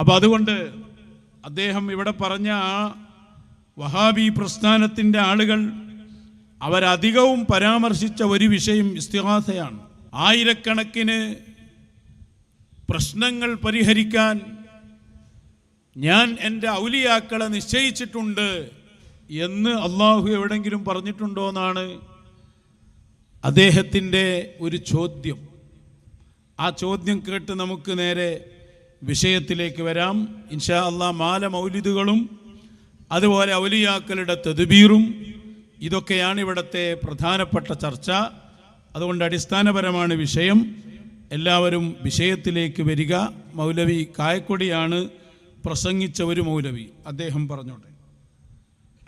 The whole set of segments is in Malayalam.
അപ്പം അതുകൊണ്ട് അദ്ദേഹം ഇവിടെ പറഞ്ഞ വഹാബി പ്രസ്ഥാനത്തിൻ്റെ ആളുകൾ അവരധികവും പരാമർശിച്ച ഒരു വിഷയം ഇസ്തിഗാസയാണ്. ആയിരക്കണക്കിന് പ്രശ്നങ്ങൾ പരിഹരിക്കാൻ ഞാൻ എൻ്റെ ഔലിയാക്കളെ നിശ്ചയിച്ചിട്ടുണ്ട് എന്ന് അള്ളാഹു എവിടെങ്കിലും പറഞ്ഞിട്ടുണ്ടോ എന്നാണ് അദ്ദേഹത്തിൻ്റെ ഒരു ചോദ്യം. ആ ചോദ്യം കേട്ട് നമുക്ക് നേരെ വിഷയത്തിലേക്ക് വരാം. ഇൻഷാ അള്ളാഹ് മാല മൗലിദുകളും അതുപോലെ ഔലിയാക്കളുടെ തദ്ബീറും ഇതൊക്കെയാണ് ഇവിടുത്തെ പ്രധാനപ്പെട്ട ചർച്ച. അതുകൊണ്ട് അടിസ്ഥാനപരമാണ് വിഷയം. എല്ലാവരും വിഷയത്തിലേക്ക് വരിക. മൗലവി കായക്കൊടിയാണ് പ്രസംഗിച്ച ഒരു മൗലവി. അദ്ദേഹം പറഞ്ഞോട്ടെ.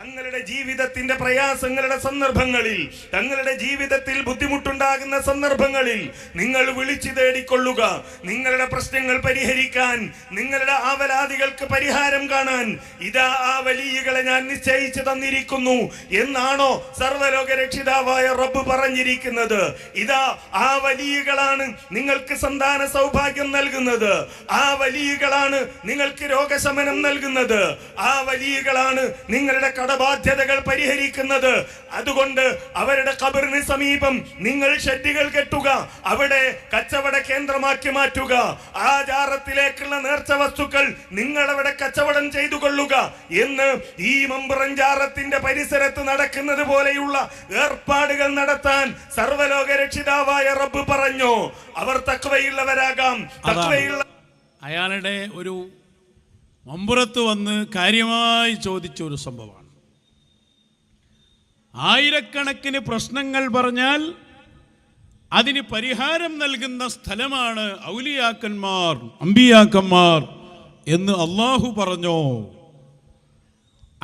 തങ്ങളുടെ ജീവിതത്തിന്റെ പ്രയാസങ്ങളുടെ സന്ദർഭങ്ങളിൽ, തങ്ങളുടെ ജീവിതത്തിൽ ബുദ്ധിമുട്ടുണ്ടാകുന്ന സന്ദർഭങ്ങളിൽ നിങ്ങൾ വിളിച്ചു തേടിക്കൊള്ളുക. നിങ്ങളുടെ പ്രശ്നങ്ങൾ പരിഹരിക്കാൻ, നിങ്ങളുടെ ആവലാദികൾക്ക് പരിഹാരം കാണാൻ ഇതാ ആ വലിയകളെ ഞാൻ നിശ്ചയിച്ചു തന്നിരിക്കുന്നു എന്നാണോ സർവ്വലോക രക്ഷിതാവായ റബ്ബ് പറഞ്ഞിരിക്കുന്നത്? ഇതാ ആ വലിയകളാണ് നിങ്ങൾക്ക് സന്താന സൗഭാഗ്യം നൽകുന്നത്. ആ വലിയകളാണ് നിങ്ങൾക്ക് രോഗശമനം നൽകുന്നത്. ആ വലിയകളാണ് നിങ്ങളുടെ ബാധ്യതകൾ പരിഹരിക്കുന്നത്. അതുകൊണ്ട് അവരുടെ ഖബറിന് സമീപം നിങ്ങൾ ഷെഡ്ഡുകൾ കെട്ടുക, അവിടെ കച്ചവട കേന്ദ്രമാക്കി മാറ്റുക. ആ ജാറത്തിലേക്കുള്ള നേർച്ച വസ്തുക്കൾ നിങ്ങൾ അവിടെ കച്ചവടം ചെയ്തു കൊള്ളുക എന്ന് ഈ മമ്പുറഞ്ചാറത്തിന്റെ പരിസരത്ത് നടക്കുന്നത് പോലെയുള്ള ഏർപ്പാടുകൾ നടത്താൻ സർവ്വലോക രക്ഷിതാവായ റബ്ബ് പറഞ്ഞു. അവർ തഖ്വയുള്ളവരാകാം. അയാളുടെ ഒരു മമ്പുറത്ത് വന്ന് കാര്യമായി ചോദിച്ച ഒരു സംഭവമാണ്. ആയിരക്കണക്കിന് പ്രശ്നങ്ങൾ പറഞ്ഞാൽ അതിന് പരിഹാരം നൽകുന്ന സ്ഥലമാണ് ഔലിയാക്കന്മാർ, അമ്പിയാക്കന്മാർ എന്ന് അള്ളാഹു പറഞ്ഞോ?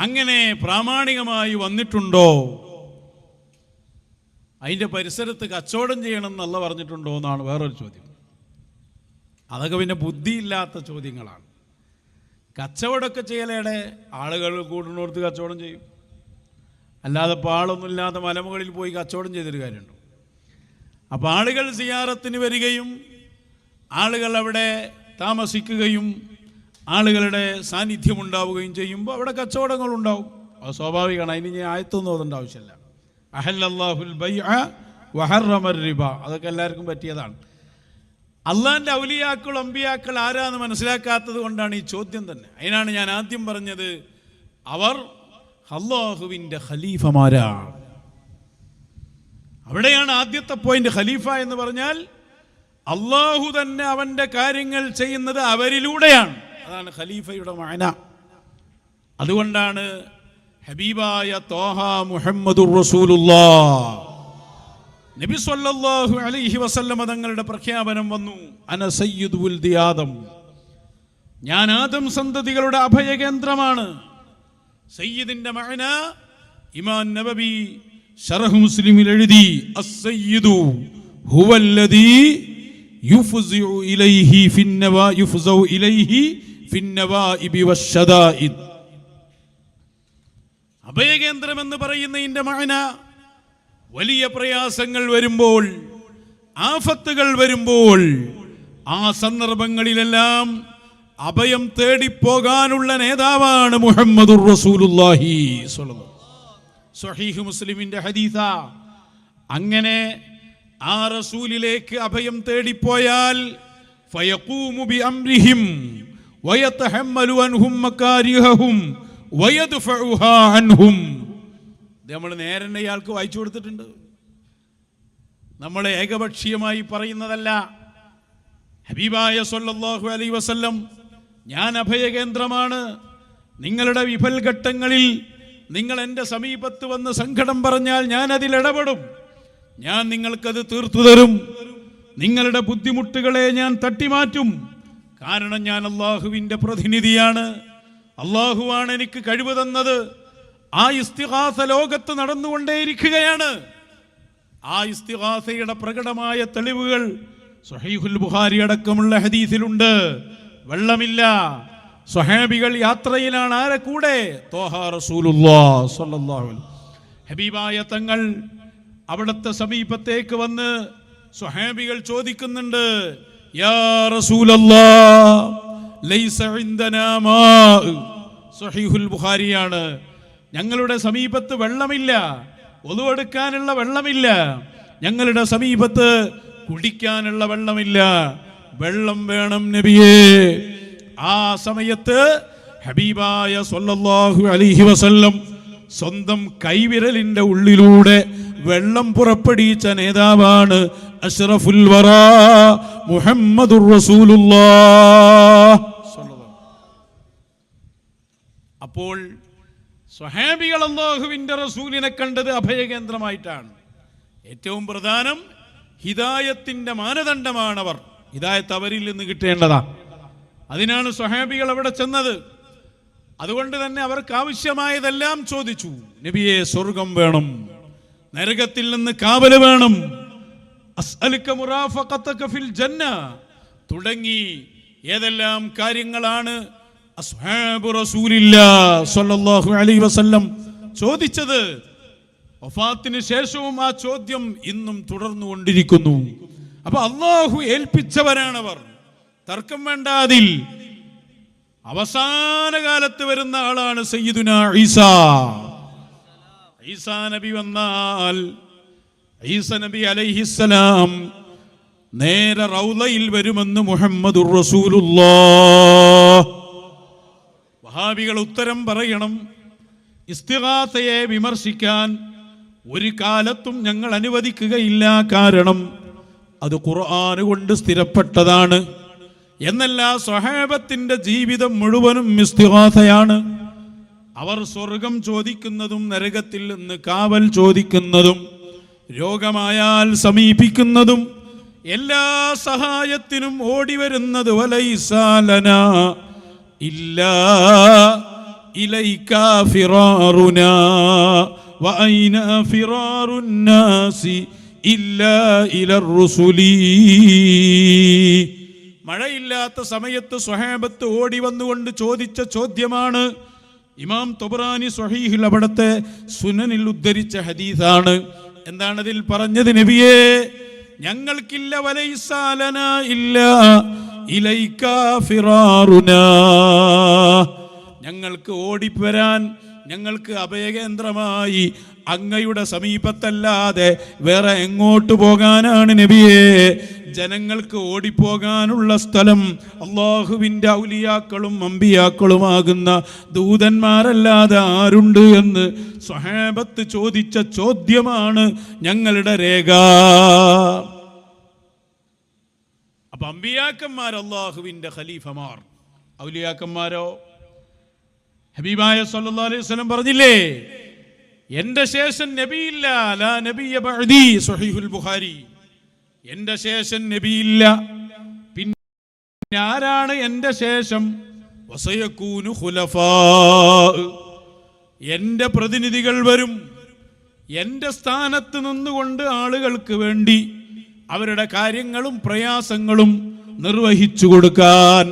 അങ്ങനെ പ്രാമാണികമായി വന്നിട്ടുണ്ടോ? അതിൻ്റെ പരിസരത്ത് കച്ചവടം ചെയ്യണമെന്ന് അള്ളാഹു പറഞ്ഞിട്ടുണ്ടോ എന്നാണ് വേറൊരു ചോദ്യം. അതൊക്കെ പിന്നെ ബുദ്ധിയില്ലാത്ത ചോദ്യങ്ങളാണ്. കച്ചവടമൊക്കെ ചെയ്യലേടെ ആളുകൾ കൂടുന്നിടത്ത് കച്ചവടം ചെയ്യും. അല്ലാതെ ഇപ്പോൾ ആളൊന്നുമില്ലാത്ത മലമുകളിൽ പോയി കച്ചവടം ചെയ്തൊരു കാര്യമുണ്ടോ? അപ്പോൾ ആളുകൾ സിയാറത്തിന് വരികയും ആളുകൾ അവിടെ താമസിക്കുകയും ആളുകളുടെ സാന്നിധ്യം ഉണ്ടാവുകയും ചെയ്യുമ്പോൾ അവിടെ കച്ചവടങ്ങളുണ്ടാവും. അത് സ്വാഭാവികമാണ്. അതിന് ഞാൻ ആയത്തൊന്നും ഓതേണ്ട ആവശ്യമില്ല. അഹല്ലല്ലാഹുൽ ബൈഅ വഹറമർ റിബ, അതൊക്കെ എല്ലാവർക്കും പറ്റിയതാണ്. അള്ളാഹിൻ്റെ ഔലിയാക്കൾ അമ്പിയാക്കൾ ആരാന്ന് മനസ്സിലാക്കാത്തത് കൊണ്ടാണ് ഈ ചോദ്യം തന്നെ. അതിനാണ് ഞാൻ ആദ്യം പറഞ്ഞത് അവർ അല്ലാഹുവിൻ്റെ ഖലീഫമാരാണ്. അവിടെയാണ് ആദ്യത്തെ പോയിന്റ്. ഖലീഫ എന്ന് പറഞ്ഞാൽ അള്ളാഹു തന്നെ അവൻ്റെ കാര്യങ്ങൾ ചെയ്യുന്നത് അവരിലൂടെയാണ്. അതാണ് ഖലീഫയുടെ മഅന. അതുകൊണ്ടാണ് ഹബീബായ ത്വാഹ മുഹമ്മദുർ റസൂലുള്ളാഹ് നബി സല്ലല്ലാഹു അലൈഹി വസല്ലമ തങ്ങളുടെ പ്രഖ്യാപനം വന്നു, അന സയ്യിദു വൽദി ആദം, ഞാൻ ആദം സന്തതികളുടെ അഭയകേന്ദ്രമാണ്. സയ്യിദിന്റെ മഅന ഇമാം നബവി ശറഹ് മുസ്ലിമിൽ എഴുതി, അസ്സയ്യിദു ഹുവല്ലദീ യുഫ്സിഉ ഇലൈഹി ഫിന്നവാഇബി വശദാഇദ്. അഭയകേന്ദ്രം എന്ന് പറയുന്നതിന്റെ മഅന വലിയ പ്രയാസങ്ങൾ വരുമ്പോൾ, ആഫത്തുകൾ വരുമ്പോൾ, ആ സന്ദർഭങ്ങളിലെല്ലാം അഭയം തേടിപ്പോകാനുള്ള നേതാവാണ് മുഹമ്മദുർ റസൂലുള്ളാഹി സ്വല്ലല്ലാഹു അലൈഹി വസല്ലം. സ്വഹീഹ് മുസ്ലിമിന്റെ ഹദീസ. അങ്ങനെ ആ റസൂലിലേക്ക് അഭയം തേടിപ്പോയാൽ ഫയഖൂമു ബിഅംരിഹിം വയതഹമ്മലു അൻഹും മകാരിഹഹും വയദ്ഫഉഹാ അൻഹും. നമ്മൾ നേരെ ഇയാൾക്ക് വായിച്ചു കൊടുത്തിട്ടുണ്ട്. നമ്മൾ ഏകപക്ഷീയമായി പറയുന്നതല്ല. ഹബീബായ സല്ലല്ലാഹു അലൈഹി വസല്ലം, ഞാൻ അഭയകേന്ദ്രമാണ്. നിങ്ങളുടെ വിഫൽഘട്ടങ്ങളിൽ നിങ്ങൾ എൻ്റെ സമീപത്ത് വന്ന് സങ്കടം പറഞ്ഞാൽ ഞാൻ അതിൽ ഇടപെടും. ഞാൻ നിങ്ങൾക്കത് തീർത്തു തരും. നിങ്ങളുടെ ബുദ്ധിമുട്ടുകളെ ഞാൻ തട്ടിമാറ്റും. കാരണം ഞാൻ അള്ളാഹുവിൻ്റെ പ്രതിനിധിയാണ്. അള്ളാഹുവാണ് എനിക്ക് കഴിവ് തന്നത്. ആ ഇസ്തിഗാസ ലോകത്ത് നടന്നുകൊണ്ടേയിരിക്കുകയാണ്. ആ ഇസ്തിഗാസയുടെ പ്രകടമായ തെളിവുകൾ സ്വഹീഹുൽ ബുഖാരി അടക്കമുള്ള ഹദീസിലുണ്ട്. വെള്ളമില്ല, സ്വഹാബികൾ യാത്രയിലാണ്. ആരെ കൂടെ? ത്വാഹ റസൂലുള്ളാഹി സ്വല്ലല്ലാഹു അലൈഹി വസല്ലം. ഹബീബായ തങ്ങൾ അവിടുത്തെ സമീപത്തേക്ക് വന്ന് സ്വഹാബികൾ ചോദിക്കുന്നുണ്ട്, യാ റസൂലല്ലാഹ് ലൈസ ഇൻദനാ മാ. സ്വഹീഹുൽ ബുഖാരിയാണ്. ഞങ്ങളുടെ സമീപത്ത് വെള്ളമില്ല, ഒളു എടുക്കാനുള്ള വെള്ളമില്ല, ഞങ്ങളുടെ സമീപത്ത് കുടിക്കാനുള്ള വെള്ളമില്ല, വെള്ളം വേണം നബിയേ. ആ സമയത്ത് ഹബീബായ സ്വല്ലല്ലാഹു അലൈഹി വസല്ലം സ്വന്തം കൈവിരലിന്റെ ഉള്ളിലൂടെ വെള്ളം പുറപ്പെടുവിച്ച നേതാവാണ് അഷ്റഫുൽ വറാ മുഹമ്മദുർ റസൂലുള്ളാഹ്. അപ്പോൾ സ്വഹാബികൾ അല്ലാഹുവിന്റെ റസൂലിനെ കണ്ടത് അഭയകേന്ദ്രമായിട്ടാണ്. ഏറ്റവും പ്രധാനം ഹിദായത്തിന്റെ മാനദണ്ഡമാണവർ. ഹിദായത്ത് അവരിൽ നിന്ന് കിട്ടേണ്ടതാ. അതിനാണ് സ്വഹാബികൾ അവിടെ ചെന്നത്. അതുകൊണ്ട് തന്നെ അവർക്ക് ആവശ്യമായതെല്ലാം ചോദിച്ചു. നബിയെ, സ്വർഗം വേണം, നരകത്തിൽ നിന്ന് കാവല് വേണം, അസ്അലുക മുറാഫഖതക ഫിൽ ജന്ന തുടങ്ങി ഏതെല്ലാം കാര്യങ്ങളാണ് അസ്ഹാബു റസൂലില്ലാഹ് സ്വല്ലല്ലാഹു അലൈഹി വസല്ലം ചോദിച്ചത്. വഫാത്തിന് ശേഷവും ആ ചോദ്യം ഇന്നും തുടർന്നുകൊണ്ടിരിക്കുന്നു. അപ്പൊ അല്ലാഹു ഏൽപ്പിച്ചവരാണവർ, തർക്കം വേണ്ട അതിൽ. അവസാന കാലത്ത് വരുന്ന ആളാണ് സയ്യിദുനാ ഈസാ. ഈസാ നബി വന്നാൽ ഈസ നബി അലൈഹിസ്സലാം നേരെ റൗളയിൽ വരുമെന്ന് മുഹമ്മദുർ റസൂലുള്ളാഹ്. വഹാബികൾ ഉത്തരം പറയണം. ഇസ്തിഗാസയെ വിമർശിക്കാൻ ഒരു കാലത്തും ഞങ്ങൾ അനുവദിക്കുകയില്ല. കാരണം അത് ഖുർആൻ കൊണ്ട് സ്ഥിരപ്പെട്ടതാണ്. എന്നല്ല, സ്വഹാബത്തിന്റെ ജീവിതം മുഴുവനും ഇസ്തിഗാസയാണ്. അവർ സ്വർഗം ചോദിക്കുന്നതും നരകത്തിൽ നിന്ന് കാവൽ ചോദിക്കുന്നതും രോഗമായാൽ സമീപിക്കുന്നതും എല്ലാ സഹായത്തിനും ഓടിവരുന്നത് വലൈസാ ലനാ ഇല്ലാ ഇലൈക ഫിറാറുനാ വഅൈന ഫിറാറുൻ നാസി ഇല്ലാ ഇലർ റുസുലി. മഴയില്ലാത്ത സമയത്ത് സ്വഹാബത്ത് ഓടി വന്നുകൊണ്ട് ചോദിച്ച ചോദ്യമാണ്. ഇമാം തൊബറാനി സ്വഹീഹിൽ അവിടത്തെ സുനനിൽ ഉദ്ധരിച്ച ഹദീസാണ്. എന്താണ് അതിൽ പറഞ്ഞത്? നബിയേ, ഞങ്ങൾക്കില്ല വലൈസാ ലനാ ഇല്ലാ ഇലൈക ഫിറാറുനാ, ഞങ്ങൾക്ക് ഓടിവരാൻ, ഞങ്ങൾക്ക് അഭയകേന്ദ്രമായി അങ്ങയുടെ സമീപത്തല്ലാതെ വേറെ എങ്ങോട്ട് പോകാനാണ് നബിയേ? ജനങ്ങൾക്ക് ഓടിപ്പോകാനുള്ള സ്ഥലം അള്ളാഹുവിൻ്റെ ഔലിയാക്കളും അമ്പിയാക്കളുമാകുന്ന ദൂതന്മാരല്ലാതെ ആരുണ്ട് എന്ന് സ്വഹാബത്ത് ചോദിച്ച ചോദ്യമാണ് ഞങ്ങളുടെ രേഖ. അപ്പൊ അമ്പിയാക്കന്മാർ അള്ളാഹുവിൻ്റെ ഖലീഫമാർ, ഔലിയാക്കന്മാരോ? ഹബീബായ സല്ലല്ലാഹു അലൈഹി വസല്ലം പറഞ്ഞില്ലേ, എന്റെ ശേഷം നബിയില്ല, ലാ നബിയ ബഅദി, സ്വഹീഹുൽ ബുഖാരി. എന്റെ ശേഷം നബിയില്ല, പിന്നെ ആരാണ് എന്റെ ശേഷം? വസയകൂനു ഖുലഫാ, എന്റെ പ്രതിനിധികൾ വരും. എന്റെ സ്ഥാനത്ത് നിന്നുകൊണ്ട് ആളുകൾക്ക് വേണ്ടി അവരുടെ കാര്യങ്ങളും പ്രയാസങ്ങളും നിർവഹിച്ചു കൊടുക്കാൻ,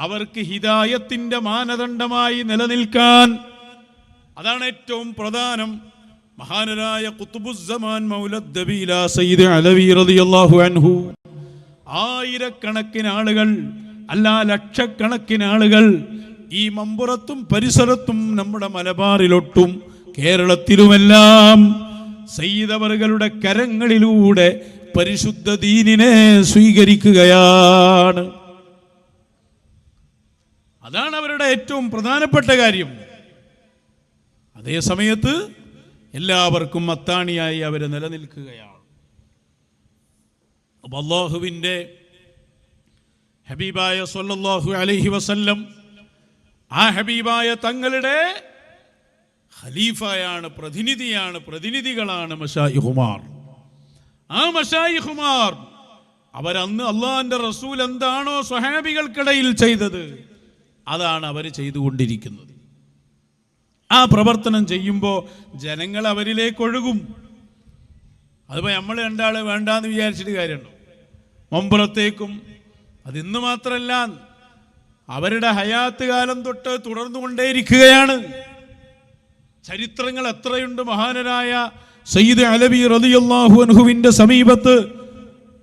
അവർക്ക് ഹിദായത്തിന്റെ മാനദണ്ഡമായി നിലനിൽക്കാൻ. അതാണ് ഏറ്റവും പ്രധാനം. മഹാനരായ ഖുത്ബുസ്സമാൻ മൗലദ് ദബീല സയ്യിദ് അലവി റളിയല്ലാഹു അൻഹു ആയിരക്കണക്കിന് ആളുകൾ, അല്ല ലക്ഷക്കണക്കിന് ആളുകൾ ഈ മമ്പുറത്തും പരിസരത്തും നമ്മുടെ മലബാറിലൊട്ടും കേരളത്തിലുമെല്ലാം സയ്യിദ് അവറുകളുടെ കരങ്ങളിലൂടെ പരിശുദ്ധ ദീനിനെ സ്വീകരിക്കുകയാണ്. അതാണ് അവരുടെ ഏറ്റവും പ്രധാനപ്പെട്ട കാര്യം. അതേ സമയത്ത് എല്ലാവർക്കും അത്താണിയായി അവർ നിലനിൽക്കുകയാണ്. അല്ലാഹുവിൻ്റെ ഹബീബായ സ്വല്ലല്ലാഹു അലൈഹി വസല്ലം, ആ ഹബീബായ തങ്ങളുടെ ഖലീഫയാണ്, പ്രതിനിധിയാണ്, പ്രതിനിധികളാണ് മശായിഖുമാർ. ആ മശായിഖുമാർ അവരന്ന് അള്ളാഹിന്റെ റസൂൽ എന്താണോ സ്വഹാബികൾക്കിടയിൽ ചെയ്തത്, അതാണ് അവർ ചെയ്തുകൊണ്ടിരിക്കുന്നത്. ആ പ്രവർത്തനം ചെയ്യുമ്പോൾ ജനങ്ങൾ അവരിലേക്ക് ഒഴുകും. അതിപ്പോൾ നമ്മൾ രണ്ടാള് വേണ്ടാന്ന് വിചാരിച്ചിട്ട് കാര്യമുണ്ടോ? മമ്പുറത്തേക്കും അതിന്ന് മാത്രമല്ല, അവരുടെ ഹയാത്ത് കാലം തൊട്ട് തുടർന്നുകൊണ്ടേയിരിക്കുകയാണ്. ചരിത്രങ്ങൾ എത്രയുണ്ട്. മഹാനരായ സയ്യിദ് അലവി റളിയല്ലാഹു അൻഹുവിന്റെ സമീപത്ത്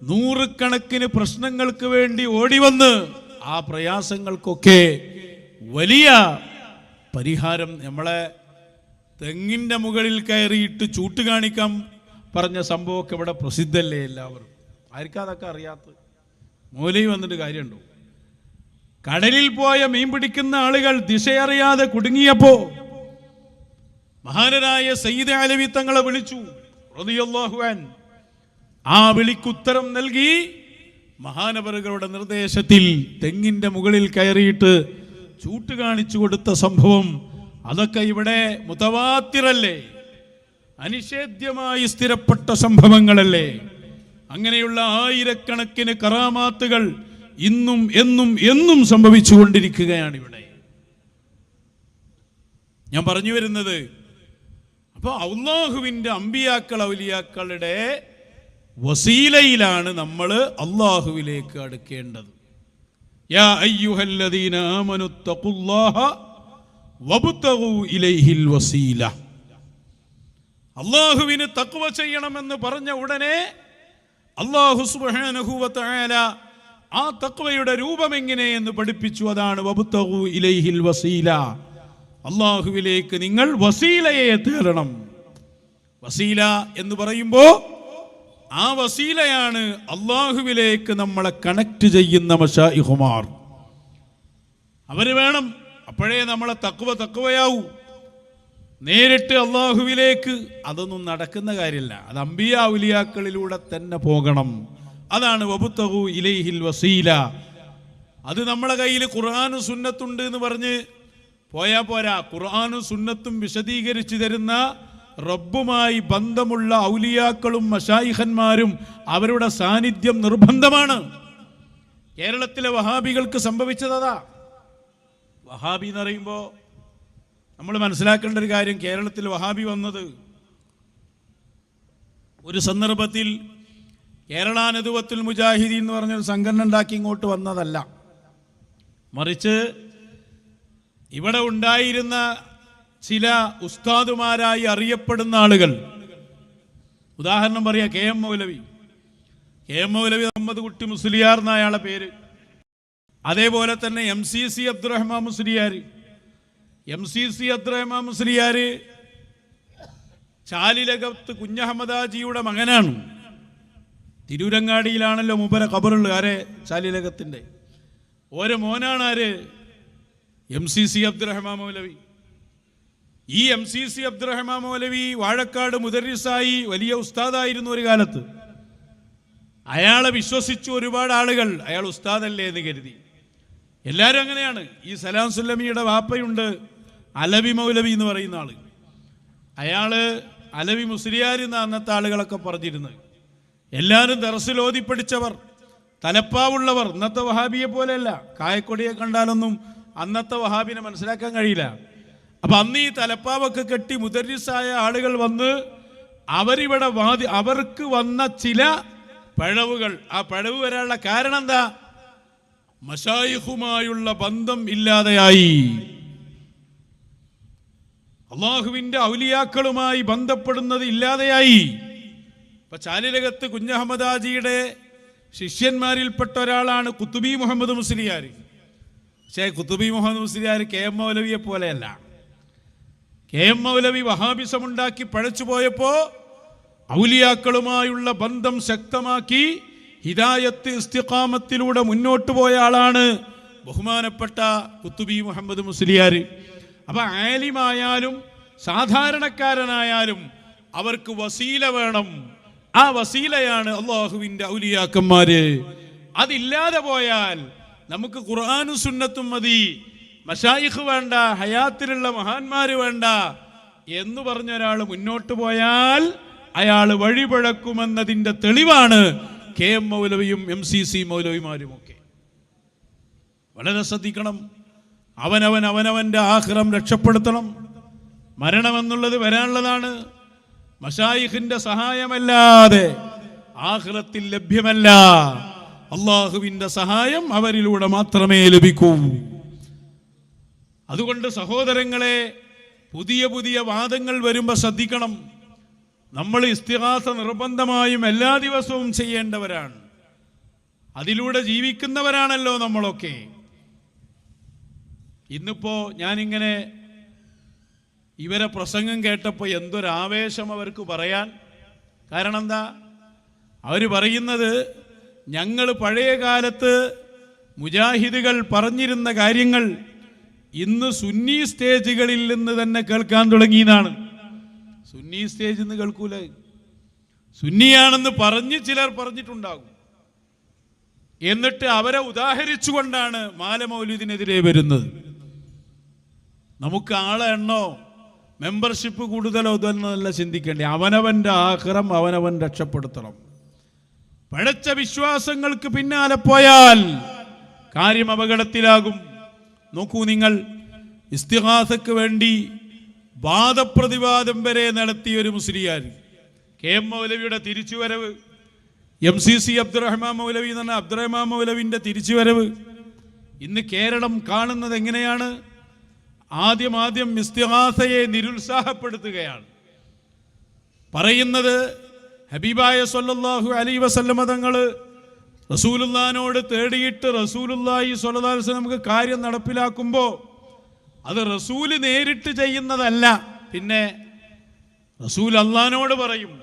നൂറുകണക്കിന് പ്രശ്നങ്ങൾക്ക് വേണ്ടി ഓടിവന്ന് ആ പ്രയാസങ്ങൾക്കൊക്കെ വലിയ പരിഹാരം നമ്മളെ തെങ്ങിൻ്റെ മുകളിൽ കയറിയിട്ട് ചൂട്ട് കാണിക്കാൻ പറഞ്ഞ സംഭവമൊക്കെ ഇവിടെ പ്രസിദ്ധല്ലേ എല്ലാവരും. ആർക്കും അതൊക്കെ അറിയാത്തത്? മൂലയിൽ വന്നിട്ട് കാര്യമുണ്ടോ? കടലിൽ പോയ മീൻ പിടിക്കുന്ന ആളുകൾ ദിശയറിയാതെ കുടുങ്ങിയപ്പോ മഹാനരായ സയ്യിദ് അലവി തങ്ങളെ വിളിച്ചു റളിയല്ലാഹു അൻഹു. ആ വിളിക്കുത്തരം നൽകി മഹാനവറുകളുടെ നിർദ്ദേശത്തിൽ തെങ്ങിന്റെ മുകളിൽ കയറിയിട്ട് ചൂട്ട് കാണിച്ചു കൊടുത്ത സംഭവം അതൊക്കെ ഇവിടെ മുതവാത്തിറല്ലേ, അനിഷേധ്യമായി സ്ഥിരപ്പെട്ട സംഭവങ്ങളല്ലേ. അങ്ങനെയുള്ള ആയിരക്കണക്കിന് കറാമാത്തുകൾ ഇന്നും എന്നും എന്നും സംഭവിച്ചുകൊണ്ടിരിക്കുകയാണ് ഇവിടെ. ഞാൻ പറഞ്ഞു വരുന്നത്, അപ്പോൾ അല്ലാഹുവിൻ്റെ അമ്പിയാക്കൾ ഔലിയാക്കളുടെ വസീലയിലാണ് നമ്മൾ അല്ലാഹുവിലേക്ക് അടുക്കേണ്ടത്. യാ അയ്യുഹല്ലദീന ആമനു തഖുല്ലാഹ വബ്തഗൂ ഇലൈഹിൽ വസീല. അല്ലാഹുവിന് തഖ്വ ചെയ്യണമെന്ന് പറഞ്ഞ ഉടനെ അല്ലാഹു സുബ്ഹാനഹു വ തആല ആ തഖ്വയുടെ രൂപം എങ്ങനെയെന്ന് പഠിപ്പിച്ചു. അതാണ് വബ്തഗൂ ഇലൈഹിൽ വസീല. അല്ലാഹുവിലേക്ക് നിങ്ങൾ വസീലയെ തേടണം. വസീല എന്ന് പറയുമ്പോൾ ആ വസീലയാണ് അല്ലാഹുവിലേക്ക് നമ്മളെ കണക്ട് ചെയ്യുന്ന മശായിഖുമാർ. അവര് വേണം, അപ്പോഴേ നമ്മളെ തഖ്വയാവൂ. നേരിട്ട് അല്ലാഹുവിലേക്ക് അതൊന്നും നടക്കുന്ന കാര്യമില്ല. അത് അമ്പിയാ ഔലിയാക്കളിലൂടെ തന്നെ പോകണം. അതാണ് വബ്തഗൂ ഇലൈഹിൽ വസീല. അത് നമ്മളെ കയ്യിൽ ഖുർആനും സുന്നത്തുണ്ട് എന്ന് പറഞ്ഞ് പോയാ പോരാ. ഖുർആനും സുന്നത്തും വിശദീകരിച്ചു തരുന്ന റബ്ബുമായി ബന്ധമുള്ള ഔലിയാക്കളും മശായിഖന്മാരും അവരുടെ സാന്നിധ്യം നിർബന്ധമാണ്. കേരളത്തിലെ വഹാബികൾക്ക് സംഭവിച്ചതാ. വഹാബി എന്ന് പറയുമ്പോൾ നമ്മൾ മനസ്സിലാക്കേണ്ട ഒരു കാര്യം, കേരളത്തിൽ വഹാബി വന്നത് ഒരു സന്ദർഭത്തിൽ കേരള നദുവത്തുൽ മുജാഹിദീൻ എന്ന് പറഞ്ഞൊരു സംഘടന ഉണ്ടാക്കി ഇങ്ങോട്ട് വന്നതല്ല. മറിച്ച് ഇവിടെ ഉണ്ടായിരുന്ന ചില ഉസ്താദുമാരായി അറിയപ്പെടുന്ന ആളുകൾ, ഉദാഹരണം പറയാ, കെ എം മൗലവി മുഹമ്മദ് കുട്ടി മുസ്ലിയാർ എന്ന അയാളുടെ പേര്. അതേപോലെ തന്നെ MCC അബ്ദുറഹ്മാൻ മുസ്ലിയാർ ചാലിലകത്ത് കുഞ്ഞഹമ്മദാജിയുടെ മകനാണ്. തിരൂരങ്ങാടിയിലാണല്ലോ മൂപ്പര ഖബറുള്ളത്. ആരെ? ചാലിലകത്തിൻ്റെ ഓരോ മോനാണ് ആര്? MCC അബ്ദുറഹ്മാൻ മൗലവി. ഈ MCC അബ്ദുറഹ്മാൻ മൗലവി വാഴക്കാട് മുദർരിസായി വലിയ ഉസ്താദായിരുന്നു ഒരു കാലത്ത്. അയാളെ വിശ്വസിച്ചു ഒരുപാട് ആളുകൾ, അയാൾ ഉസ്താദല്ലേ എന്ന് കരുതി. എല്ലാവരും അങ്ങനെയാണ്. ഈ സലാം സുല്ലമിയുടെ വാപ്പയുണ്ട് അലവി മൗലവി എന്ന് പറയുന്ന ആള്. അയാള് അലവി മുസ്ലിയാർ എന്ന അന്നത്തെ ആളുകളൊക്കെ പറഞ്ഞിരുന്നത്. എല്ലാവരും ദർസിൽ ഓതി പഠിച്ചവർ, തലപ്പാവുള്ളവർ. ഇന്നത്തെ വഹാബിയെ പോലെയല്ല. കായക്കൊടിയെ കണ്ടാലൊന്നും അന്നത്തെ വഹാബിനെ മനസ്സിലാക്കാൻ കഴിയില്ല. അപ്പൊ അന്ന് ഈ തലപ്പാവൊക്കെ കെട്ടി മുദർരിസായ ആളുകൾ വന്ന് അവരിവിടെ അവർക്ക് വന്ന ചില പിഴവുകൾ, ആ പിഴവ് വരാനുള്ള കാരണം എന്താ? മശായിഖുമായുള്ള ബന്ധം ഇല്ലാതെയായി. അള്ളാഹുവിന്റെ ഔലിയാക്കളുമായി ബന്ധപ്പെടുന്നത് ഇല്ലാതെയായി. ഇപ്പൊ ചാലിലകത്ത് കുഞ്ഞഹമ്മദാജിയുടെ ശിഷ്യന്മാരിൽപ്പെട്ട ഒരാളാണ് കുത്തുബി മുഹമ്മദ് മുസ്ലിയാർ. പക്ഷേ കുത്തുബി മുഹമ്മദ് മുസ്ലിയാർ KM മൗലവിയെ പോലെയല്ല. KM മൗലവി വഹാബിസമുണ്ടാക്കി പഴച്ചു പോയപ്പോ ഔലിയാക്കളുമായുള്ള ബന്ധം ശക്തമാക്കി ഹിദായത്ത് ഇസ്തിഖാമത്തിലൂടെ മുന്നോട്ട് പോയ ആളാണ് ബഹുമാനപ്പെട്ട കുത്തുബി മുഹമ്മദ് മുസ്ലിയാർ. അപ്പൊ ആലിമായാലും സാധാരണക്കാരനായാലും അവർക്ക് വസീല വേണം. ആ വസീലയാണ് അള്ളാഹുവിന്റെ ഔലിയാക്കന്മാര്. അതില്ലാതെ പോയാൽ നമുക്ക് ഖുർആനും സുന്നത്തും മതി, മശായിഖ് വേണ്ട, ഹയാത്തിലുള്ള മഹാന്മാര് വേണ്ട എന്ന് പറഞ്ഞ ഒരാൾ മുന്നോട്ട് പോയാൽ അയാൾ വഴിപഴക്കുമെന്നതിൻ്റെ തെളിവാണ് KM മൗലവിയും MCC മൗലവിമാരും ഒക്കെ. വളരെ ശ്രദ്ധിക്കണം. അവനവന്റെ ആഖിറം രക്ഷപ്പെടുത്തണം. മരണമെന്നുള്ളത് വരാനുള്ളതാണ്. മശായിഖിന്റെ സഹായമല്ലാതെ ആഖിറത്തിൽ ലഭ്യമല്ല. അള്ളാഹുവിന്റെ സഹായം അവരിലൂടെ മാത്രമേ ലഭിക്കൂ. അതുകൊണ്ട് സഹോദരങ്ങളെ, പുതിയ പുതിയ വാദങ്ങൾ വരുമ്പോൾ ശ്രദ്ധിക്കണം. നമ്മൾ ഇസ്തിഗാസ നിർബന്ധമായും എല്ലാ ദിവസവും ചെയ്യേണ്ടവരാണ്. അതിലൂടെ ജീവിക്കുന്നവരാണല്ലോ നമ്മളൊക്കെ. ഇന്നിപ്പോൾ ഞാനിങ്ങനെ ഇവരെ പ്രസംഗം കേട്ടപ്പോൾ എന്തൊരാവേശം അവർക്ക് പറയാൻ. കാരണം എന്താ? അവർ പറയുന്നത് ഞങ്ങൾ പഴയ കാലത്ത് മുജാഹിദുകൾ പറഞ്ഞിരുന്ന കാര്യങ്ങൾ ഇന്ന് സുന്നി സ്റ്റേജുകളിൽ നിന്ന് തന്നെ കേൾക്കാൻ തുടങ്ങിയതാണ്. സുന്നി സ്റ്റേജിൽ നിന്ന് കേൾക്കൂല. സുന്നിയാണെന്ന് പറഞ്ഞ് ചിലർ പറഞ്ഞിട്ടുണ്ടാകും. എന്നിട്ട് അവരെ ഉദാഹരിച്ചുകൊണ്ടാണ് മാലമൗലൂദിനെതിരെ വരുന്നത്. നമുക്ക് ആളെ എണ്ണോ മെമ്പർഷിപ്പ് കൂടുതലോ ഇതൊന്നല്ല ചിന്തിക്കേണ്ടി. അവനവൻ്റെ ആഖിറം അവനവൻ രക്ഷപ്പെടുത്തണം. പഴച്ച വിശ്വാസങ്ങൾക്ക് പിന്നാലെ പോയാൽ കാര്യം അപകടത്തിലാകും. നോക്കൂ നിങ്ങൾ, ഇസ്തിഗാസക്ക് വേണ്ടി വാദപ്രതിവാദം വരെ നടത്തിയ ഒരു മുസ്ലിയാർ, KM മൗലവിയുടെ തിരിച്ചുവരവ്, MCC അബ്ദുറഹ്മാൻ മൗലവി എന്ന് പറഞ്ഞ അബ്ദുറഹ്മാൻ മൗലവിൻ്റെ തിരിച്ചുവരവ് ഇന്ന് കേരളം കാണുന്നത് എങ്ങനെയാണ്? ആദ്യം ഇസ്തിഗാസയെ നിരുത്സാഹപ്പെടുത്തുകയാണ്. പറയുന്നത് ഹബീബായ സ്വല്ലല്ലാഹു അലൈഹി വസല്ലമ തങ്ങൾ റസൂലുള്ളാഹിനോട് തേടിയിട്ട് റസൂലുള്ളാഹി സ്വല്ലല്ലാഹു അലൈഹി വസല്ലം നമുക്ക് കാര്യം നടപ്പിലാക്കുമ്പോൾ അത് റസൂല് നേരിട്ട് ചെയ്യുന്നതല്ല, പിന്നെ റസൂൽ അള്ളാഹിനോട് പറയും.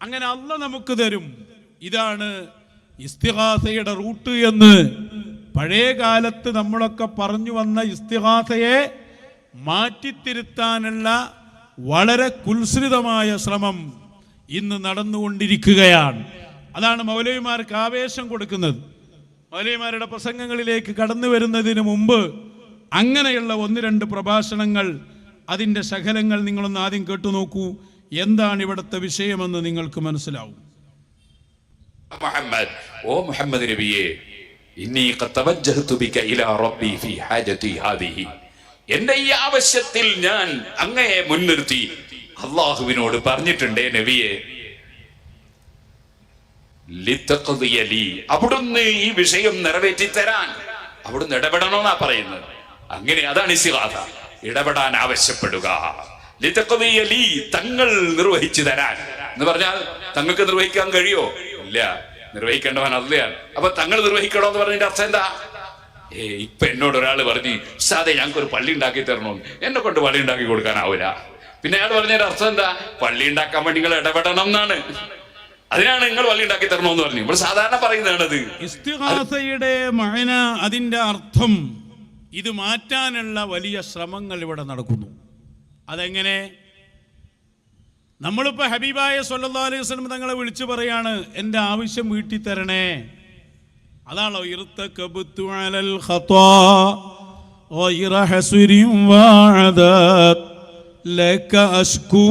അങ്ങനെ അള്ളാഹ് നമുക്ക് തരും. ഇതാണ് ഇസ്തിഗാസയുടെ റൂട്ട് എന്ന് പഴയ കാലത്ത് നമ്മളൊക്കെ പറഞ്ഞു വന്ന ഇസ്തിഗാസയെ മാറ്റിത്തിരുത്താനുള്ള വളരെ കുൽസിതമായ ശ്രമം ഇന്ന് നടന്നുകൊണ്ടിരിക്കുകയാണ്. അതാണ് മൗലവിമാർക്ക് ആവേശം കൊടുക്കുന്നത്. മൗലവിമാരുടെ പ്രസംഗങ്ങളിലേക്ക് കടന്നു വരുന്നതിന് മുമ്പ് അങ്ങനെയുള്ള 1-2 പ്രഭാഷണങ്ങൾ, അതിൻ്റെ ശകലങ്ങൾ നിങ്ങളൊന്ന് ആദ്യം കേട്ടു നോക്കൂ. എന്താണ് ഇവിടുത്തെ വിഷയമെന്ന് നിങ്ങൾക്ക് മനസ്സിലാവും. മുഹമ്മദ്, ഓ മുഹമ്മദ് നബിയേ, ഇന്നി ഖദ് തവജ്ജഹതു ബിക ഇലാ റബ്ബി ഫീ ഹാജതി ഹാദിഹി, എന്റെ ഈ ആവശ്യത്തിൽ ഞാൻ അങ്ങയെ മുൻനിർത്തി അല്ലാഹുവിനോട് പറഞ്ഞിട്ടുണ്ടേ നബിയെ, ലിതഖദിയ ലി, അവിടുന്ന് ഈ വിഷയം നിറവേറ്റി തരാൻ അവിടുന്ന് ഇടപെടണമെന്നാ പറയുന്നത്. അങ്ങനെ അതാണ് ഇസ്തിഗാസ, ഇടപെടാൻ ആവശ്യപ്പെടുക. ലിതഖദിയ ലി, തങ്ങൾ നിർവഹിച്ചു തരാൻ എന്ന് പറഞ്ഞാൽ തങ്ങൾക്ക് നിർവഹിക്കാൻ കഴിയോ? ഇല്ല, നിർവഹിക്കേണ്ടവൻ അല്ലയാണ്. അപ്പൊ തങ്ങൾ നിർവഹിക്കണോ എന്ന് പറഞ്ഞതിന്റെ അർത്ഥം എന്താ? ഇപ്പൊ എന്നോട് ഒരാൾ പറഞ്ഞു, സാധേ ഞങ്ങൾക്ക് ഒരു പള്ളി ഉണ്ടാക്കി തരണോ, എന്നെ കൊണ്ട് പള്ളി ഉണ്ടാക്കി കൊടുക്കാനാവൂല. പിന്നെ അയാൾ പറഞ്ഞതിന്റെ അർത്ഥം എന്താ? പള്ളി ഉണ്ടാക്കാൻ വേണ്ടി നിങ്ങൾ ഇടപെടണം എന്നാണ്. അതിനാണ് നിങ്ങൾ പള്ളി ഉണ്ടാക്കി തരണമെന്ന് പറഞ്ഞു. ഇവിടെ സാധാരണ പറയുന്നതാണത്. ഇസ്തിഗാസയുടെ മഅന, അതിന്റെ അർത്ഥം ഇത് മാറ്റാനുള്ള വലിയ ശ്രമങ്ങൾ ഇവിടെ നടക്കുന്നു. അതെങ്ങനെ? നമ്മളിപ്പോൾ ഹബീബായ സ്വല്ലല്ലാഹു അലൈഹി വസല്ലം തങ്ങളെ വിളിച്ചു പറയാണ്, എൻ്റെ ആവശ്യം വീട്ടി തരണേ. അതാണോ ഇർതകബ്തു അലൽ ഖതാ ഗൈറ ഹസ്രിൻ വഅദത് ലക അശ്കൂ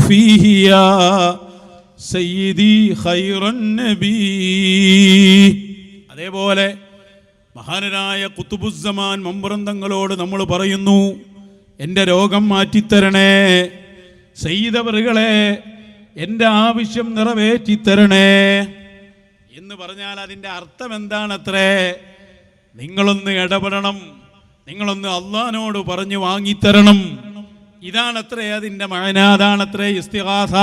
ഫീഹി യാ സയ്യിദി ഖൈറൻ നബി. അതേപോലെ മഹാനരായ ഖുതുബുസ്സമാൻ മമ്പുറന്തങ്ങളോട് നമ്മൾ പറയുന്നു, എൻ്റെ രോഗം മാറ്റിത്തരണേ, സയ്യിദവറുകളെ എൻ്റെ ആവശ്യം നിറവേറ്റിത്തരണേ എന്ന് പറഞ്ഞാൽ അതിൻ്റെ അർത്ഥം എന്താണത്രേ? നിങ്ങളൊന്ന് ഇടപെടണം, നിങ്ങളൊന്ന് അള്ളാഹിനോട് പറഞ്ഞു വാങ്ങിത്തരണം. ഇതാണത്രേ അതിൻ്റെ മഅന, അതാണത്രേ ഇസ്തിഗാസ.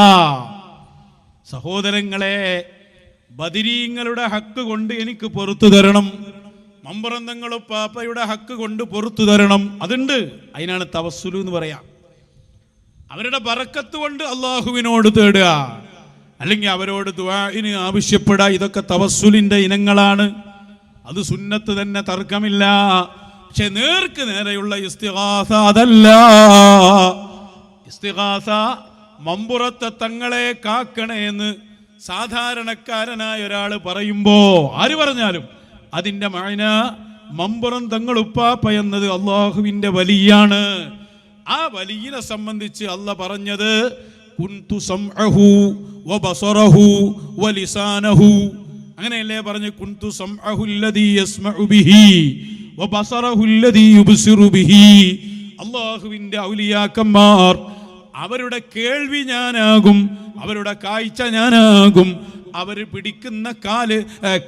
സഹോദരങ്ങളെ, ബദരീങ്ങളുടെ ഹക്ക് കൊണ്ട് എനിക്ക് പുറത്തു തരണം, മമ്പറന്തങ്ങളും പാപ്പയുടെ ഹക്ക് കൊണ്ട് പുറത്തു തരണം, അതുണ്ട്. അതിനാണ് തവസ്സുൽ എന്ന് പറയാം. അവരുടെ ബറക്കത്ത് കൊണ്ട് അള്ളാഹുവിനോട് തേടുക, അല്ലെങ്കിൽ അവരോട് ദുആഇന് ആവശ്യപ്പെടുക. ഇതൊക്കെ തവസ്സുലിന്റെ ഇനങ്ങളാണ്. അത് സുന്നത്ത് തന്നെ, തർക്കമില്ല. പക്ഷെ നേർക്ക് നേരെയുള്ള ഇസ്തിഗാസ അതല്ല. ഇസ്തിഗാസ മമ്പുറത്തെ തങ്ങളെ കാക്കണേ എന്ന് സാധാരണക്കാരനായ ഒരാൾ പറയുമ്പോ, ആര് പറഞ്ഞാലും അതിന്റെ മഅന മമ്പുറം തങ്ങളുപ്പാപ്പ എന്നത് അള്ളാഹുവിന്റെ വലിയാണ്. ആ വലിയനെ സംബന്ധിച്ച് അല്ലാഹ് പറഞ്ഞത് കുന്തു സംഅഹു വബസറഹു വലിസാനഹു, അങ്ങനെയല്ലേ പറഞ്ഞു? കുന്തു സംഅഹു അല്ലദീ യസ്മഉ ബിഹി വബസറഹു അല്ലദീ യുബ്സിറു ബിഹി. അല്ലാഹുവിന്റെ ഔലിയാക്കന്മാർ, അവരുടെ കേൾവി ഞാനാകും, അവരുടെ കാഴ്ച ഞാനാകും, അവർ പിടിക്കുന്ന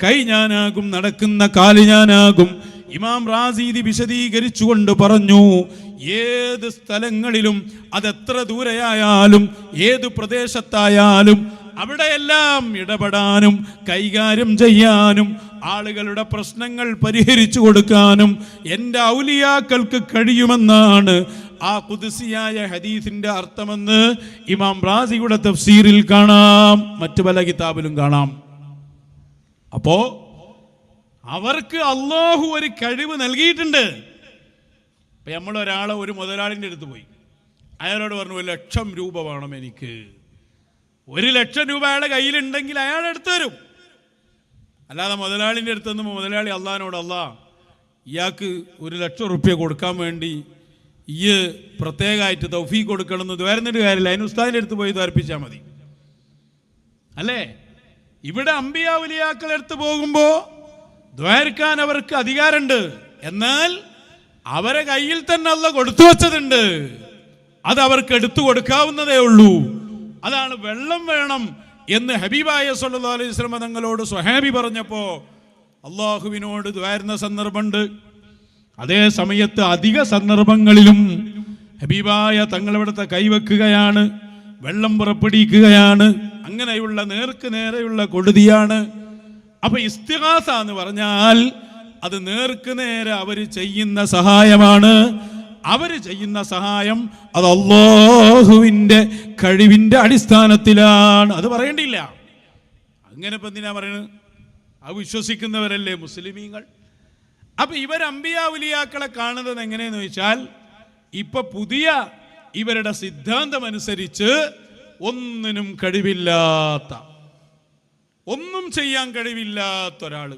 കൈ ഞാനാകും, നടക്കുന്ന കാല് ഞാനാകും. ഇമാം റാസീദി വിശദീകരിച്ചുകൊണ്ട് പറഞ്ഞു, ഏത് സ്ഥലങ്ങളിലും, അതെത്ര ദൂരെയായാലും ഏത് പ്രദേശത്തായാലും അവിടെയെല്ലാം ഇടപെടാനും കൈകാര്യം ചെയ്യാനും ആളുകളുടെ പ്രശ്നങ്ങൾ പരിഹരിച്ചു കൊടുക്കാനും എൻ്റെ ഔലിയാക്കൾക്ക് കഴിയുമെന്നാണ് ആ ഖുദ്സിയായ ഹദീസിന്റെ അർത്ഥമെന്ന് ഇമാം റാസിയുടെ തഫ്സീറിൽ കാണാം, മറ്റു പല കിതാബിലും കാണാം. അപ്പോ അവർക്ക് അല്ലാഹു ഒരു കഴിവ് നൽകിയിട്ടുണ്ട്. ഇപ്പൊ നമ്മൾ ഒരാളെ ഒരു മുതലാളിൻ്റെ അടുത്ത് പോയി, അയാളോട് പറഞ്ഞു 1,00,000 രൂപ വേണം എനിക്ക്. 1,00,000 രൂപ അയാളുടെ കയ്യിലുണ്ടെങ്കിൽ അയാൾ എടുത്തു തരും. അല്ലാതെ മുതലാളിൻ്റെ അടുത്ത് നിന്ന് മുതലാളി അള്ളാഹിനോട് ഇയാൾക്ക് 1,00,000 റുപ്യ കൊടുക്കാൻ വേണ്ടി ഈ പ്രത്യേകമായിട്ട് തൗഫീഖ് കൊടുക്കണമെന്ന് ദ്വാരുന്നിട്ട് കാര്യമില്ല. അതിന് ഉസ്താദിൻ്റെ അടുത്ത് പോയി ദ്വാരിപ്പിച്ചാൽ മതി, അല്ലേ? ഇവിടെ അമ്പിയാ ഉലിയാക്കളുടെ അടുത്ത് പോകുമ്പോൾ ദ്വാരക്കാൻ അവർക്ക് അധികാരമുണ്ട്. എന്നാൽ അവരെ കയ്യിൽ തന്നെ അല്ല കൊടുത്തു വച്ചതുണ്ട്, അത് അവർക്ക് എടുത്തു കൊടുക്കാവുന്നതേ ഉള്ളൂ. അതാണ് വെള്ളം വേണം എന്ന് ഹബീബായ സല്ലല്ലാഹു അലൈഹി വസല്ലം തങ്ങളോട് സ്വഹാബി പറഞ്ഞപ്പോൾ അള്ളാഹുവിനോട് ദ്വാരുന്ന സന്ദർഭമുണ്ട്. അതേ സമയത്ത് അധിക സന്ദർഭങ്ങളിലും ഹബീബായ തങ്ങളിവിടുത്തെ കൈവെക്കുകയാണ്, വെള്ളം പുറപ്പെടുവിക്കുകയാണ്. അങ്ങനെയുള്ള നേർക്ക് നേരെയുള്ള കൊടുതിയാണ്. അപ്പൊ ഇസ്തിഗാസ എന്ന് പറഞ്ഞാൽ അത് നേർക്ക് നേരെ അവർ ചെയ്യുന്ന സഹായമാണ്. അവര് ചെയ്യുന്ന സഹായം അത് അല്ലാഹുവിന്റെ കഴിവിന്റെ അടിസ്ഥാനത്തിലാണ്. അത് പറയേണ്ടിയില്ല. അങ്ങനെ ഇപ്പൊ എന്തിനാ പറയുന്നത്? അത് വിശ്വസിക്കുന്നവരല്ലേ മുസ്ലിമീങ്ങൾ. അപ്പൊ ഇവർ അമ്പിയാ ഉലിയാക്കളെ കാണുന്നത് എങ്ങനെയെന്ന് വെച്ചാൽ, ഇപ്പൊ പുതിയ ഇവരുടെ സിദ്ധാന്തം അനുസരിച്ച് ഒന്നിനും കഴിവില്ലാത്ത, ഒന്നും ചെയ്യാൻ കഴിവില്ലാത്ത ഒരാള്,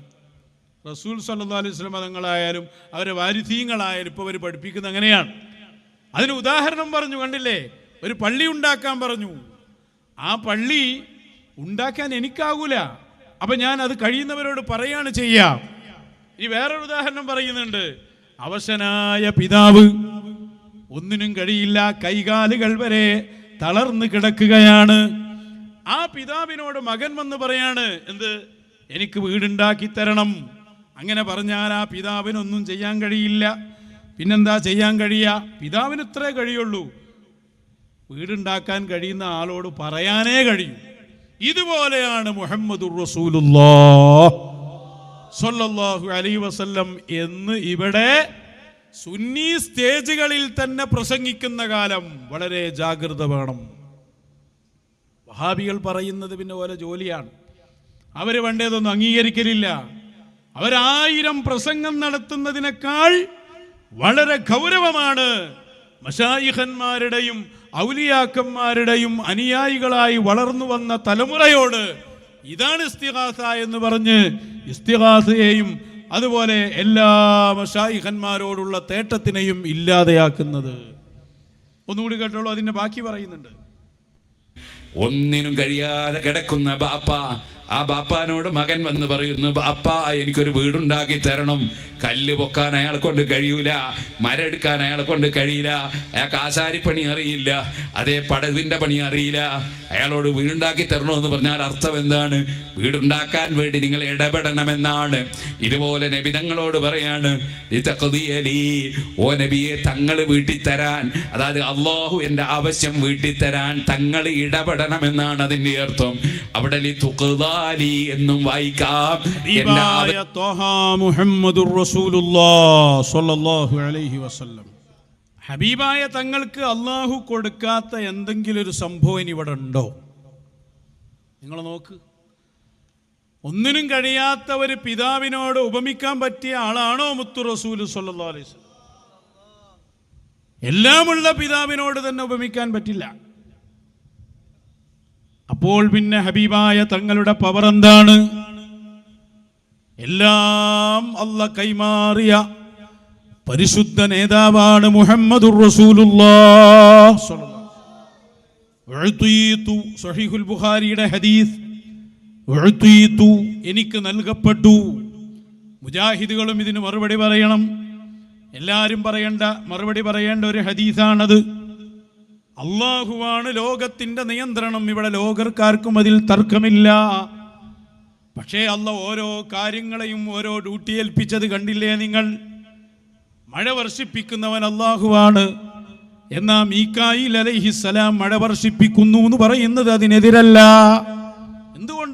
റസൂൽ സല്ലല്ലാഹു അലൈഹി വസല്ലം തങ്ങളായാലും അവരെ വാരിഥീങ്ങളായാലും ഇപ്പൊ അവർ പഠിപ്പിക്കുന്നത് അങ്ങനെയാണ്. അതിന് ഉദാഹരണം പറഞ്ഞു, കണ്ടില്ലേ? ഒരു പള്ളി ഉണ്ടാക്കാൻ പറഞ്ഞു. ആ പള്ളി ഉണ്ടാക്കാൻ എനിക്കാകൂല, അപ്പൊ ഞാൻ അത് കഴിയുന്നവരോട് പറയാണ് ചെയ്യാം. ഇനി വേറൊരു ഉദാഹരണം പറയുന്നുണ്ട്. അവശനായ പിതാവ്, ഒന്നിനും കഴിയില്ല, കൈകാലുകൾ വരെ തളർന്ന് കിടക്കുകയാണ്. ആ പിതാവിനോട് മകൻ വന്ന് പറയാണ്, എന്ത്? എനിക്ക് വീടുണ്ടാക്കി തരണം. അങ്ങനെ പറഞ്ഞാൽ ആ പിതാവിനൊന്നും ചെയ്യാൻ കഴിയില്ല. പിന്നെന്താ ചെയ്യാൻ കഴിയുക? പിതാവിന് ഇത്രേ കഴിയുള്ളൂ, വീടുണ്ടാക്കാൻ കഴിയുന്ന ആളോട് പറയാനേ കഴിയും. ഇതുപോലെയാണ് മുഹമ്മദുർ റസൂലുള്ളാഹ് സ്വല്ലല്ലാഹു അലൈഹി വസല്ലം എന്ന് ഇവിടെ സുന്നി സ്റ്റേജുകളിൽ തന്നെ പ്രസംഗിക്കുന്ന കാലം വളരെ ജാഗ്രത വേണം. വഹാബികൾ പറയുന്നത് പിന്നെ ഓരോ ജോലിയാണ്. അവര് വേണ്ടതൊന്നും അംഗീകരിക്കലില്ല. 1000 പ്രസംഗം നടത്തുന്നതിനേക്കാൾ വളരെ ഗൗരവമാണ് മശായിഖന്മാരുടെയും ഔലിയാക്കന്മാരുടെയും അനുയായികളായി വളർന്നു വന്ന തലമുറയോട് ഇതാണ് ഇസ്തിഗാസ എന്ന് പറഞ്ഞ് ഇസ്തിഗാസയെയും അതുപോലെ എല്ലാ മശായിഖന്മാരോടുള്ള തേട്ടത്തിനെയും ഇല്ലാതെയാക്കുന്നത്. ഒന്നുകൂടി കേട്ടോളൂ, അതിന്റെ ബാക്കി പറയുന്നുണ്ട്. ഒന്നിനും കഴിയാതെ കിടക്കുന്ന ബാപ്പ, ആ ബാപ്പാനോട് മകൻ വന്ന് പറയുന്നു, ബാപ്പ എനിക്കൊരു വീടുണ്ടാക്കി തരണം. കല്ല് പൊക്കാൻ അയാളെ കൊണ്ട് കഴിയൂല, മരെടുക്കാൻ അയാളെ കൊണ്ട് കഴിയില്ല, അയാൾക്ക് ആശാരിപ്പണി അറിയില്ല, അതേ പടവിന്റെ പണി അറിയില്ല. അയാളോട് വീടുണ്ടാക്കി തരണമെന്ന് പറഞ്ഞാൽ അർത്ഥം എന്താണ്? വീടുണ്ടാക്കാൻ വേണ്ടി നിങ്ങൾ ഇടപെടണമെന്നാണ്. ഇതുപോലെ നബി തങ്ങളോട് പറയാണ്, ഓ നബിയെ, തങ്ങൾ വീട്ടിൽ തരാൻ, അതായത് അല്ലാഹു എന്റെ ആവശ്യം വീട്ടിൽ തരാൻ തങ്ങൾ ഇടപെടണമെന്നാണ് അതിന്റെ അർത്ഥം. അവിടെ എന്നും വായിക്കാം. ഹബീബായ തങ്ങൾക്ക് അള്ളാഹു കൊടുക്കാത്ത എന്തെങ്കിലും ഒരു സംഭവം ഇനി ഇവിടെ ഉണ്ടോ? നിങ്ങൾ നോക്ക്. ഒന്നിനും കഴിയാത്ത ഒരു പിതാവിനോട് ഉപമിക്കാൻ പറ്റിയ ആളാണോ മുത്തു റസൂൽ സ്വല്ലല്ലാഹു അലൈഹി വസല്ലം? എല്ലാമുള്ള പിതാവിനോട് തന്നെ ഉപമിക്കാൻ പറ്റില്ല. അപ്പോൾ പിന്നെ ഹബീബായ തങ്ങളുടെ പവർ എന്താണ്? എല്ലാം അല്ലാഹ് കൈമാറിയ പരിശുദ്ധ നേതാവാണ് മുഹമ്മദുർ റസൂലുള്ളാഹ് സ്വല്ലല്ലാഹു. സഹീഹുൽ ബുഖാരിയുടെ ഹദീസ്, എനിക്ക് നൽകപ്പെട്ടു. മുജാഹിദുകളും ഇതിന് മറുപടി പറയണം. എല്ലാവരും മറുപടി പറയേണ്ട ഒരു ഹദീസാണത്. അള്ളാഹുവാണ് ലോകത്തിന്റെ നിയന്ത്രണം. ഇവിടെ ലോകർക്കാർക്കും അതിൽ തർക്കമില്ല. പക്ഷേ അള്ളാഹ് ഓരോ കാര്യങ്ങളെയും ഓരോ ഡ്യൂട്ടി ഏൽപ്പിച്ചത് കണ്ടില്ലേ നിങ്ങൾ? മഴ വർഷിപ്പിക്കുന്നവൻ അള്ളാഹുവാണ്. എന്നാ മീകായിൽ അലൈഹിസ്സലാം മഴ വർഷിപ്പിക്കുന്നു എന്ന് പറയുന്നത് അതിനെതിരല്ല.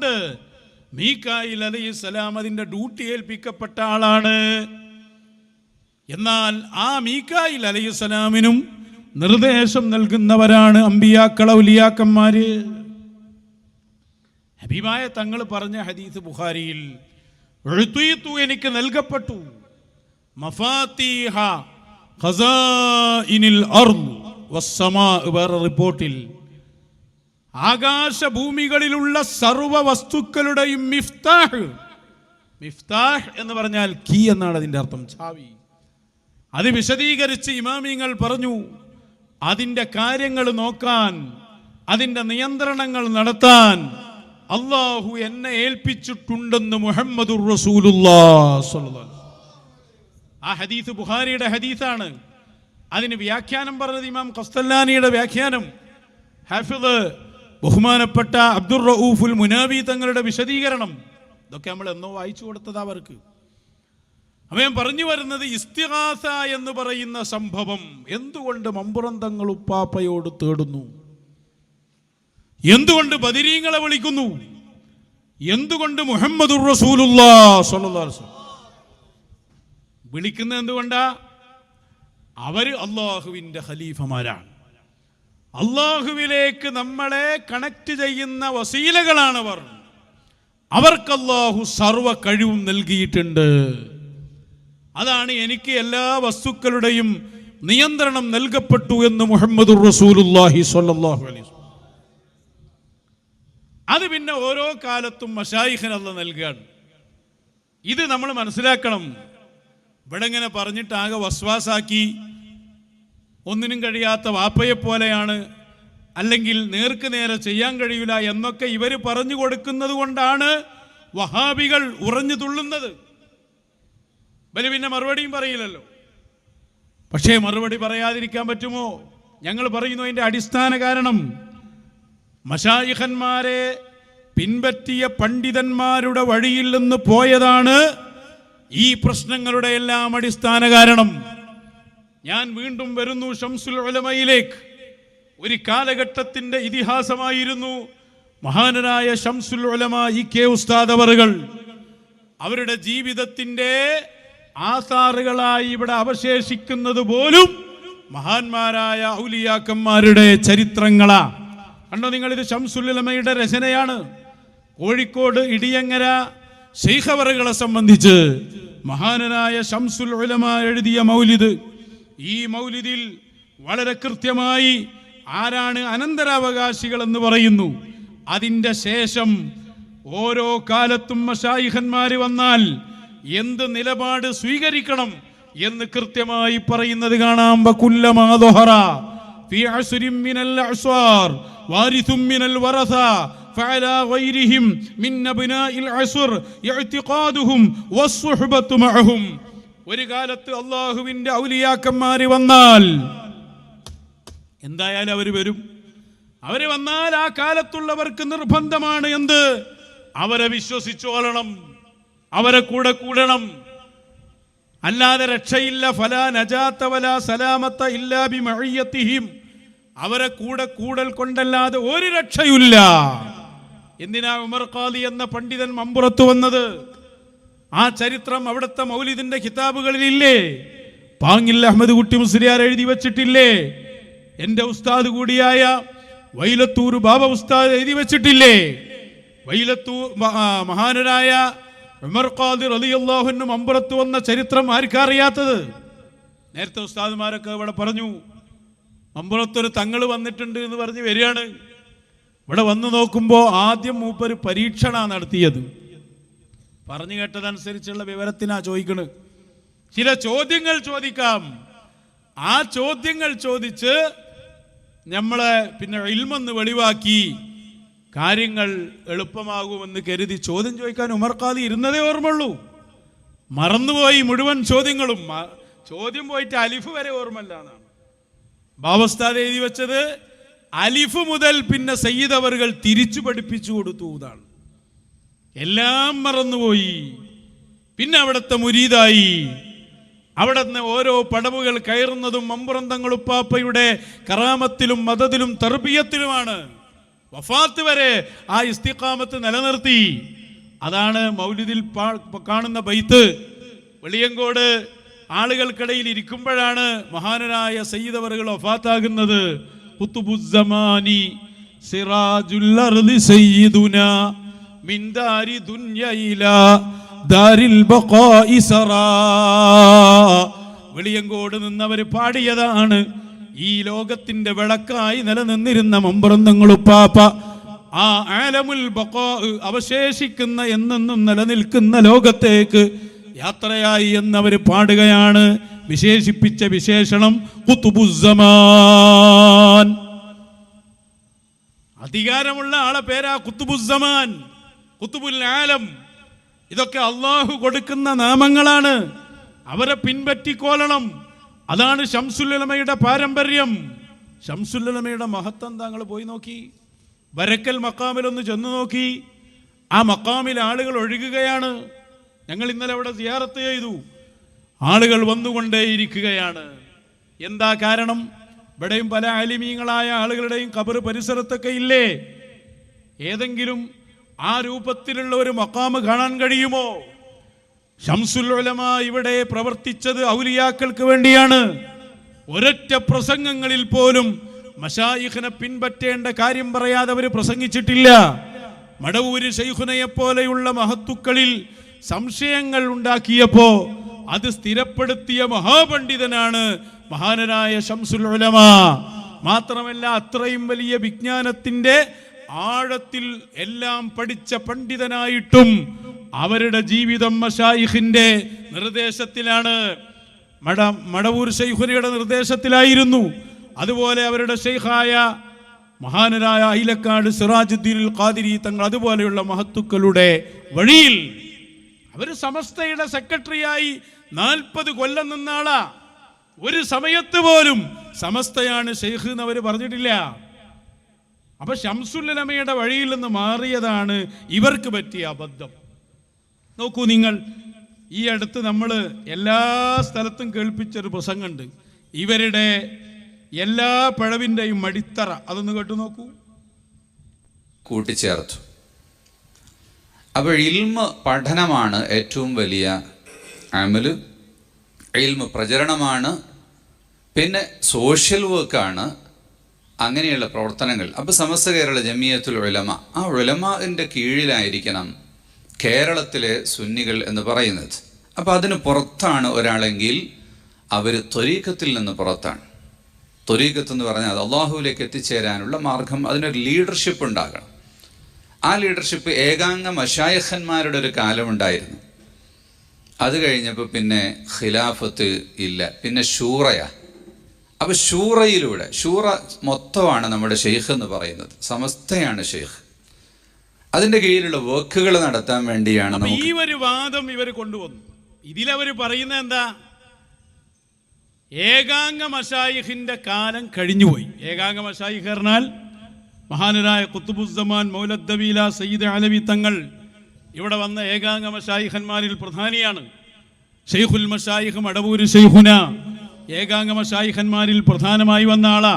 എന്തുകൊണ്ട്? മീകായിൽ അലൈഹിസ്സലാം അതിൻ്റെ ഡ്യൂട്ടി ഏൽപ്പിക്കപ്പെട്ട ആളാണ്. എന്നാൽ ആ മീകായിൽ അലൈഹിസ്സലാമിനും നിർദ്ദേശം നൽകുന്നവരാണ് അമ്പിയാക്കൾ, ഔലിയാക്കന്മാര്. ഹബീബായ തങ്ങൾ പറഞ്ഞ ഹദീസ് ബുഖാരിയിൽ, എനിക്ക് നൽകപ്പെട്ടു മഫാത്തീഹ ഖസാഇനിൽ അർദ് വസ്സമാ. വേറെ റിപ്പോർട്ടിൽ ആകാശഭൂമികളിലുള്ള സർവ വസ്തുക്കളുടെയും മിഫ്താഹ്. മിഫ്താഹ് എന്ന് പറഞ്ഞാൽ കീ എന്നാണ് അതിൻ്റെ അർത്ഥം, ചാവി. അത് വിശദീകരിച്ച് ഇമാമിങ്ങൾ പറഞ്ഞു, അതിൻ്റെ കാര്യങ്ങൾ നോക്കാൻ, അതിൻ്റെ നിയന്ത്രണങ്ങൾ നടത്താൻ അള്ളാഹു എന്നെ ഏൽപ്പിച്ചിട്ടുണ്ടെന്ന് മുഹമ്മദുർ റസൂലുള്ളാഹി സ്വല്ലല്ലാഹു അലൈഹി വസല്ലം. ആ ഹദീസ് ബുഖാരിയുടെ ഹദീസാണ്. അതിന് വ്യാഖ്യാനം പറഞ്ഞത് ഇമാം ഖസ്തല്ലാനിയുടെ വ്യാഖ്യാനം. ഹാഫിദ് ബഹുമാനപ്പെട്ട അബ്ദുർ റഊഫുൽ മുനാവി തങ്ങളുടെ വിശദീകരണം. ഇതൊക്കെ നമ്മൾ എന്നോ വായിച്ചു കൊടുത്തത് അവർക്ക്. അവൻ പറഞ്ഞു വരുന്നത്, ഇസ്തിഗാസ എന്ന് പറയുന്ന സംഭവം എന്തുകൊണ്ട് മമ്പുറം തങ്ങൾ ഉപ്പാപ്പയോട് തേടുന്നു? എന്തുകൊണ്ട് ബദരീങ്ങളെ വിളിക്കുന്നു? എന്തുകൊണ്ട് മുഹമ്മദുർ റസൂലുള്ളാഹി സ്വല്ലല്ലാഹു അലൈഹി വസല്ലം വിളിക്കുന്നത്? എന്തുകൊണ്ടാ? അവര് അള്ളാഹുവിൻ്റെ ഖലീഫമാരാണ്. അള്ളാഹുവിലേക്ക് നമ്മളെ കണക്ട് ചെയ്യുന്ന വസീലകളാണവർ. അവർക്ക് അള്ളാഹു സർവ കഴിവും നൽകിയിട്ടുണ്ട്. അതാണ് എനിക്ക് എല്ലാ വസ്തുക്കളുടെയും നിയന്ത്രണം നൽകപ്പെട്ടു എന്ന് മുഹമ്മദുർ റസൂലുള്ളാഹി സ്വല്ലല്ലാഹു അലൈഹി വസല്ലം. അത് പിന്നെ ഓരോ കാലത്തും മശായിഖിന് അല്ലാഹ് നൽകുകയാണ്. ഇത് നമ്മൾ മനസ്സിലാക്കണം. ഇവിടെ ഇങ്ങനെ പറഞ്ഞിട്ട് ആകെ വസ്വാസാക്കി, ഒന്നിനും കഴിയാത്ത വാപ്പയെ പോലെയാണ്, അല്ലെങ്കിൽ നേർക്ക് നേരെ ചെയ്യാൻ കഴിയില്ല എന്നൊക്കെ ഇവർ പറഞ്ഞു കൊടുക്കുന്നത് കൊണ്ടാണ് വഹാബികൾ ഉറഞ്ഞു തുള്ളുന്നത്. ബലി പിന്നെ മറുപടിയും പറയില്ലല്ലോ. പക്ഷേ മറുപടി പറയാതിരിക്കാൻ പറ്റുമോ? ഞങ്ങൾ പറയുന്നു അതിൻ്റെ അടിസ്ഥാന കാരണം, മശായിഖന്മാരെ പിൻപറ്റിയ പണ്ഡിതന്മാരുടെ വഴിയിൽ നിന്ന് പോയതാണ് ഈ പ്രശ്നങ്ങളുടെ എല്ലാം അടിസ്ഥാന കാരണം. ഞാൻ വീണ്ടും വരുന്നു ശംസുൽ ഉലമയിലേക്ക്. ഒരു കാലഘട്ടത്തിന്റെ ഇതിഹാസമായിരുന്നു മഹാനരായ ശംസുൽ ഉലമ ഇ.കെ. ഉസ്താദ് അവറുകൾ. അവരുടെ ജീവിതത്തിന്റെ ആസാറുകളായി ഇവിടെ അവശേഷിക്കുന്നത് പോലും മഹാന്മാരായ ഔലിയാക്കന്മാരുടെ ചരിത്രങ്ങളാ. കണ്ടോ നിങ്ങൾ, ഇത് ശംസുൽ ഉലമയുടെ രചനയാണ്. കോഴിക്കോട് ഇടിയങ്ങര ശൈഖ് അവറുകളെ സംബന്ധിച്ച് മഹാനരായ ശംസുൽ ഉലമ എഴുതിയ മൗലിദ്. ഈ മൗലിദിൽ വളരെ കൃത്യമായി ആരാണ് അനന്തരാവകാശികൾ എന്ന് പറയുന്നു. അതിൻ്റെ ശേഷം ഓരോ കാലത്തും മശായിഖന്മാര് വന്നാൽ എന്ത് നിലപാട് സ്വീകരിക്കണം എന്ന് കൃത്യമായി പറയുന്നത് കാണാം. ബകുല്ലമാ ദഹറ ഫീ അസ്രിൻ മിനൽ അസ്വാർ വാരിസും മിനൽ വറസ ഫഅലാ ഗൈരിഹിം മിൻ അബ്നാഇൽ അസ്ർ ഇഅ്തിഖാദുഹും വസ്സുഹ്ബത്തു മഅഹും. ഒരു കാലത്ത് അള്ളാഹുവിൻ്റെ ഔലിയാക്കന്മാര് വന്നാൽ എന്തായാലും അവർ വരും. അവര് വന്നാൽ ആ കാലത്തുള്ളവർക്ക് നിർബന്ധമാണ് എന്ത്? അവരെ വിശ്വസിച്ചോളണം, അവരെ കൂടെ കൂടണം. അല്ലാതെ രക്ഷയില്ല. ഫലാ നജാത വലാ സലാമത ഇല്ലാ ബിമഅയ്യതിഹിം. അവരെ കൂടെ കൂടൽ കൊണ്ടല്ലാതെ ഒരു രക്ഷയില്ല. എന്തിനാ ഉമർ ഖാദി എന്ന പണ്ഡിതൻ മമ്പുറത്ത് വന്നത്? ആ ചരിത്രം അവിടുത്തെ മൗലിദിന്റെ കിതാബുകളിലില്ലേ? പാങ്ങിൽ അഹമ്മദ് കുട്ടി മുസ്ലിയാർ എഴുതി വച്ചിട്ടില്ലേ? എൻ്റെ ഉസ്താദ് കൂടിയായ വൈലത്തൂർ ബാബ ഉസ്താദ് എഴുതി വച്ചിട്ടില്ലേ? വൈലത്തൂർ മഹാനരായ ഉമർ ഖാദി റളിയല്ലാഹു അൻഹു മമ്പുറത്ത് വന്ന ചരിത്രം ആർക്കറിയാത്തത്? നേരത്തെ ഉസ്താദുമാരൊക്കെ ഇവിടെ പറഞ്ഞു, മമ്പുറത്തൊരു തങ്ങൾ വന്നിട്ടുണ്ട് എന്ന് പറഞ്ഞ് വരികയാണ്. ഇവിടെ വന്നു നോക്കുമ്പോൾ ആദ്യം മൂപ്പര് പരീക്ഷണ നടത്തിയത്. പറഞ്ഞു കേട്ടതനുസരിച്ചുള്ള വിവരത്തിനാ ചോദിക്കണ്. ചില ചോദ്യങ്ങൾ ചോദിക്കാം. ആ ചോദ്യങ്ങൾ ചോദിച്ച് നമ്മളെ പിന്നെ ഇൽമെന്ന് വെളിവാക്കി കാര്യങ്ങൾ എളുപ്പമാകുമെന്ന് കരുതി ചോദ്യം ചോദിക്കാൻ ഉമർ ഖാദി ഇരുന്നതേ ഓർമ്മയുള്ളൂ. മറന്നുപോയി മുഴുവൻ ചോദ്യങ്ങളും. ചോദ്യം പോയിട്ട് അലിഫ് വരെ ഓർമ്മല്ല എന്നാണ് ബാബുസ്താദ് എഴുതി വെച്ചത്. അലിഫ് മുതൽ പിന്നെ സയ്യിദ് അവറുകൾ തിരിച്ചു പഠിപ്പിച്ചു കൊടുത്തു എന്നാണ്. എല്ലാം മറന്നുപോയി. പിന്നെ അവിടുത്തെ മുരീദായി. അവിടുന്ന് ഓരോ പടവുകൾ കയറുന്നതും മമ്പുറം തങ്ങൾ ഉപ്പാപ്പയുടെ കറാമത്തിലും മദതിലും തർബിയത്തിലുമാണ്. വഫാത്ത് വരെ ആ ഇസ്തിഖാമത്ത് നിലനിർത്തി. അതാണ് മൗലിദിൽ കാണുന്ന ബൈത്ത്. വെളിയങ്കോട് ആളുകൾക്കിടയിൽ ഇരിക്കുമ്പോഴാണ് മഹാനരായ സയ്യിദ് അവറുകൾ വഫാത്താകുന്നത്. ഖുതുബുസ്സമാനി സിറാജുൽ അർളി സയ്യിദുനാ മിൻ ദാരി ദുനിയ ഇലാ ദാരിൽ ബഖാഇ സറാ. വെളിയങ്കോട് നിന്നവർ പാടിയതാണ്. ഈ ലോകത്തിന്റെ വിളക്കായി നിലനിന്നിരുന്ന മമ്പറന്തങ്ങളുപ്പാപ്പ ആ ആലമുൽ ബഖാ അവശേഷിക്കുന്ന എന്നെന്നും നിലനിൽക്കുന്ന ലോകത്തേക്ക് യാത്രയായി എന്നവർ പാടുകയാണ്. വിശേഷിപ്പിച്ച വിശേഷണം ഖുതുബുസ്സമാൻ. അധികാരമുള്ള ആളെ പേരാ ഖുതുബുസ്സമാൻ, ഖുതുബുൽ ആലം. ഇതൊക്കെ അള്ളാഹു കൊടുക്കുന്ന നാമങ്ങളാണ്. അവരെ പിൻപറ്റിക്കോളണം. അതാണ് ശംസുൽ ഉലമയുടെ പാരമ്പര്യം. ശംസുൽ ഉലമയുടെ മഹത്വം താങ്കൾ പോയി നോക്കി. വരക്കൽ മക്കാമിലൊന്ന് ചെന്ന് നോക്കി. ആ മക്കാമിൽ ആളുകൾ ഒഴുകുകയാണ്. ഞങ്ങൾ ഇന്നലെ അവിടെ സിയാറത്ത് ചെയ്തു. ആളുകൾ വന്നുകൊണ്ടേയിരിക്കുകയാണ്. എന്താ കാരണം? ഇവിടെയും പല ആലിമീങ്ങളായ ആളുകളുടെയും ഖബർ പരിസരത്തൊക്കെ ഇല്ലേ? ഏതെങ്കിലും ആ രൂപത്തിലുള്ള ഒരു മക്കാമ് കാണാൻ കഴിയുമോ? ശംസുൽ ഉലമ ഇവിടെ പ്രവർത്തിച്ചത് ഔലിയാക്കൾക്ക് വേണ്ടിയാണ്. ഒരൊറ്റ പ്രസംഗങ്ങളിൽ പോലും മശായിഖിനെ പിൻപറ്റേണ്ട കാര്യം പറയാതെ അവർ പ്രസംഗിച്ചിട്ടില്ല. മടവൂര് ശൈഖുനയെ പോലെയുള്ള മഹത്തുക്കളിൽ സംശയങ്ങൾ ഉണ്ടാക്കിയപ്പോ അത് സ്ഥിരപ്പെടുത്തിയ മഹാപണ്ഡിതനാണ് മഹാനരായ ശംസുൽ ഉലമ. മാത്രമല്ല, അത്രയും വലിയ വിജ്ഞാനത്തിന്റെ ആഴത്തിൽ എല്ലാം പഠിച്ച പണ്ഡിതനായിട്ടും അവരുടെ ജീവിതം മശായിഖിന്റെ നിർദ്ദേശത്തിലാണ്. മടവൂർ ശൈഖുനയുടെ നിർദ്ദേശത്തിലായിരുന്നു. അതുപോലെ അവരുടെ ശൈഖായ മഹാനരായ അയിലക്കാട് സിറാജുദ്ദീനുൽ ഖാദിരി തങ്ങൾ അതുപോലെയുള്ള മഹത്തുക്കളുടെ വഴിയിൽ അവർ സമസ്തയുടെ സെക്രട്ടറിയായി 40 കൊല്ലം നിന്നാളാ. ഒരു സമയത്ത് പോലും സമസ്തയാണ് ഷെയ്ഖ് എന്ന് അവർ പറഞ്ഞിട്ടില്ല. അപ്പൊ ശംസുൽ ഉലമയുടെ വഴിയിൽ നിന്ന് മാറിയതാണ് ഇവർക്ക് പറ്റിയ അബദ്ധം. നോക്കൂ നിങ്ങൾ, ഈ അടുത്ത് നമ്മൾ എല്ലാ സ്ഥലത്തും കേൾപ്പിച്ചൊരു പ്രസംഗമുണ്ട്. ഇവരുടെ എല്ലാ പിഴവിൻ്റെയും മടിത്തറ. അതൊന്ന് കേട്ടു നോക്കൂ. കൂട്ടിച്ചേർത്തു. അപ്പോൾ ഇൽമ പഠനമാണ് ഏറ്റവും വലിയ അമല്. ഇൽമ പ്രചരണമാണ്. പിന്നെ സോഷ്യൽ വർക്കാണ്. അങ്ങനെയുള്ള പ്രവർത്തനങ്ങൾ. അപ്പോൾ സമസ്ത കേരള ജമിയത്തുൽ ഉലമ, ആ ഉലമാന്റെ കീഴിലായിരിക്കണം കേരളത്തിലെ സുന്നികൾ എന്ന് പറയുന്നത്. അപ്പോൾ അതിന് പുറത്താണ് ഒരാളെങ്കിൽ അവർ ത്വരീഖത്തിൽ നിന്ന് പുറത്താണ്. ത്വരീഖത്ത് എന്ന് പറഞ്ഞാൽ അള്ളാഹുവിലേക്ക് എത്തിച്ചേരാനുള്ള മാർഗം. അതിനൊരു ലീഡർഷിപ്പ് ഉണ്ടാകണം. ആ ലീഡർഷിപ്പ് ഏകാംഗ മശായിഖന്മാരുടെ ഒരു കാലമുണ്ടായിരുന്നു. അത് കഴിഞ്ഞപ്പോൾ പിന്നെ ഖിലാഫത്ത് ഇല്ല, പിന്നെ ഷൂറയാ. അപ്പോൾ ഷൂറയിലൂടെ, ഷൂറ മൊത്തമാണ് നമ്മുടെ ഷെയ്ഖ് എന്ന് പറയുന്നത്, സമസ്തയാണ് ഷെയ്ഖ്. അതിൻ്റെ കീഴിലുള്ള വർക്കുകൾ നടത്താൻ വേണ്ടിയാണ് ഈ ഒരു വാദം ഇവർ കൊണ്ടുവന്നു. ഇതിലവർ പറയുന്നത് എന്താ? ഏകാംഗ മശായിഖിന്റെ കാലം കഴിഞ്ഞുപോയി. ഏകാംഗ മശായിഖ് പറഞ്ഞാൽ മഹാനരായ ഖുതുബുസ്സമാൻ മൗലദ്ദവീല സയ്യിദ് അലവി തങ്ങൾ ഇവിടെ വന്ന ഏകാംഗ മശായിഖന്മാരിൽ പ്രധാനിയാണ്. ഷെയ്ഖുൽ മശായിഖ് മടവൂര് ശൈഖുന ഏകാംഗ മശായിഖന്മാരിൽ പ്രധാനമായി വന്ന ആളാ.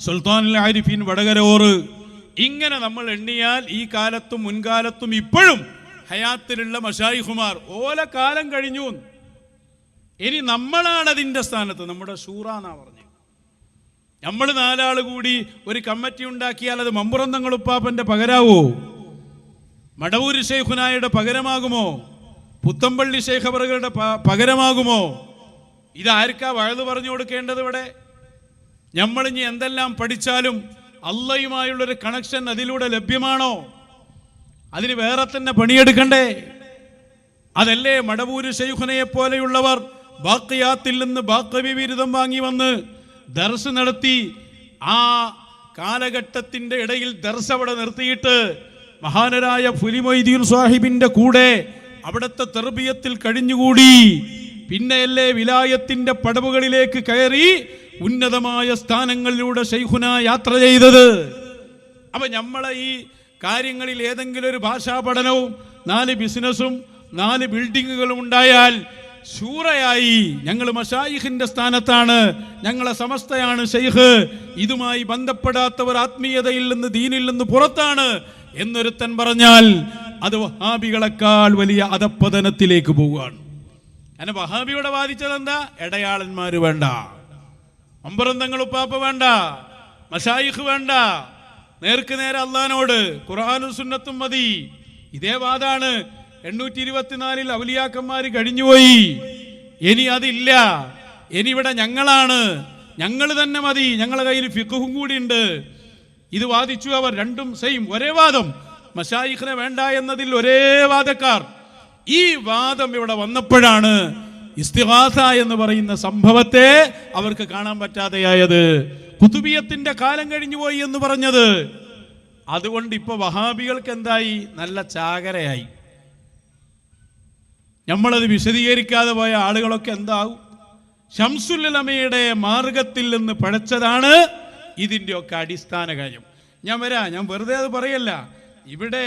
സുൽത്താനുൽ ആരിഫീൻ വടകരോറ്. ഇങ്ങനെ നമ്മൾ എണ്ണിയാൽ ഈ കാലത്തും മുൻകാലത്തും ഇപ്പോഴും ഹയാത്തിലുള്ള മശായിഖുമാർ ഓല കാലം കഴിഞ്ഞു. ഇനി നമ്മളാണ് അതിൻ്റെ സ്ഥാനത്ത്. നമ്മുടെ ഷൂറ എന്നാ പറഞ്ഞു. നമ്മൾ 4 ആൾ കൂടി ഒരു കമ്മിറ്റി ഉണ്ടാക്കിയാൽ അത് മമ്പുറന്തങ്ങളുപ്പാപ്പൻ്റെ പകരാവോ? മടവൂര് ശൈഖുനായുടെ പകരമാകുമോ? പുത്തമ്പള്ളി ശൈഖ് അവറുകളുടെ പകരമാകുമോ? ഇതാർക്കാ വഴുതു പറഞ്ഞു കൊടുക്കേണ്ടത്? ഇവിടെ നമ്മളിനി എന്തെല്ലാം പഠിച്ചാലും അള്ളയുമായുള്ളൊരു കണക്ഷൻ അതിലൂടെ ലഭ്യമാണോ? അതിന് വേറെ തന്നെ പണിയെടുക്കണ്ടേ? അതല്ലേ മടവൂര് ശൈഖുനയെ പോലെയുള്ളവർ ബാക്കിയാത്തിൽ നിന്ന് ബാക്കവി ബിരുദം വാങ്ങി വന്ന് ദർസ് നടത്തി. ആ കാലഘട്ടത്തിൻ്റെ ഇടയിൽ ദർസ് അവിടെ നിർത്തിയിട്ട് മഹാനരായ ഫുലി മൊയ്തീൻ സാഹിബിൻ്റെ കൂടെ അവിടുത്തെ തർബിയത്തിൽ കഴിഞ്ഞുകൂടി. പിന്നെയല്ലേ വിലായത്തിൻ്റെ പടവുകളിലേക്ക് കയറി ഉന്നതമായ സ്ഥാനങ്ങളിലൂടെ ശൈഖുന യാത്ര ചെയ്തത്. അപ്പൊ നമ്മളെ ഈ കാര്യങ്ങളിൽ ഏതെങ്കിലും ഒരു ഭാഷാ പഠനവും 4 ബിസിനസ്സും 4 ബിൽഡിങ്ങുകളും ഉണ്ടായാൽ ശൂറയായി, ഞങ്ങൾ മശായിഖിന്റെ സ്ഥാനത്താണ്, ഞങ്ങളെ സമസ്തയാണ് ഷെയ്ഖ്, ഇതുമായി ബന്ധപ്പെടാത്തവർ ആത്മീയതയിൽ നിന്ന് ദീനിൽ നിന്ന് പുറത്താണ് എന്നൊരുത്തൻ പറഞ്ഞാൽ അത് വഹാബികളെക്കാൾ വലിയ അധപ്പതനത്തിലേക്ക് പോവുകയാണ്. അങ്ങനെ വഹാബിയോടെ വാദിച്ചത് എന്താ? ഇടയാളന്മാര് വേണ്ട, അമ്പറന്തങ്ങൾ ഉപ്പാപ്പ വേണ്ട, മശായിഖ് വേണ്ട, നേർക്ക് നേരെ അള്ളാനോട് ഖുർആനും സുന്നത്തും മതി. ഇതേ വാദാണ് 824 ഔലിയാക്കന്മാര് കഴിഞ്ഞുപോയി. ഇനി അതില്ല, ഇനി ഇവിടെ ഞങ്ങളാണ്, ഞങ്ങൾ തന്നെ മതി, ഞങ്ങളെ കയ്യിൽ ഫിഖ്ഹും കൂടി ഉണ്ട്. ഇത് വാദിച്ചു അവർ. രണ്ടും സെയിം, ഒരേ വാദം. മശായിഖിനെ വേണ്ട എന്നതിൽ ഒരേ വാദക്കാർ. ഈ വാദം ഇവിടെ വന്നപ്പോഴാണ് ഇസ്തിഗാസ എന്ന് പറയുന്ന സംഭവത്തെ അവർക്ക് കാണാൻ പറ്റാതെയായത്. കുതുബിയത്തിന്റെ കാലം കഴിഞ്ഞുപോയി എന്ന് പറഞ്ഞത്. അതുകൊണ്ട് ഇപ്പൊ വഹാബികൾക്ക് എന്തായി? നല്ല ചാകരയായി. നമ്മളത് വിശദീകരിക്കാതെ പോയ ആളുകളൊക്കെ എന്താവും? ശംസുൽ ഉലമയുടെ മാർഗത്തിൽ നിന്ന് പഴച്ചതാണ് ഇതിൻ്റെയൊക്കെ അടിസ്ഥാന കാര്യം. ഞാൻ വെറുതെ അത് പറയല്ല. ഇവിടെ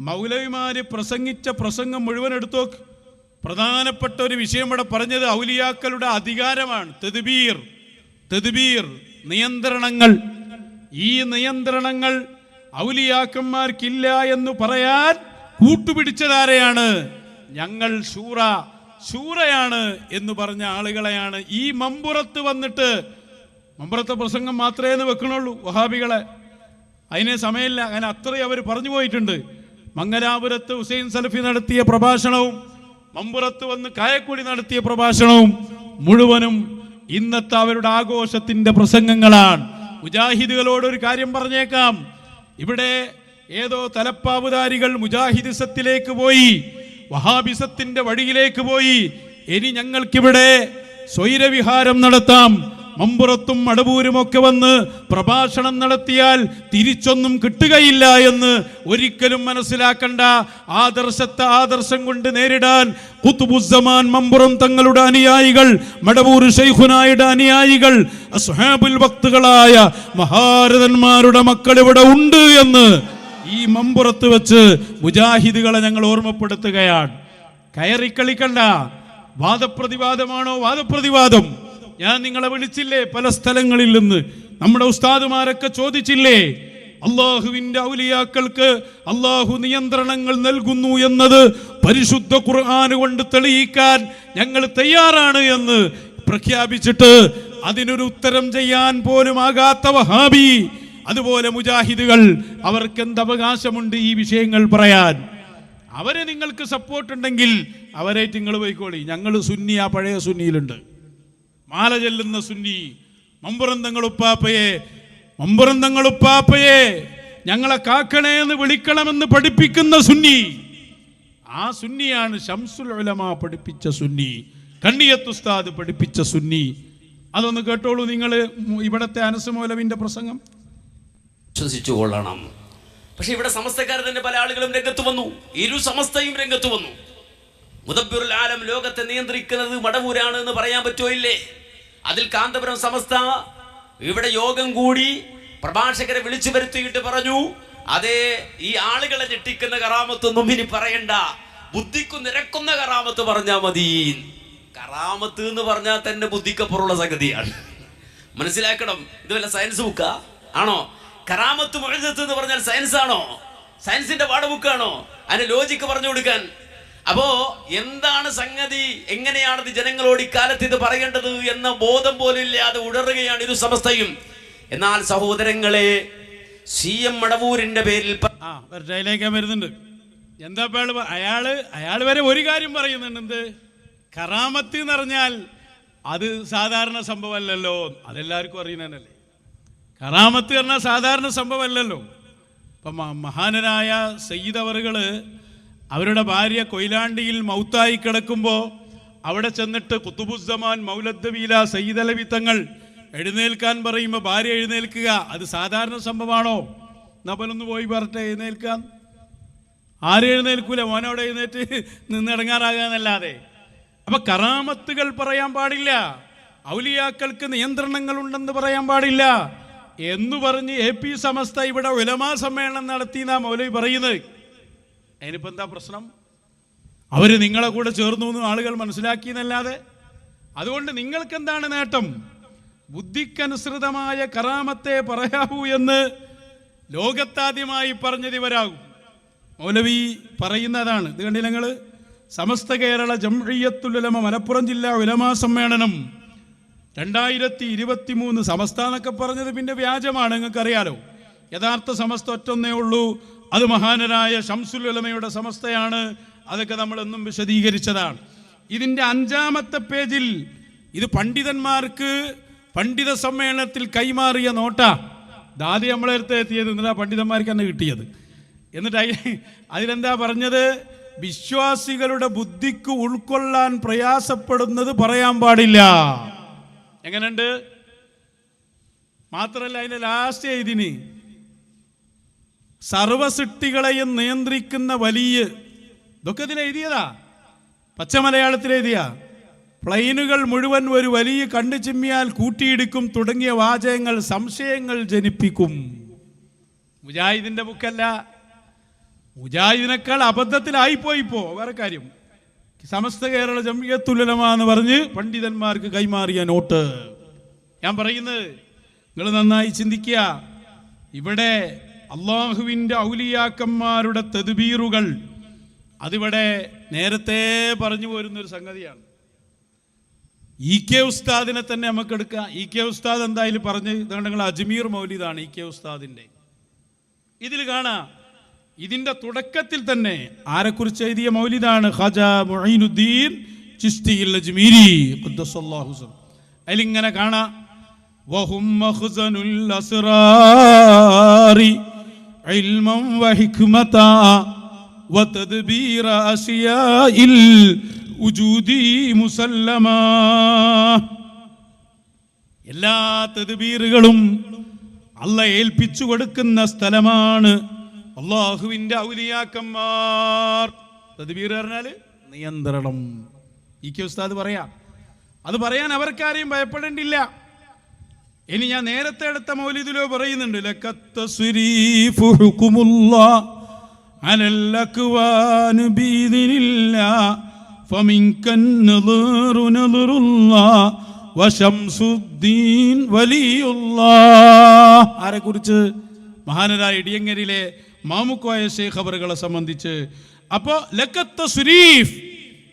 മൗലവിമാര് പ്രസംഗിച്ച പ്രസംഗം മുഴുവൻ എടുത്തോക്ക്. പ്രധാനപ്പെട്ട ഒരു വിഷയം ഇവിടെ പറഞ്ഞത് ഔലിയാക്കളുടെ അധികാരമാണ്. തദ്ബീർ, നിയന്ത്രണങ്ങൾ. ഈ നിയന്ത്രണങ്ങൾ ഔലിയാക്കന്മാർക്കില്ല എന്ന് പറയാൻ കൂട്ടുപിടിച്ചതാരെയാണ്? ഞങ്ങൾ ശൂറയാണ് എന്ന് പറഞ്ഞ ആളുകളെയാണ്. ഈ മമ്പുറത്ത് വന്നിട്ട്, മമ്പുറത്തെ പ്രസംഗം മാത്രമേ വെക്കണുള്ളൂ വഹാബികളെ, അതിന് സമയമില്ല. അങ്ങനെ അത്രയും അവർ പറഞ്ഞു പോയിട്ടുണ്ട്. മംഗലാപുരത്ത് ഹുസൈൻ സലഫി നടത്തിയ പ്രഭാഷണവും മമ്പുറത്ത് വന്ന് കായക്കുടി നടത്തിയ പ്രഭാഷണവും മുഴുവനും ഇന്നത്തെ അവരുടെ ആഘോഷത്തിന്റെ പ്രസംഗങ്ങളാണ്. മുജാഹിദുകളോടൊരു കാര്യം പറഞ്ഞേക്കാം. ഇവിടെ ഏതോ തലപ്പാവുധാരികൾ മുജാഹിദിസത്തിലേക്ക് പോയി, വഹാബിസത്തിന്റെ വഴിയിലേക്ക് പോയി. ഇനി ഞങ്ങൾക്കിവിടെ സ്വൈരവിഹാരം നടത്താം, മമ്പുറത്തും മടവൂരും ഒക്കെ വന്ന് പ്രഭാഷണം നടത്തിയാൽ തിരിച്ചൊന്നും കിട്ടുകയില്ല എന്ന് ഒരിക്കലും മനസ്സിലാക്കണ്ട. ആദർശത്തെ ആദർശം കൊണ്ട് നേരിടാൻ ഖുത്ബുസ്സമാൻ മമ്പുറം തങ്ങളുടെ അനുയായികൾ, മടവൂർ ശൈഖുനായുടെ അനുയായികൾ, അസ്ഹാബുൽ വക്തുകളായ മഹാരഥന്മാരുടെ മക്കൾ ഇവിടെ ഉണ്ട് എന്ന് ഈ മമ്പുറത്ത് വെച്ച് മുജാഹിദുകളെ ഞങ്ങൾ ഓർമ്മപ്പെടുത്തുകയാണ്. കയറിക്കളിക്കണ്ട. വാദപ്രതിവാദമാണോ വാദപ്രതിവാദം? ഞാൻ നിങ്ങളെ വിളിച്ചില്ലേ പല സ്ഥലങ്ങളിൽ നിന്ന്? നമ്മുടെ ഉസ്താദുമാരൊക്കെ ചോദിച്ചില്ലേ? അള്ളാഹുവിന്റെ ഔലിയാക്കൾക്ക് അള്ളാഹു നിയന്ത്രണങ്ങൾ നൽകുന്നു എന്നത് പരിശുദ്ധ ഖുർആൻ കൊണ്ട് തെളിയിക്കാൻ ഞങ്ങൾ തയ്യാറാണ് എന്ന് പ്രഖ്യാപിച്ചിട്ട് അതിനൊരു ഉത്തരം ചെയ്യാൻ പോലും ആകാത്ത വഹാബി, അതുപോലെ മുജാഹിദുകൾ, അവർക്ക് എന്ത് അവകാശമുണ്ട് ഈ വിഷയങ്ങൾ പറയാൻ? അവരെ നിങ്ങൾക്ക് സപ്പോർട്ട് ഉണ്ടെങ്കിൽ അവരായിട്ട് നിങ്ങൾ പോയിക്കോളി. ഞങ്ങൾ സുന്നി, ആ പഴയ സുന്നിയിലുണ്ട്. മാല ചെല്ലുന്ന സുന്നി, മമ്പുറന്തങ്ങളുപ്പാപ്പയെ ഞങ്ങളെ കാക്കണേ എന്ന് വിളിക്കണമെന്ന് പഠിപ്പിക്കുന്ന സുന്നി. ആ സുന്നിയാണ് ശംസുൽ ഉലമ പഠിപ്പിച്ച സുന്നി, കണ്ണിയത്ത് ഉസ്താദ് പഠിപ്പിച്ച സുന്നി. അതൊന്ന് കേട്ടോളൂ നിങ്ങൾ. ഇവിടത്തെ അനസ് മൗലവിന്റെ പ്രസംഗം വിശ്വസിച്ചു കൊള്ളണം. പക്ഷെ ഇവിടെ സമസ്തക്കാർ തന്നെ പല ആളുകളും രംഗത്ത് വന്നു. ഇരു സമസ്തയും രംഗത്ത് വന്നു. മുദബ്ബിറുൽ ആലം, ലോകത്തെ നിയന്ത്രിക്കുന്നത് മടവൂരാണ് എന്ന് പറയാൻ പറ്റുമോ? ഇല്ലേ? അതിൽ കാന്തപുരം സമസ്ത ഇവിടെ യോഗം കൂടി പ്രഭാഷകരെ വിളിച്ചു വരുത്തിയിട്ട് പറഞ്ഞു, അതേ, ഈ ആളുകളെ ഞെട്ടിക്കുന്ന കറാമത്തൊന്നും ഇനി പറയണ്ട, ബുദ്ധിക്കു നിരക്കുന്ന കറാമത്ത് പറഞ്ഞാൽ മതി. കറാമത്ത് എന്ന് പറഞ്ഞാൽ തന്നെ ബുദ്ധിക്കപ്പുറമുള്ള സംഗതിയാണ്. മനസ്സിലാക്കണം. ഇത് വല്ല സയൻസ് ബുക്കാ ആണോ? കറാമത്ത് മുഅ്ജിസത്ത് എന്ന് പറഞ്ഞാൽ സയൻസ് ആണോ? സയൻസിന്റെ പാഠബുക്കാണോ? അതിന് ലോജിക്ക് പറഞ്ഞു കൊടുക്കാൻ? അപ്പോ എന്താണ് സംഗതി, എങ്ങനെയാണത് ജനങ്ങളോട് ഇക്കാലത്ത് ഇത് പറയേണ്ടത് എന്ന ബോധം പോലും ഇല്ലാതെ ഉടറുകയാണ് ഇരു സമസ്തയും. എന്നാൽ സഹോദരങ്ങളെ, CM മടവൂരിന്റെ പേരിൽ വരുന്നുണ്ട്. എന്താ അയാള് വരെ ഒരു കാര്യം പറയുന്നുണ്ട്. എന്ത്? കറാമത്ത് എന്ന് പറഞ്ഞാൽ അത് സാധാരണ സംഭവമല്ലല്ലോ. അതെല്ലാവർക്കും അറിയുന്നതല്ലേ. കറാമത്ത് പറഞ്ഞാൽ സാധാരണ സംഭവമല്ലല്ലോ. ഇപ്പം മഹാനരായ സയ്യിദ് അവറുകള് അവരുടെ ഭാര്യ കൊയിലാണ്ടിയിൽ മൗത്തായി കിടക്കുമ്പോൾ അവിടെ ചെന്നിട്ട് ഖുത്ബുസ്സമാൻ മൗലദ്ദവീല സയ്യിദ് അലവി തങ്ങൾ എഴുന്നേൽക്കാൻ പറയുമ്പോൾ ഭാര്യ എഴുന്നേൽക്കുക, അത് സാധാരണ സംഭവമാണോ? നബലൊന്ന് പോയി പറഞ്ഞിട്ട് എഴുന്നേൽക്കാൻ ആരും എഴുന്നേൽക്കൂല. മോനവിടെ എഴുന്നേറ്റ് നിന്നിടങ്ങാറാകാന്നല്ലാതെ. അപ്പൊ കറാമത്തുകൾ പറയാൻ പാടില്ല, ഔലിയാക്കൾക്ക് നിയന്ത്രണങ്ങളുണ്ടെന്ന് പറയാൻ പാടില്ല എന്ന് പറഞ്ഞ് AP സമസ്ത ഇവിടെ ഉലമാ സമ്മേളനം നടത്തി എന്നാ മൗലവി പറയുന്നത്. അതിനിപ്പോൾ എന്താ പ്രശ്നം? അവർ നിങ്ങളെ കൂടെ ചേർന്നു എന്ന് ആളുകൾ മനസ്സിലാക്കിയെന്നല്ലാതെ. അതുകൊണ്ട് നിങ്ങൾക്ക് എന്താണ് നേട്ടം? ബുദ്ധിക്കനുസൃതമായ കറാമത്തെ പറയാവൂ എന്ന് ലോകത്താദ്യമായി പറഞ്ഞത് ഇവരാകും. മൗലവി പറയുന്നതാണ്. ഇത് കണ്ടില്ല നിങ്ങൾ? സമസ്ത കേരള ജംഇയ്യത്തുൽ ഉലമ മലപ്പുറം ജില്ലാ ഉലമാ സമ്മേളനം 2023 സമസ്ത എന്നൊക്കെ പറഞ്ഞത് പിന്നെ വ്യാജമാണ്, നിങ്ങൾക്കറിയാലോ. യഥാർത്ഥ സമസ്ത ഒറ്റൊന്നേ ഉള്ളൂ, അത് മഹാനരായ ശംസുൽ ഉലമയുടെ സമസ്തയാണ്. അതൊക്കെ നമ്മളെന്നും വിശദീകരിച്ചതാണ്. ഇതിൻ്റെ 5-ാമത്തെ പേജിൽ ഇത് പണ്ഡിതന്മാർക്ക് പണ്ഡിത സമ്മേളനത്തിൽ കൈമാറിയ നോട്ട ദാദി നമ്മളെടുത്ത് എത്തിയത്, എന്നിട്ട് പണ്ഡിതന്മാർക്ക് തന്നെ കിട്ടിയത്. എന്നിട്ട് അതിലെന്താ പറഞ്ഞത്? വിശ്വാസികളുടെ ബുദ്ധിക്ക് ഉൾക്കൊള്ളാൻ പ്രയാസപ്പെടുന്നത് പറയാൻ പാടില്ല. എങ്ങനെയുണ്ട്? മാത്രമല്ല അതിൻ്റെ ലാസ്റ്റ് ഇതിന് സർവസൃഷ്ടികളെയും നിയന്ത്രിക്കുന്ന വലിയ, ഇതൊക്കെ ഇതിൽ എഴുതിയതാ, പച്ച മലയാളത്തിൽ എഴുതിയ. പ്ലെയിനുകൾ മുഴുവൻ ഒരു വലിയ കണ്ണു ചിമ്മിയാൽ കൂട്ടിയിടിക്കും തുടങ്ങിയ വാചകങ്ങൾ സംശയങ്ങൾ ജനിപ്പിക്കും. മുജാഹിദിന്റെ ബുക്കല്ല, മുജാഹിദിനേക്കാൾ അബദ്ധത്തിലായിപ്പോയി. ഇപ്പോ വേറെ കാര്യം, സമസ്ത കേരള ജംഇയ്യത്തുൽ ഉലമ എന്ന് പറഞ്ഞ് പണ്ഡിതന്മാർക്ക് കൈമാറിയ നോട്ട്. ഞാൻ പറയുന്നത് നിങ്ങൾ നന്നായി ചിന്തിക്കുക. ഇവിടെ അള്ളാഹുവിൻ്റെ ഔലിയാക്കന്മാരുടെ തദ്ബീറുകൾ അതിവിടെ നേരത്തെ പറഞ്ഞു പോരുന്നൊരു സംഗതിയാണ്. EK ഉസ്താദിനെ തന്നെ നമുക്ക് എടുക്കാം. EK ഉസ്താദ് എന്തായാലും പറഞ്ഞ് നിങ്ങൾ അജ്മീർ മൗലിദാണ് EK ഉസ്താദിൻ്റെ. ഇതിൽ കാണാം, ഇതിൻ്റെ തുടക്കത്തിൽ തന്നെ ആരെക്കുറിച്ച് എഴുതിയ മൗലിദാണ്? ഖാജ മുഈനുദ്ദീൻ ചിശ്തിയിൽ അജ്മീരി ഖദ്ദസല്ലാഹു സിർ. അതിലിങ്ങനെ കാണാം, വഹും മഖ്സനുൽ അസ്റാരി ഇൽമൻ വഹിക്മത വതദ്ബീറ അസിയാഇൽ ഉജൂദി മുസല്ലമാ. എല്ലാ തദ്ബീറുകളും അല്ലാഹ് ഏൽപ്പിച്ചു കൊടുക്കുന്ന സ്ഥലമാണ് അള്ളാഹുവിൻ്റെ ഔലിയാക്കന്മാർ. തദ്ബീർ പറഞ്ഞാൽ നിയന്ത്രണം. EK ഉസ്താദ് പറയാം. അത് പറയാൻ അവർക്കാരെയും ഭയപ്പെടേണ്ടില്ല. ഇനി ഞാൻ നേരത്തെ എടുത്ത മൗലിദിലോ പറയുന്നുണ്ട്, ലക്കത്തസ്രീഫു ഹുകുമുല്ലാഹ് അലൽ അക്വാൻ ബിഇദ്നില്ലാഹ് ഫമിൻകൻ നദറു നദറുല്ലാഹ് വശംസുദ്ദീൻ വലിയുല്ലാഹ്. ആരെക്കുറിച്ച്? മഹാനരായ ഇടിയങ്ങരിലെ മാമുക്കോയ ശൈഖ് അവറുകളെ സംബന്ധിച്ച്. അപ്പോൾ ലക്കത്തസ്രീഫ്,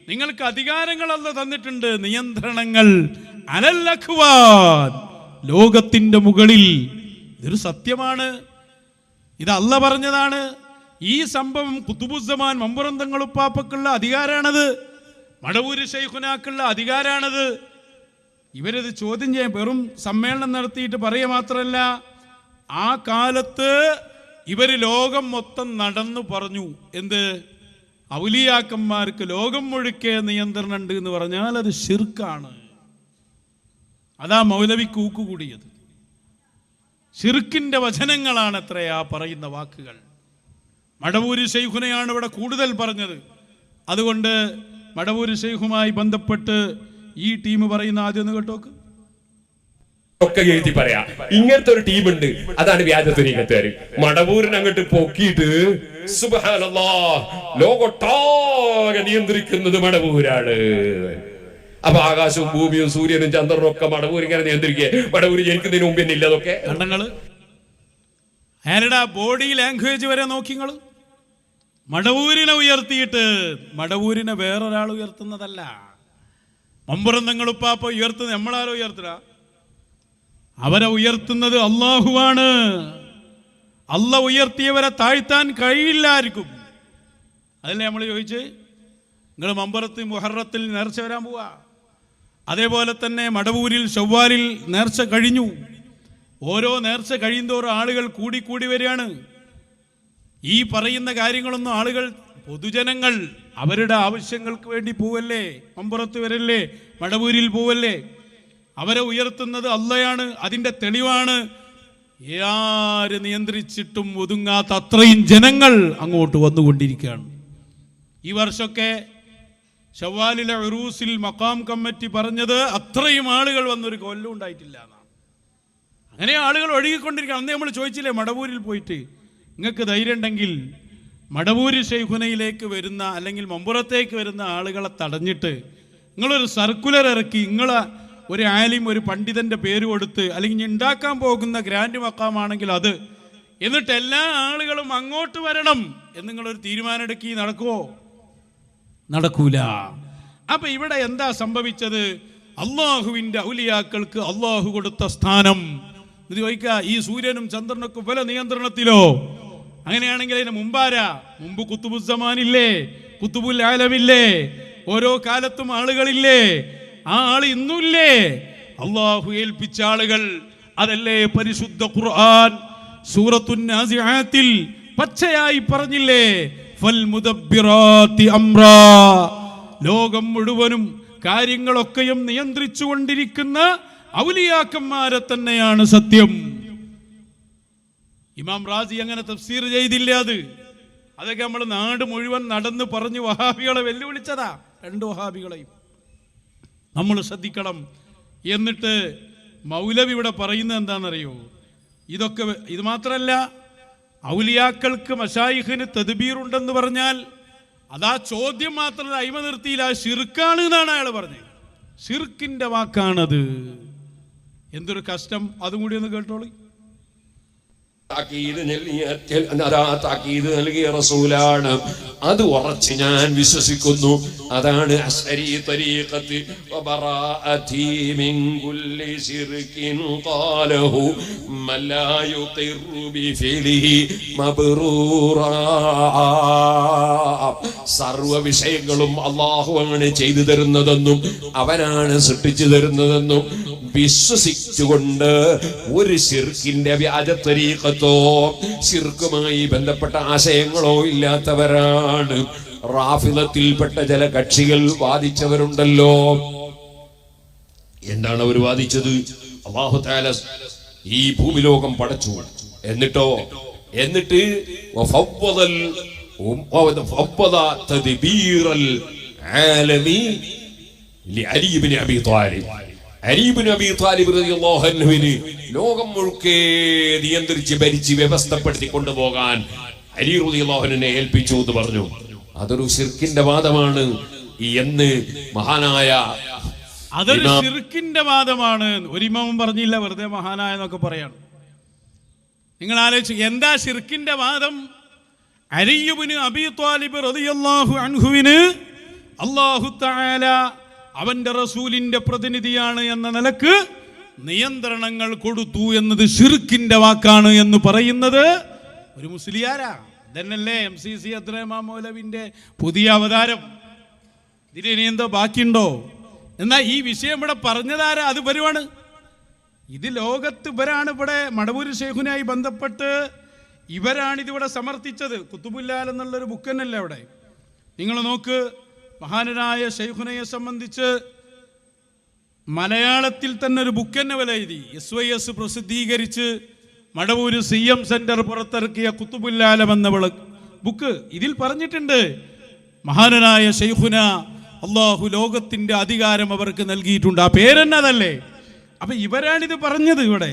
നിങ്ങൾക്ക് അധികാരങ്ങൾ അല്ലാഹ് തന്നിട്ടുണ്ട്, നിയന്ത്രണങ്ങൾ. അലൽ അക്വാൻ, ലോകത്തിന്റെ മുകളിൽ. ഇതൊരു സത്യമാണ്, ഇത് അല്ലാഹ് പറഞ്ഞതാണ്. ഈ സംഭവം ഖുതുബുസ്സമാൻ മമ്പുറന്തങ്ങളുപ്പാപ്പക്കുള്ള അധികാരാണത്, മടവൂര് ശൈഖുനാക്കുള്ള അധികാരാണത്. ഇവരത് ചോദ്യം ചെയ്യാൻ വെറും സമ്മേളനം നടത്തിയിട്ട് പറയുക മാത്രമല്ല, ആ കാലത്ത് ഇവർ ലോകം മൊത്തം നടന്നു പറഞ്ഞു. എന്ത്? ഔലിയാക്കന്മാർക്ക് ലോകം മുഴുക്കെ നിയന്ത്രണം ഉണ്ട് എന്ന് പറഞ്ഞാൽ അത് ശിർക്കാണ്. അതാ മൗലവിക്ക് ഊക്കുകൂടിയത്. ശിർക്കിന്റെ വചനങ്ങളാണ് എത്രയാ പറയുന്ന വാക്കുകൾ. മടവൂര് ശൈഖുനെയാണ് ഇവിടെ കൂടുതൽ പറഞ്ഞത്. അതുകൊണ്ട് മടവൂര് ശൈഖുമായി ബന്ധപ്പെട്ട് ഈ ടീം പറയുന്ന ആദ്യം ഒന്ന് കേട്ടോക്ക്. ഒക്കെ എഴുതി പറയാ, ഇങ്ങനത്തെ ഒരു ടീമുണ്ട്, അതാണ് വ്യാജ തുരീഖത്തുകാര്. മടവൂരിനെ അങ്ങോട്ട് പൊക്കിയിട്ട് സുബ്ഹാനല്ലാഹ് ലോകൊട്ടാകെ നിയന്ത്രിക്കുന്നത് മടവൂരാണ്. അപ്പൊ ആകാശവും ഭൂമിയും സൂര്യനും ചന്ദ്രനും ഒക്കെ മടവൂർ ഇങ്ങനെ നിയന്ത്രിക്കുക. മടവൂര് ജനിക്കുന്നതിന് മുമ്പ് തന്നെ ഇല്ല. അതൊക്കെ കണ്ടങ്ങള് ആരുടെ ബോഡി ലാംഗ്വേജ് വരെ നോക്കിങ്ങള്. മടവൂരിനെ ഉയർത്തിയിട്ട്, മടവൂരിനെ വേറൊരാൾ ഉയർത്തുന്നതല്ല. മമ്പുറന്തങ്ങളുപ്പാപ്പ ഉയർത്തുന്നത് നമ്മളാരോ ഉയർത്തുക? അവരെ ഉയർത്തുന്നത് അള്ളാഹുവാണ്. അള്ളാഹ് ഉയർത്തിയവരെ താഴ്ത്താൻ കഴിയില്ലായിരിക്കും. അതല്ലേ നമ്മൾ ചോദിച്ച്, നിങ്ങൾ മമ്പുറത്ത് മുഹറത്തിൽ നേർച്ച വരാൻ പോവാ. അതേപോലെ തന്നെ മടവൂരിൽ ശവ്വാലിൽ നേർച്ച കഴിഞ്ഞു. ഓരോ നേർച്ച കഴിയുന്തോറും ആളുകൾ കൂടിക്കൂടി വരികയാണ്. ഈ പറയുന്ന കാര്യങ്ങളൊന്നും ആളുകൾ, പൊതുജനങ്ങൾ അവരുടെ ആവശ്യങ്ങൾക്ക് വേണ്ടി പോവല്ലേ, മമ്പുറത്ത് വരല്ലേ, മടവൂരിൽ പോവല്ലേ. അവരെ ഉയർത്തുന്നത് അള്ളയാണ്. അതിൻ്റെ തെളിവാണ് ആര് നിയന്ത്രിച്ചിട്ടും ഒതുങ്ങാത്ത അത്രയും ജനങ്ങൾ അങ്ങോട്ട് വന്നുകൊണ്ടിരിക്കുകയാണ്. ഈ വർഷമൊക്കെ ശവ്വാലിലെ ഉറൂസിൽ മഖാം കമ്മിറ്റി പറഞ്ഞത് അത്രയും ആളുകൾ വന്നൊരു കൊല്ലം ഉണ്ടായിട്ടില്ല എന്നാണ്. അങ്ങനെ ആളുകൾ ഒഴുകിക്കൊണ്ടിരിക്കുകയാണ്. അന്ന് നമ്മൾ ചോദിച്ചില്ലേ മടവൂരിൽ പോയിട്ട്, നിങ്ങൾക്ക് ധൈര്യം ഉണ്ടെങ്കിൽ മടവൂര് ശൈഖുനയിലേക്ക് വരുന്ന അല്ലെങ്കിൽ മമ്പുറത്തേക്ക് വരുന്ന ആളുകളെ തടഞ്ഞിട്ട് നിങ്ങളൊരു സർക്കുലർ ഇറക്കി, നിങ്ങളെ ഒരു ആലിം ഒരു പണ്ഡിതൻ്റെ പേര് കൊടുത്ത്, അല്ലെങ്കിൽ ഉണ്ടാക്കാൻ പോകുന്ന ഗ്രാൻഡ് മക്കാമാണെങ്കിൽ അത്, എന്നിട്ട് എല്ലാ ആളുകളും അങ്ങോട്ട് വരണം എന്ന് നിങ്ങളൊരു തീരുമാനം എടുക്കി നടക്കുമോ? നടക്കൂല. അപ്പൊ ഇവിടെ എന്താ സംഭവിച്ചത്? അള്ളാഹുവിൻ്റെ ഔലിയാക്കൾക്ക് അള്ളാഹു കൊടുത്ത സ്ഥാനം ഇത് ചോദിക്കുക, ഈ സൂര്യനും ചന്ദ്രനൊക്കെ പല നിയന്ത്രണത്തിലോ? അങ്ങനെയാണെങ്കിൽ അതിന് മുമ്പ് കുത്തുബുസ്സമാനില്ലേ, കുത്തുബുൽ ആലമില്ലേ, ഓരോ കാലത്തും ആളുകളില്ലേ? ആ ആൾ ഇന്നുമില്ലേ? അള്ളാഹു ഏൽപ്പിച്ച ആളുകൾ. അതല്ലേ പരിശുദ്ധ ഖുർആൻ സൂറത്തുൻ നാസിആത്തിൽ പച്ചയായി പറഞ്ഞില്ലേ, ഫൽ മുദബ്ബിറാത്തി അംറാ, ലോകം മുഴുവനും കാര്യങ്ങളൊക്കെയും നിയന്ത്രിച്ചു കൊണ്ടിരിക്കുന്ന ഔലിയാക്കന്മാരെ തന്നെയാണ് സത്യം. ഇമാം റാസി അങ്ങനെ തഫ്സീർ ചെയ്തില്ല. അതൊക്കെ നമ്മൾ നാട് മുഴുവൻ നടന്ന് പറഞ്ഞ് വഹാബികളെ വെല്ലുവിളിച്ചതാ, 2 വഹാബികളെയും. നമ്മൾ ശ്രദ്ധിക്കണം. എന്നിട്ട് മൗലവി ഇവിടെ പറയുന്നത് എന്താണെന്നറിയോ? ഇത് മാത്രമല്ല, ഔലിയാക്കൾക്ക് മശായിഖിന് തദ്ബീറുണ്ടെന്ന് പറഞ്ഞാൽ അതാ ചോദ്യം മാത്രമല്ല, അയിമ നിർത്തിയില്ല, ശിർക്കാണ് എന്നാണ് അയാൾ പറഞ്ഞത്. ശിർക്കിന്റെ വാക്കാണത്. എന്തൊരു കഷ്ടം. അതും കൂടി ഒന്ന് കേട്ടോളി. താക്കീത് നൽകിയ റസൂലാണ്, അത് ഉറച്ച് ഞാൻ വിശ്വസിക്കുന്നു. അതാണ് അശ്അരി തരീഖത്ത്. വബറാഅതി മിൻ കുല്ലി ശിർകിൻ ഖാലഹു മൻ ലാ യുഖിറു ബിഫിലിഹി മബ്റൂറാ. സർവ വിഷയങ്ങളും അല്ലാഹു അങ്ങനെ ചെയ്തു തരുന്നതെന്നും അവനാണ് സൃഷ്ടിച്ചു തരുന്നതെന്നും വിശ്വസിച്ചുകൊണ്ട് ഒരു ശിർക്കിന്റെ വ്യാജ തരീഖത്തോ ശിർക്കുമായി ബന്ധപ്പെട്ട ആശയങ്ങളോ ഇല്ലാത്തവരാണ് റാഫിളത്തിൽപ്പെട്ട ചില കക്ഷികൾ വാദിച്ചവരുണ്ടല്ലോ. എന്താണ് അവർ വാദിച്ചത്? അല്ലാഹു തആല ഈ ഭൂമിലോകം പടച്ചു, എന്നിട്ട് തദ്ബീറൽ ആലമി ലഅലി ഇബ്നു അബീ ത്വാലിബ്. അലി ഇബ്നു അബീ ത്വാലിബ് റളിയല്ലാഹു അൻഹുവിന് ലോകം മുഴുക്കെ നിയന്ത്രിച്ച് ഭരിച്ച് വ്യവസ്ഥപ്പെടുത്തി കൊണ്ടുപോകാൻ അലി റളിയല്ലാഹു അൻഹുവിനെ ഏൽപ്പിച്ചു എന്ന് പറഞ്ഞു. അതൊരു ശിർക്കിന്റെ വാദമാണ് എന്ന് മഹാനായ അതൊരു ശിർക്കിന്റെ വാദമാണ്. ഒരു ഇമാമും പറഞ്ഞില്ല, വെറുതെ മഹാനായ എന്നൊക്കെ പറയാണ്. നിങ്ങൾ ആലോചിച്ച്, എന്താ ശിർക്കിന്റെ വാദം? അലി ഇബ്നു അബീ ത്വാലിബ് റളിയല്ലാഹു അൻഹുവിന് അല്ലാഹു തആല അവന്റെ റസൂലിന്റെ പ്രതിനിധിയാണ് എന്ന നിലക്ക് നിയന്ത്രണങ്ങൾ കൊടുത്തു എന്നത് ശിർക്കിന്റെ വാക്കാണ് എന്ന് പറയുന്നത് ഒരു മുസ്ലിയാരാ. ഇതന്നല്ലേ MCC അബ്ദുറഹ്മാൻ മൗലവിന്റെ പുതിയ അവതാരം. ഇതിന് എന്തോ ബാക്കിയുണ്ടോ? എന്നാൽ ഈ വിഷയം ഇവിടെ പറഞ്ഞതാരാ? അത് വരുവാണ്. ഇത് ലോകത്ത് ഇവരാണ്. ഇവിടെ മടവൂർ ശൈഖുനായി ബന്ധപ്പെട്ട് ഇവരാണിതിവിടെ സമർത്ഥിച്ചത്. കുത്തുബുല്ലാൽ എന്നുള്ളൊരു ബുക്ക് തന്നെയല്ലേ അവിടെ. നിങ്ങൾ നോക്ക്, മഹാനായ ശൈഖുനയെ സംബന്ധിച്ച് മലയാളത്തിൽ തന്നെ ഒരു ബുക്ക് തന്നെ വില എഴുതി. SYS പ്രസിദ്ധീകരിച്ച് മടവൂര് CM സെന്റർ പുറത്തിറക്കിയ കുത്തുബുല്ലാലം എന്ന ബുക്ക്. ഇതിൽ പറഞ്ഞിട്ടുണ്ട്, മഹാനായ ശൈഖുന അള്ളാഹു ലോകത്തിന്റെ അധികാരം അവർക്ക് നൽകിയിട്ടുണ്ട്. ആ പേരെന്നതല്ലേ? അപ്പൊ ഇവരാണിത് പറഞ്ഞത് ഇവിടെ.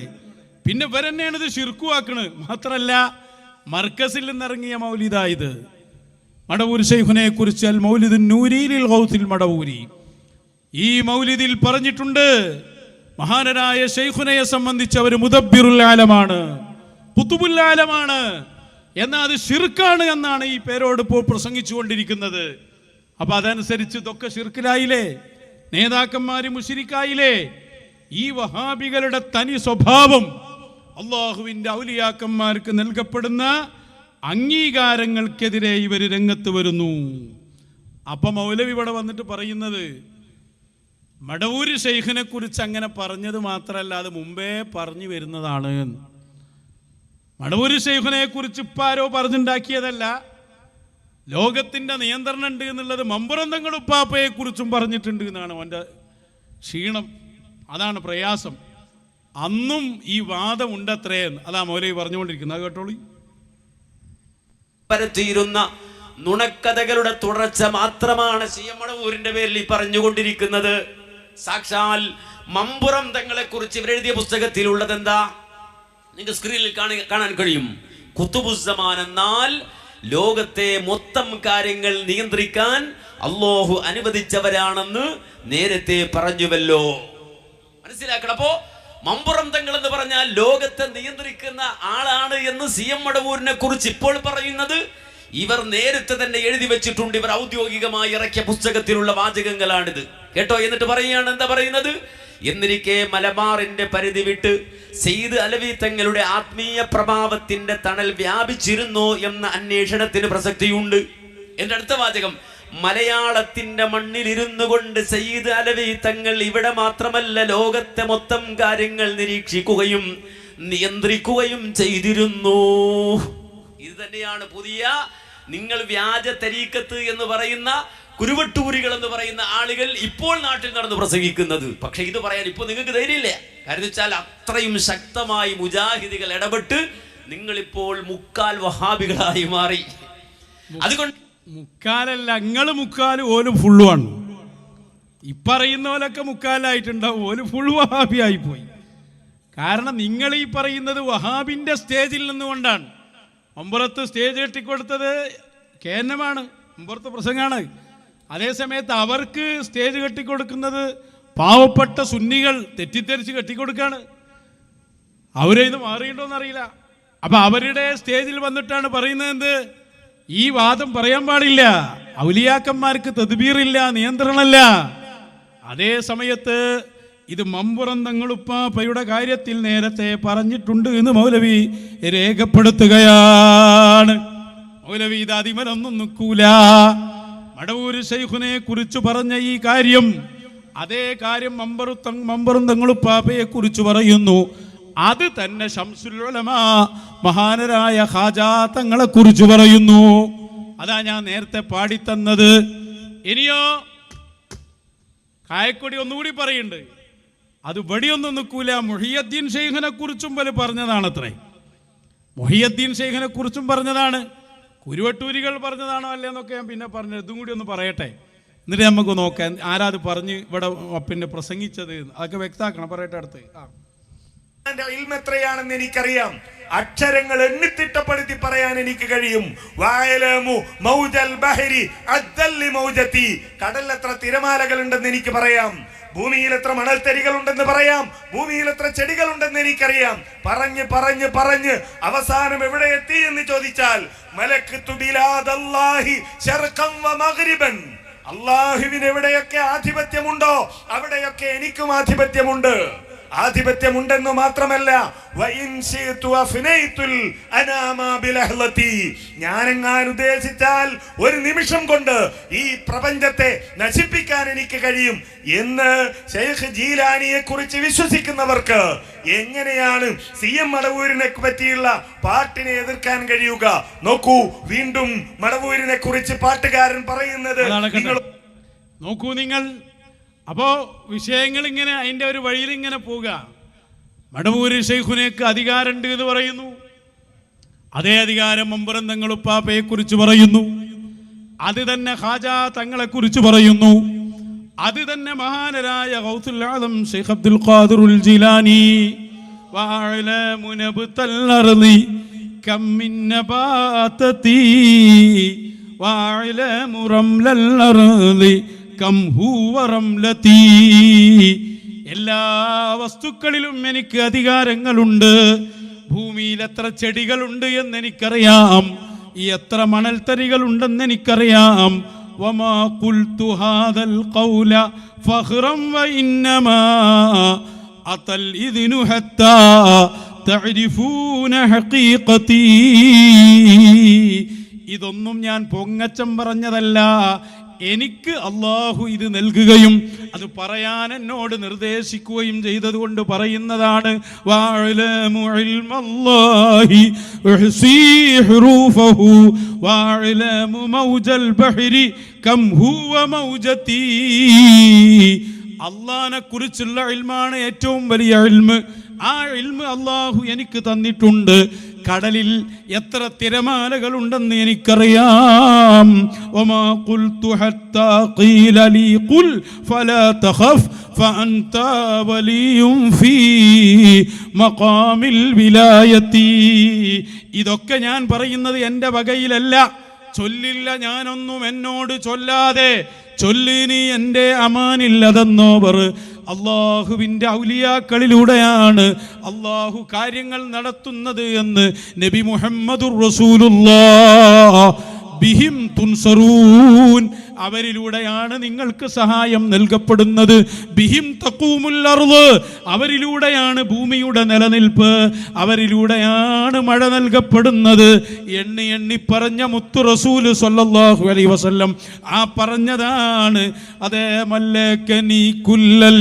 പിന്നെ ഇവരെന്നെയാണ് ഇത് ശിർക്കുവാക്കണ്. മാത്രല്ല, മർക്കസിൽ നിന്നിറങ്ങിയ മൗലിദായത്. മടവൂർ ശൈഖുനെ കുറിച്ച് അൽ മൗലിദുൻ നൂരി ലിൽ ഗൗസിൽ മടവൂരി, ഈ മൗലിദിൽ പറഞ്ഞിട്ടുണ്ട്, മഹാനായ ശൈഖുനയെ സംബന്ധിച്ച് അവർ മുദബ്ബിറുൽ ആലമാണ്, ഖുതുബുൽ ആലമാണ്. എന്നാൽ അത് ശിർക്കാണ് എന്നാണ് ഈ പേരോട് ഇപ്പോൾ പ്രസംഗിച്ചുകൊണ്ടിരിക്കുന്നത്. അപ്പൊ അതനുസരിച്ച് ഇതൊക്കെ ശിർക്കിലായില്ലേ? നേതാക്കന്മാര് മുശ്രിക്കായില്ലേ? ഈ വഹാബികളുടെ തനി സ്വഭാവം അള്ളാഹുവിന്റെ ഔലിയാക്കന്മാർക്ക് നൽകപ്പെടുന്ന അംഗീകാരങ്ങൾക്കെതിരെ ഇവർ രംഗത്ത് വരുന്നു. അപ്പൊ മൗലവി ഇവിടെ വന്നിട്ട് പറയുന്നത്, മടവൂര് ശൈഖിനെ കുറിച്ച് അങ്ങനെ പറഞ്ഞത് മാത്രമല്ല, അത് മുമ്പേ പറഞ്ഞു വരുന്നതാണ്. മടവൂര് ശൈഖിനെ കുറിച്ച് ഇപ്പാരോ പറഞ്ഞുണ്ടാക്കിയതല്ല. ലോകത്തിന്റെ നിയന്ത്രണം ഉണ്ട് എന്നുള്ളത് മമ്പുറന്തങ്ങൾ ഉപ്പാപ്പയെ കുറിച്ചും പറഞ്ഞിട്ടുണ്ട് എന്നാണ് അവൻ്റെ ക്ഷീണം. അതാണ് പ്രയാസം. അന്നും ഈ വാദം ഉണ്ടത്രേ. അതാ മൗലവി പറഞ്ഞുകൊണ്ടിരിക്കുന്നത്. അത് കേട്ടോളി. പരത്തിയിരുന്ന നുണക്കഥകളുടെ തുടർച്ച മാത്രമാണ് CM മടവൂരിന്റെ പേരിൽ ഈ പറഞ്ഞുകൊണ്ടിരിക്കുന്നത്. സാക്ഷാൽ മമ്പുറം തങ്ങളെ കുറിച്ച് ഇവരെഴുതിയ പുസ്തകത്തിലുള്ളത് എന്താ? നിങ്ങൾക്ക് സ്ക്രീനിൽ കാണാൻ കഴിയും. ഖുതുബുസ്സമാൻ എന്നാൽ ലോകത്തെ മൊത്തം കാര്യങ്ങൾ നിയന്ത്രിക്കാൻ അല്ലാഹു അനുവദിച്ചവരാണെന്ന് നേരത്തെ പറഞ്ഞുവല്ലോ. മനസ്സിലാക്കണം. അപ്പോ മമ്പുറം തങ്ങൾ എന്ന് പറഞ്ഞാൽ ലോകത്തെ നിയന്ത്രിക്കുന്ന ആളാണ് എന്ന് CM മടവൂരിനെ കുറിച്ച് ഇപ്പോൾ പറയുന്നത് ഇവർ നേരത്തെ തന്നെ എഴുതി വെച്ചിട്ടുണ്ട്. ഇവർ ഔദ്യോഗികമായി ഇറക്കിയ പുസ്തകത്തിലുള്ള വാചകങ്ങളാണിത് കേട്ടോ. എന്നിട്ട് പറയുകയാണ്, എന്താ പറയുന്നത്? എന്നിരിക്കെ മലബാറിന്റെ പരിധി വിട്ട് സയ്യിദ് അലവി തങ്ങളുടെ ആത്മീയ പ്രഭാവത്തിന്റെ തണൽ വ്യാപിച്ചിരുന്നോ എന്ന അന്വേഷണത്തിന് പ്രസക്തിയുണ്ട്. എന്റെ അടുത്ത വാചകം, മലയാളത്തിന്റെ മണ്ണിലിരുന്നു കൊണ്ട് സയ്യിദ് അലവി തങ്ങൾ ഇവിടെ മാത്രമല്ല ലോകത്തെ മൊത്തം കാര്യങ്ങൾ നിരീക്ഷിക്കുകയും നിയന്ത്രിക്കുകയും ചെയ്തിരുന്നു. ഇത് തന്നെയാണ് പുതിയ നിങ്ങൾ വ്യാജ തരീക്കത്ത് എന്ന് പറയുന്ന കുരുവട്ടൂരികൾ എന്ന് പറയുന്ന ആളുകൾ ഇപ്പോൾ നാട്ടിൽ നടന്ന് പ്രസംഗിക്കുന്നത്. പക്ഷെ ഇത് പറയാൻ ഇപ്പൊ നിങ്ങൾക്ക് ധൈര്യമില്ല. കാരണം വെച്ചാൽ അത്രയും ശക്തമായി മുജാഹിദികൾ ഇടപെട്ട് നിങ്ങളിപ്പോൾ മുക്കാൽ വഹാബികളായി മാറി. അതുകൊണ്ട് മുക്കാലല്ല, നിങ്ങൾ മുക്കാലും ഓലും ഫുള്ളുമാണ്. ഇപ്പറയുന്ന പോലൊക്കെ മുക്കാലായിട്ടുണ്ടാവും, ഓല് ഫുൾ വഹാബിയായി പോയി. കാരണം നിങ്ങൾ ഈ പറയുന്നത് വഹാബിന്റെ സ്റ്റേജിൽ നിന്നുകൊണ്ടാണ്. മമ്പുറത്ത് സ്റ്റേജ് കെട്ടിക്കൊടുത്തത് കേന്നമാണ്, മമ്പുറത്ത് പ്രസംഗമാണ്. അതേസമയത്ത് അവർക്ക് സ്റ്റേജ് കെട്ടിക്കൊടുക്കുന്നത് പാവപ്പെട്ട സുന്നികൾ തെറ്റിദ്ധരിച്ച് കെട്ടിക്കൊടുക്കാണ്. അവരിത് മാറിയിട്ടുണ്ടോന്നറിയില്ല. അപ്പൊ അവരുടെ സ്റ്റേജിൽ വന്നിട്ടാണ് പറയുന്നത് എന്ത്, ഈ വാദം പറയാൻ പാടില്ല, ഔലിയാക്കന്മാർക്ക് തദ്ബീറില്ല, നിയന്ത്രണമല്ല. അതേ സമയത്ത് ഇത് മമ്പുറം തങ്ങളുപ്പാപ്പയുടെ കാര്യത്തിൽ നേരത്തെ പറഞ്ഞിട്ടുണ്ട് എന്ന് മൗലവി രേഖപ്പെടുത്തുകയാണ്. മൗലവി ഇത് അതിമലൊന്നും നിൽക്കൂല. മടവൂര് ശൈഖുനെ കുറിച്ച് പറഞ്ഞ ഈ കാര്യം, അതേ കാര്യം മമ്പുറം തങ്ങളുപ്പാപ്പയെ കുറിച്ച് പറയുന്നു. അത് തന്നെ ശംസുൽ ഉലമാ മഹാനരായ ഖാജാ തങ്ങളെ കുറിച്ച് പറയുന്നു. അതാ ഞാൻ നേരത്തെ പാടിത്തന്നത്. ഇനിയോ കായക്കൊടി ഒന്നുകൂടി പറയുന്നുണ്ട്, അത് വെടിയൊന്നും നിൽക്കൂല. മുഹിയുദ്ദീൻ ഷെയ്ഖിനെ കുറിച്ചും പോലെ പറഞ്ഞതാണത്രേ. മുഹിയുദ്ദീൻ ഷെയ്ഖിനെ കുറിച്ചും പറഞ്ഞതാണ്. കുരുവട്ടൂരികൾ പറഞ്ഞതാണോ അല്ലേന്നൊക്കെ ഞാൻ പിന്നെ പറഞ്ഞു. ഇതും കൂടി ഒന്ന് പറയട്ടെ, എന്നിട്ട് നമുക്ക് നോക്കാം ആരാത് പറഞ്ഞ് ഇവിടെ പിന്നെ പ്രസംഗിച്ചത്. അതൊക്കെ വ്യക്തമാക്കണം. പറയട്ടെ അടുത്ത്. എത്രയാണെന്ന് എനിക്കറിയാം. അക്ഷരങ്ങൾ എണ്ണിത്തിട്ടപ്പെടുത്തി പറയാൻ എനിക്ക് കഴിയും. കടലിൽ എത്ര തിരമാലകൾ ഉണ്ടെന്ന് എനിക്ക് പറയാം. ഭൂമിയിൽ എത്ര മണൽത്തരികൾ ഉണ്ടെന്ന് പറയാം. ഭൂമിയിൽ എത്ര ചെടികൾ ഉണ്ടെന്ന് എനിക്കറിയാം. പറഞ്ഞ് പറഞ്ഞ് പറഞ്ഞ് അവസാനം എവിടെ എത്തി എന്ന് ചോദിച്ചാൽ അല്ലാഹുവിന് എവിടെയൊക്കെ ആധിപത്യമുണ്ടോ അവിടെയൊക്കെ എനിക്കും ആധിപത്യമുണ്ട്. ആധിപത്യമുണ്ടെന്ന് മാത്രമല്ല, ഞാനെങ്ങാൻ ഉദ്ദേശിച്ചാൽ ഒരു നിമിഷം കൊണ്ട് ഈ പ്രപഞ്ചത്തെ നശിപ്പിക്കാൻ എനിക്ക് കഴിയും എന്ന് ശൈഖ് ജീലാനിയെ കുറിച്ച് വിശ്വസിക്കുന്നവർക്ക് എങ്ങനെയാണ് CM മടവൂരിനെ പറ്റിയുള്ള പാട്ടിനെ എതിർക്കാൻ കഴിയുക? നോക്കൂ, വീണ്ടും മടവൂരിനെ കുറിച്ച് പാട്ടുകാരൻ പറയുന്നത് നോക്കൂ നിങ്ങൾ. അപ്പോ വിഷയങ്ങൾ ഇങ്ങനെ അതിന്റെ ഒരു വഴിയിൽ ഇങ്ങനെ പോവുക. മടവൂര് ശൈഖുനേക്ക് അധികാരമുണ്ട് എന്ന് പറയുന്നു. അതേ അധികാരം മമ്പുറം തങ്ങളുപ്പാപ്പയെ കുറിച്ച് പറയുന്നു. അത് തന്നെ ഖാജാ തങ്ങളെ കുറിച്ച് പറയുന്നു. അത് തന്നെ മഹാനരായ ഗൗസുൽ ആദം ശൈഖ് അബ്ദുൽ ഖാദിറുൽ ജിലാനി വഅലമു നബ്തൽ അർളി കം മിൻ നബാതതി വഅലമു റംലൽ അർളി കം ഹുവ റംലതി. എല്ലാ വസ്തുക്കളിലും എനിക്ക് അധികാരങ്ങളുണ്ട്. ഭൂമിയിൽ എത്ര ചെടികളുണ്ട് എന്ന് എനിക്കറിയാം, എത്ര മണൽത്തരികൾ ഉണ്ടെന്ന് എനിക്കറിയാം. വമാ ഖുൽതു ഹാദൽ ഖൗല ഫഖ്റൻ വഇന്നമാ അതൽ ഇദ്നു ഹത്താ തഅരിഫൂന ഹഖീഖതി. ഇതൊന്നും ഞാൻ പൊങ്ങച്ചം പറഞ്ഞതല്ല, എനിക്ക് അള്ളാഹു ഇത് നൽകുകയും അത് പറയാൻ എന്നോട് നിർദ്ദേശിക്കുകയും ചെയ്തതുകൊണ്ട് പറയുന്നതാണ്. അള്ളാഹിനെ കുറിച്ചുള്ള ഇൽമാണ് ഏറ്റവും വലിയ ഇൽമ്. ആ ഇൽമ് അള്ളാഹു എനിക്ക് തന്നിട്ടുണ്ട്. കടലിൽ എത്ര തിരമാലകളുണ്ടെന്ന് എനിക്കറിയാം. വമാ ഖുൽതു ഹത്താ ഖീല ലീ ഖുൽ ഫലാ തഖഫ് ഫഅൻത വലിയും ഫീ മഖാമിൽ വിലായത്തി. ഇതൊക്കെ ഞാൻ പറയുന്നത് എൻ്റെ വകയിലല്ല, ചൊല്ലില്ല ഞാനൊന്നും എന്നോട് ചൊല്ലാതെ, ചൊല്ലി നീ എൻ്റെ അമാനില്ലതെന്നോവർ. അള്ളാഹുവിൻ്റെ ഔലിയാക്കളിലൂടെയാണ് അള്ളാഹു കാര്യങ്ങൾ നടത്തുന്നത് എന്ന് നബി മുഹമ്മദുർ റസൂലുള്ളാഹ്. ബിഹിം തുൻസറൂൻ, അവരിലൂടെയാണ് നിങ്ങൾക്ക് സഹായം നൽകപ്പെടുന്നത്. ബിഹിം തഖൂമുൽ അർള്, അവരിലൂടെയാണ് ഭൂമിയുടെ നിലനിൽപ്പ്, അവരിലൂടെയാണ് മഴ നൽകപ്പെടുന്നത്. എണ്ണി എണ്ണി പറഞ്ഞ മുത്തു റസൂൽ സ്വല്ലല്ലാഹു അലൈഹി വസല്ലം ആ പറഞ്ഞതാണ്. അതേ മല്ലകനി കുല്ലൽ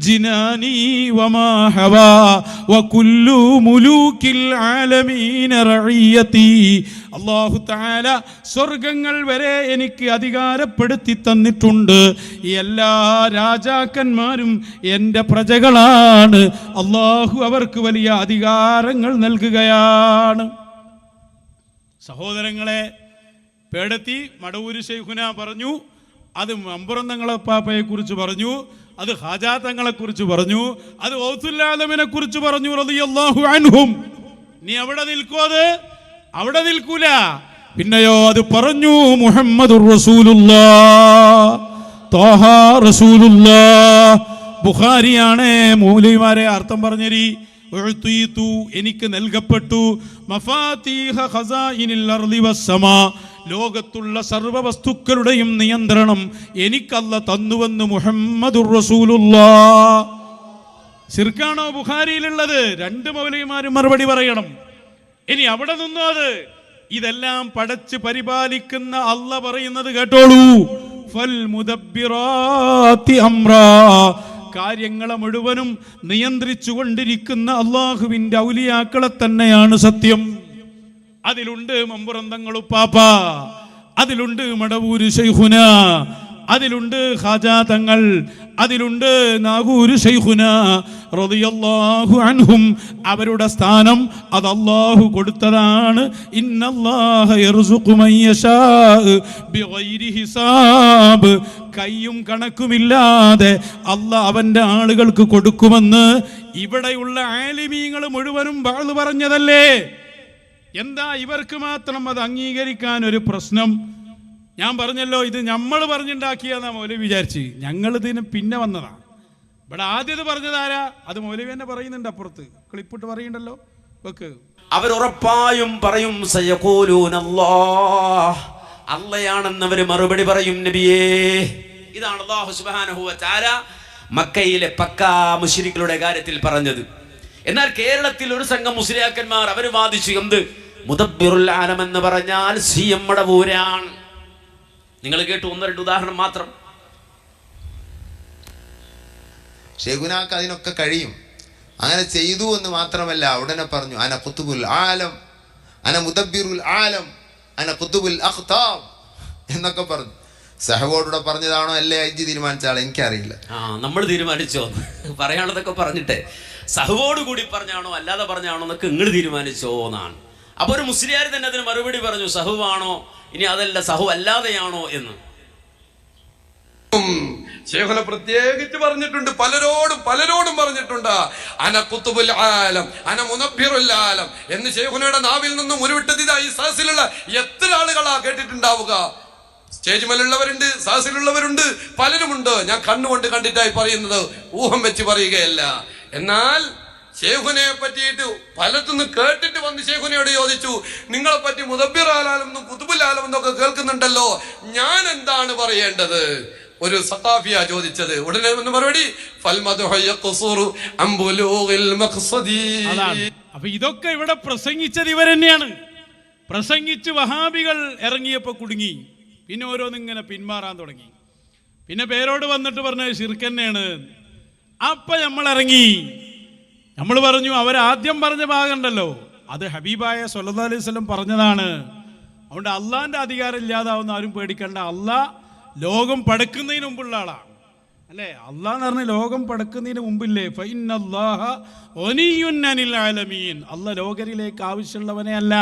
ജിനാനി വമാ ഹവാ വകുല്ലു മുലൂകിൽ ആലമീന റഇയതി. അല്ലാഹു തആല സ്വർഗങ്ങൾ വരെ എനിക്ക് അധികാരപ്പെടുത്തി തന്നിട്ടുണ്ട്. എല്ലാ രാജാക്കന്മാരും എൻ്റെ പ്രജകളാണ്. അല്ലാഹു അവർക്ക് വലിയ അധികാരങ്ങൾ നൽകുകയാണ്. സഹോദരങ്ങളെ, പേടത്തി മടവൂര് ശൈഖുന പറഞ്ഞു, അത് മമ്പുറം തങ്ങളപ്പാപ്പയെ കുറിച്ച് പറഞ്ഞു, അത് ഹാജാ തങ്ങളെ കുറിച്ച് പറഞ്ഞു, അത് ഗൗസുൽ ആലമിനെ കുറിച്ച് പറഞ്ഞു റളിയല്ലാഹു അൻഹും. നീ അവിടെ നിൽക്കോ? അത് അവിടെ നിൽക്കൂല. പിന്നെയോ അത് പറഞ്ഞു മുഹമ്മദുർ റസൂലുള്ളാഹ്, ത്വാഹ റസൂലുള്ളാഹ്. ബുഖാരിയാണ്. മൗലവിമാരെ അർത്ഥം പറഞ്ഞരി. എനിക്ക് നൽകപ്പെട്ടു മഫാതീഹ ഖസാഇനിൽ അർളി വസ്സമാ, ലോകത്തുള്ള സർവ്വ വസ്തുക്കളുടെയും നിയന്ത്രണം എനിക്കല്ല തന്നുവെന്ന് മുഹമ്മദുർ റസൂലുള്ളാഹ്. ശിർക്കാണോ ബുഖാരിയിലുള്ളത്? രണ്ട് മൗലവിമാരും മറുപടി പറയണം. ഇനി അവിടെ നിന്നോ? അത് ഇതെല്ലാം പടച്ച് പരിപാലിക്കുന്ന അല്ല പറയുന്നത് കേട്ടോളൂ. ഫൽ മുദബ്ബിറാത്തി അംറാ, കാര്യങ്ങളെ മുഴുവനും നിയന്ത്രിച്ചു കൊണ്ടിരിക്കുന്ന അള്ളാഹുവിൻ്റെ ഔലിയാക്കളെ തന്നെയാണ് സത്യം. അതിലുണ്ട് മമ്പുറം തങ്ങളുപ്പാപ്പ, അതിലുണ്ട് മടവൂര് ശൈഖുന, അതിലുണ്ട് ഖാജാ തങ്ങൾ, അതിലുണ്ട് നാഗൂര് ശൈഖുന റളിയല്ലാഹു അൻഹും. അവരുടെ സ്ഥാനം അത് അല്ലാഹു കൊടുത്തതാണ്. ഇന്നല്ലാഹ യർസുഖു മൻ യശാഉ ബിഗൈരി ഹിസാബ്, കയ്യും കണക്കുമില്ലാതെ അല്ലാഹ് അവൻ്റെ ആളുകൾക്ക് കൊടുക്കുമെന്ന് ഇവിടെയുള്ള ആലിമീങ്ങൾ മുഴുവനും വാഴ്ന്നു പറഞ്ഞതല്ലേ. എന്താ ഇവർക്ക് മാത്രം അത് അംഗീകരിക്കാൻ ഒരു പ്രശ്നം? ഞാൻ പറഞ്ഞല്ലോ, ഇത് നമ്മൾ പറഞ്ഞുണ്ടാക്കിയെന്നാ മൗലവി വിചാരിച്ച്. ഞങ്ങളിതിന് പിന്നെ വന്നതാ. ഇവിടെ ആദ്യത് പറഞ്ഞതാരാ? അത് മൗലവി തന്നെ പറയുന്നുണ്ട് അപ്പുറത്ത്, ക്ലിപ്പിട്ട് പറയുന്നുണ്ടല്ലോ. വെക്ക്. അവരുറപ്പായും പറയും സയഖൂലൂനല്ലാഹ്, അള്ളയാണെന്നവർ മറുപടി പറയും നബിയേ. ഇതാണ് അല്ലാഹു സുബ്ഹാനഹു വ തആല മക്കയിലെ പക്കാ മുശ്രിക്കുകളുടെ കാര്യത്തിൽ പറഞ്ഞത്. എന്നാൽ കേരളത്തിൽ ഒരു സംഘം മുസ്ലിയാക്കന്മാർ അവർ വാദിച്ചു, എന്ത് മുദബ്ബിറുൽ ആലം എന്ന് പറഞ്ഞാൽ CM മടവൂരാണ്. നിങ്ങൾ കേട്ടു, ഒന്ന് രണ്ട് ഉദാഹരണം മാത്രം. ഷെയ്ഖുനാക്ക് അതിനൊക്കെ കഴിയും. അങ്ങനെ ചെയ്തു എന്ന് മാത്രമല്ല, ഉടനെ പറഞ്ഞു അന ഖുതുബുൽ ആലം, അന മുദബ്ബിറുൽ ആലം, അന ഖുതുബുൽ അഖ്താബ് എന്നൊക്കെ പറഞ്ഞു. സഹബോടൂടെ പറഞ്ഞതാണോ അല്ലേ അജ്ജി തീരുമാനിച്ച ആളെ എനിക്കറിയില്ല. നമ്മൾ തീരുമാനിച്ചോ പറയാനുള്ളതൊക്കെ പറഞ്ഞിട്ട് സഹബോട് കൂടി പറഞ്ഞാണോ അല്ലാതെ പറഞ്ഞാണോ എന്നൊക്കെ ഇങ്ങോട്ട് തീരുമാനിച്ചോ എന്നാണ്. അപ്പൊ ഒരു മുസ്ലിയാർ തന്നെ അതിന് മറുപടി പറഞ്ഞു, സഹുവാണോ ഇനി അതല്ല സഹു അല്ലാതെയാണോ എന്ന്. ശൈഖുന പ്രത്യേകിച്ച് പറഞ്ഞിട്ടുണ്ട്, പലരോടും പറഞ്ഞിട്ടുണ്ട് അന ഖുതുബുൽ ആലം, അന മുനബ്ബിറുൽ ആലം എന്ന് ശൈഖുനയുടെ നാവിൽ നിന്നും ഉരുവിട്ടത് ഈ സദസ്സിലുള്ള എത്ര ആളുകളാ കേട്ടിട്ടുണ്ടാവുക? സ്റ്റേജ് മേലുള്ളവരുണ്ട്, സദസ്സിലുള്ളവരുണ്ട്, പലരുമുണ്ട്. ഞാൻ കണ്ണുകൊണ്ട് കണ്ടിട്ടായി പറയുന്നത്, ഊഹം വെച്ച് പറയുകയല്ല. എന്നാൽ ശൈഖുനെ പറ്റിയിട്ട് പലത്തുനിന്ന് കേട്ടിട്ട് വന്ന് ശൈഖുനയോട് ചോദിച്ചു, നിങ്ങളെ പറ്റി മുദബ്ബിർ ആലം ഖുതുബുൽ ആലം എന്നൊക്കെ കേൾക്കുന്നുണ്ടല്ലോ, ഞാൻ എന്താണ് പറയേണ്ടത്? ഒരു സഖാഫിയ ചോദിച്ചത്. ഉടനെ മറുപടി അപ്പൊ ഇതൊക്കെ ഇവിടെ പ്രസംഗിച്ചത് ഇവർ തന്നെയാണ്. പ്രസംഗിച്ച് വഹാബികൾ ഇറങ്ങിയപ്പോ കുടുങ്ങി. പിന്നെ ഓരോന്നിങ്ങനെ പിന്മാറാൻ തുടങ്ങി. പിന്നെ പേരോട് വന്നിട്ട് പറഞ്ഞത് ശിർക്കന്നെയാണ്. അപ്പൊ നമ്മൾ ഇറങ്ങി. നമ്മൾ പറഞ്ഞു, അവരാദ്യം പറഞ്ഞ ഭാഗമുണ്ടല്ലോ, അത് ഹബീബായ സ്വല്ലല്ലാഹു അലൈഹി വസല്ലം പറഞ്ഞതാണ്. അതുകൊണ്ട് അള്ളാന്റെ അധികാരം ഇല്ലാതാവുന്ന ആരും പേടിക്കണ്ട. അള്ളാഹ് ലോകം പടക്കുന്നതിന് മുമ്പുള്ള ആളാണ്. അല്ലേ? അള്ളാഹ് എന്ന് പറഞ്ഞ ലോകം പടക്കുന്നതിന് മുമ്പില്ലേ, ഫഇന്നല്ലാഹ ഗനിയ്യുൻ അനിൽ ആലമീൻ. അള്ളാഹ് ലോകരിലേക്ക് ആവശ്യമുള്ളവനെ അല്ല.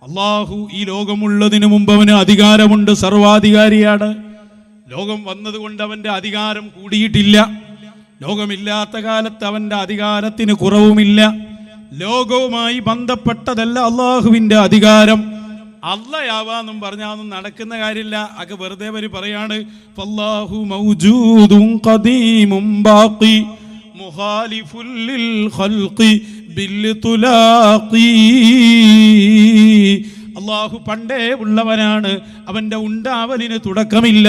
അള്ളാഹു ഈ ലോകമുള്ളതിന് മുമ്പ് അവന് അധികാരമുണ്ട്, സർവാധികാരിയാണ്. ലോകം വന്നതുകൊണ്ട് അവന്റെ അധികാരം കൂടിയിട്ടില്ല. ലോകമില്ലാത്ത കാലത്ത് അവന്റെ അധികാരത്തിന് കുറവുമില്ല. ലോകവുമായി ബന്ധപ്പെട്ടതല്ല അള്ളാഹുവിന്റെ അധികാരം. അള്ളയാവാന്നും പറഞ്ഞാന്നും നടക്കുന്ന കാര്യമില്ല. ഒക്കെ വെറുതെ വരി പറയാണ്. ഫല്ലാഹു മൗജൂദുൻ ഖദീമുൻ ബാഖി മുഖാലിഫുൽ ലിൽ ഖൽഖി ബിൽ തുലാഖി. അള്ളാഹു പണ്ടേ ഉള്ളവനാണ്, അവന്റെ ഉണ്ടാവലിന് തുടക്കമില്ല.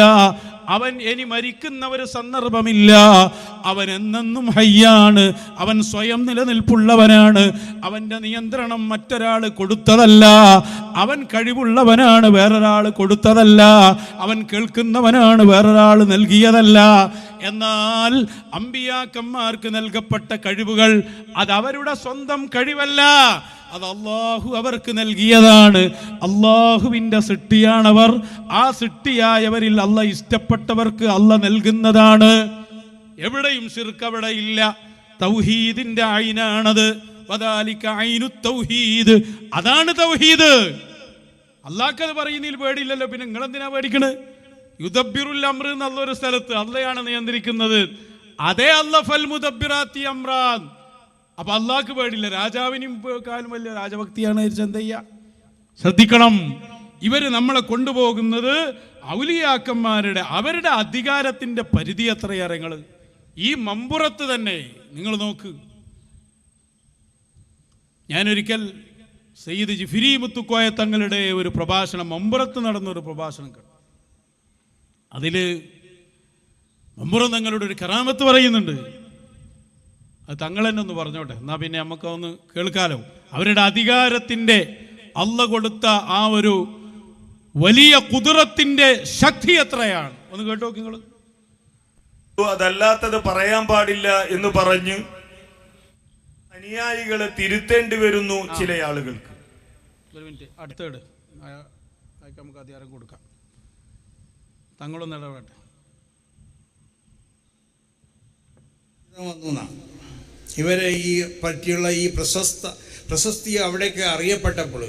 അവൻ ഇനി മരിക്കുന്ന ഒരു സന്ദർഭമില്ല. അവൻ എന്നെന്നും ഹയ്യാണ്. അവൻ സ്വയം നിലനിൽപ്പുള്ളവനാണ്. അവന്റെ നിയന്ത്രണം മറ്റൊരാൾ കൊടുത്തതല്ല. അവൻ കഴിവുള്ളവനാണ്, വേറൊരാൾ കൊടുത്തതല്ല. അവൻ കേൾക്കുന്നവനാണ്, വേറൊരാൾ നൽകിയതല്ല. എന്നാൽ അമ്പിയാക്കന്മാർക്ക് നൽകപ്പെട്ട കഴിവുകൾ അത് അവരുടെ സ്വന്തം കഴിവല്ല, അത് അള്ളാഹു അവർക്ക് നൽകിയതാണ്. അള്ളാഹുവിൻ്റെ സൃഷ്ടിയാണവർ. ആ സൃഷ്ടിയായവരിൽ അള്ളാഹ് ഇഷ്ടപ്പെട്ടവർക്ക് അള്ളാഹ് നൽകുന്നതാണ്. എവിടെയും ശിർക്ക് അവിടെ ഇല്ല. തൗഹീദിന്റെ ഐനാണത്. വദാലിക ഐനു തൗഹീദ്. അതാണ് തൗഹീദ്. അള്ളാഹ്ക്കത് പറയുന്നതിൽ പേടിയില്ലല്ലോ, പിന്നെ നിങ്ങൾ എന്തിനാ പേടിക്കണ്? യുദബ്ബിറുൽ അംർ എന്നുള്ളൊരു സ്ഥലത്ത് അള്ളയാണ് നിയന്ത്രിക്കുന്നത്. അതേ അല്ലാഹ് ഫൽ മുദബ്ബിറാത്തി അംറാൻ. അപ്പൊ അള്ളാഹ്ക്ക് പേടില്ല. രാജാവിനും കാലും വലിയ രാജഭക്തിയാണ്. എന്ത് ചെയ്യാ? ശ്രദ്ധിക്കണം. ഇവര് നമ്മളെ കൊണ്ടുപോകുന്നത് ഔലിയാക്കന്മാരുടെ അവരുടെ അധികാരത്തിന്റെ പരിധി എത്രയേറെ. നിങ്ങൾ ഈ മമ്പുറത്ത് തന്നെ നിങ്ങൾ നോക്ക്. ഞാനൊരിക്കൽ സയ്യിദ് ജിഫിരി മുത്തുക്കോയ തങ്ങളുടെ ഒരു പ്രഭാഷണം, മമ്പുറത്ത് നടന്നൊരു പ്രഭാഷണം കണ്ടു. അതില് മമ്പുറം തങ്ങളുടെ ഒരു കറാമത്ത് പറയുന്നുണ്ട്. അത് തങ്ങൾ തന്നെ ഒന്ന് പറഞ്ഞോട്ടെ, എന്നാ പിന്നെ നമുക്കൊന്ന് കേൾക്കാലോ. അവരുടെ അധികാരത്തിന്റെ അള്ളാഹ് കൊടുത്ത ആ ഒരു വലിയ കുദറത്തിന്റെ ശക്തി എത്രയാണ് ഒന്ന് കേട്ടോ നിങ്ങൾ. അതല്ലാത്തത് പറയാൻ പാടില്ല എന്ന് പറഞ്ഞ് അനുയായികളെ തിരുത്തേണ്ടി വരുന്നു ചില ആളുകൾക്ക്. ഒരു മിനിറ്റ്, അടുത്തേട് നമുക്ക് അധികാരം കൊടുക്കാം. തങ്ങളൊന്ന് ഇടപെട്ടെ. ഇവരെ ഈ പറ്റിയുള്ള ഈ പ്രശസ്തി അവിടെയൊക്കെ അറിയപ്പെട്ടപ്പോൾ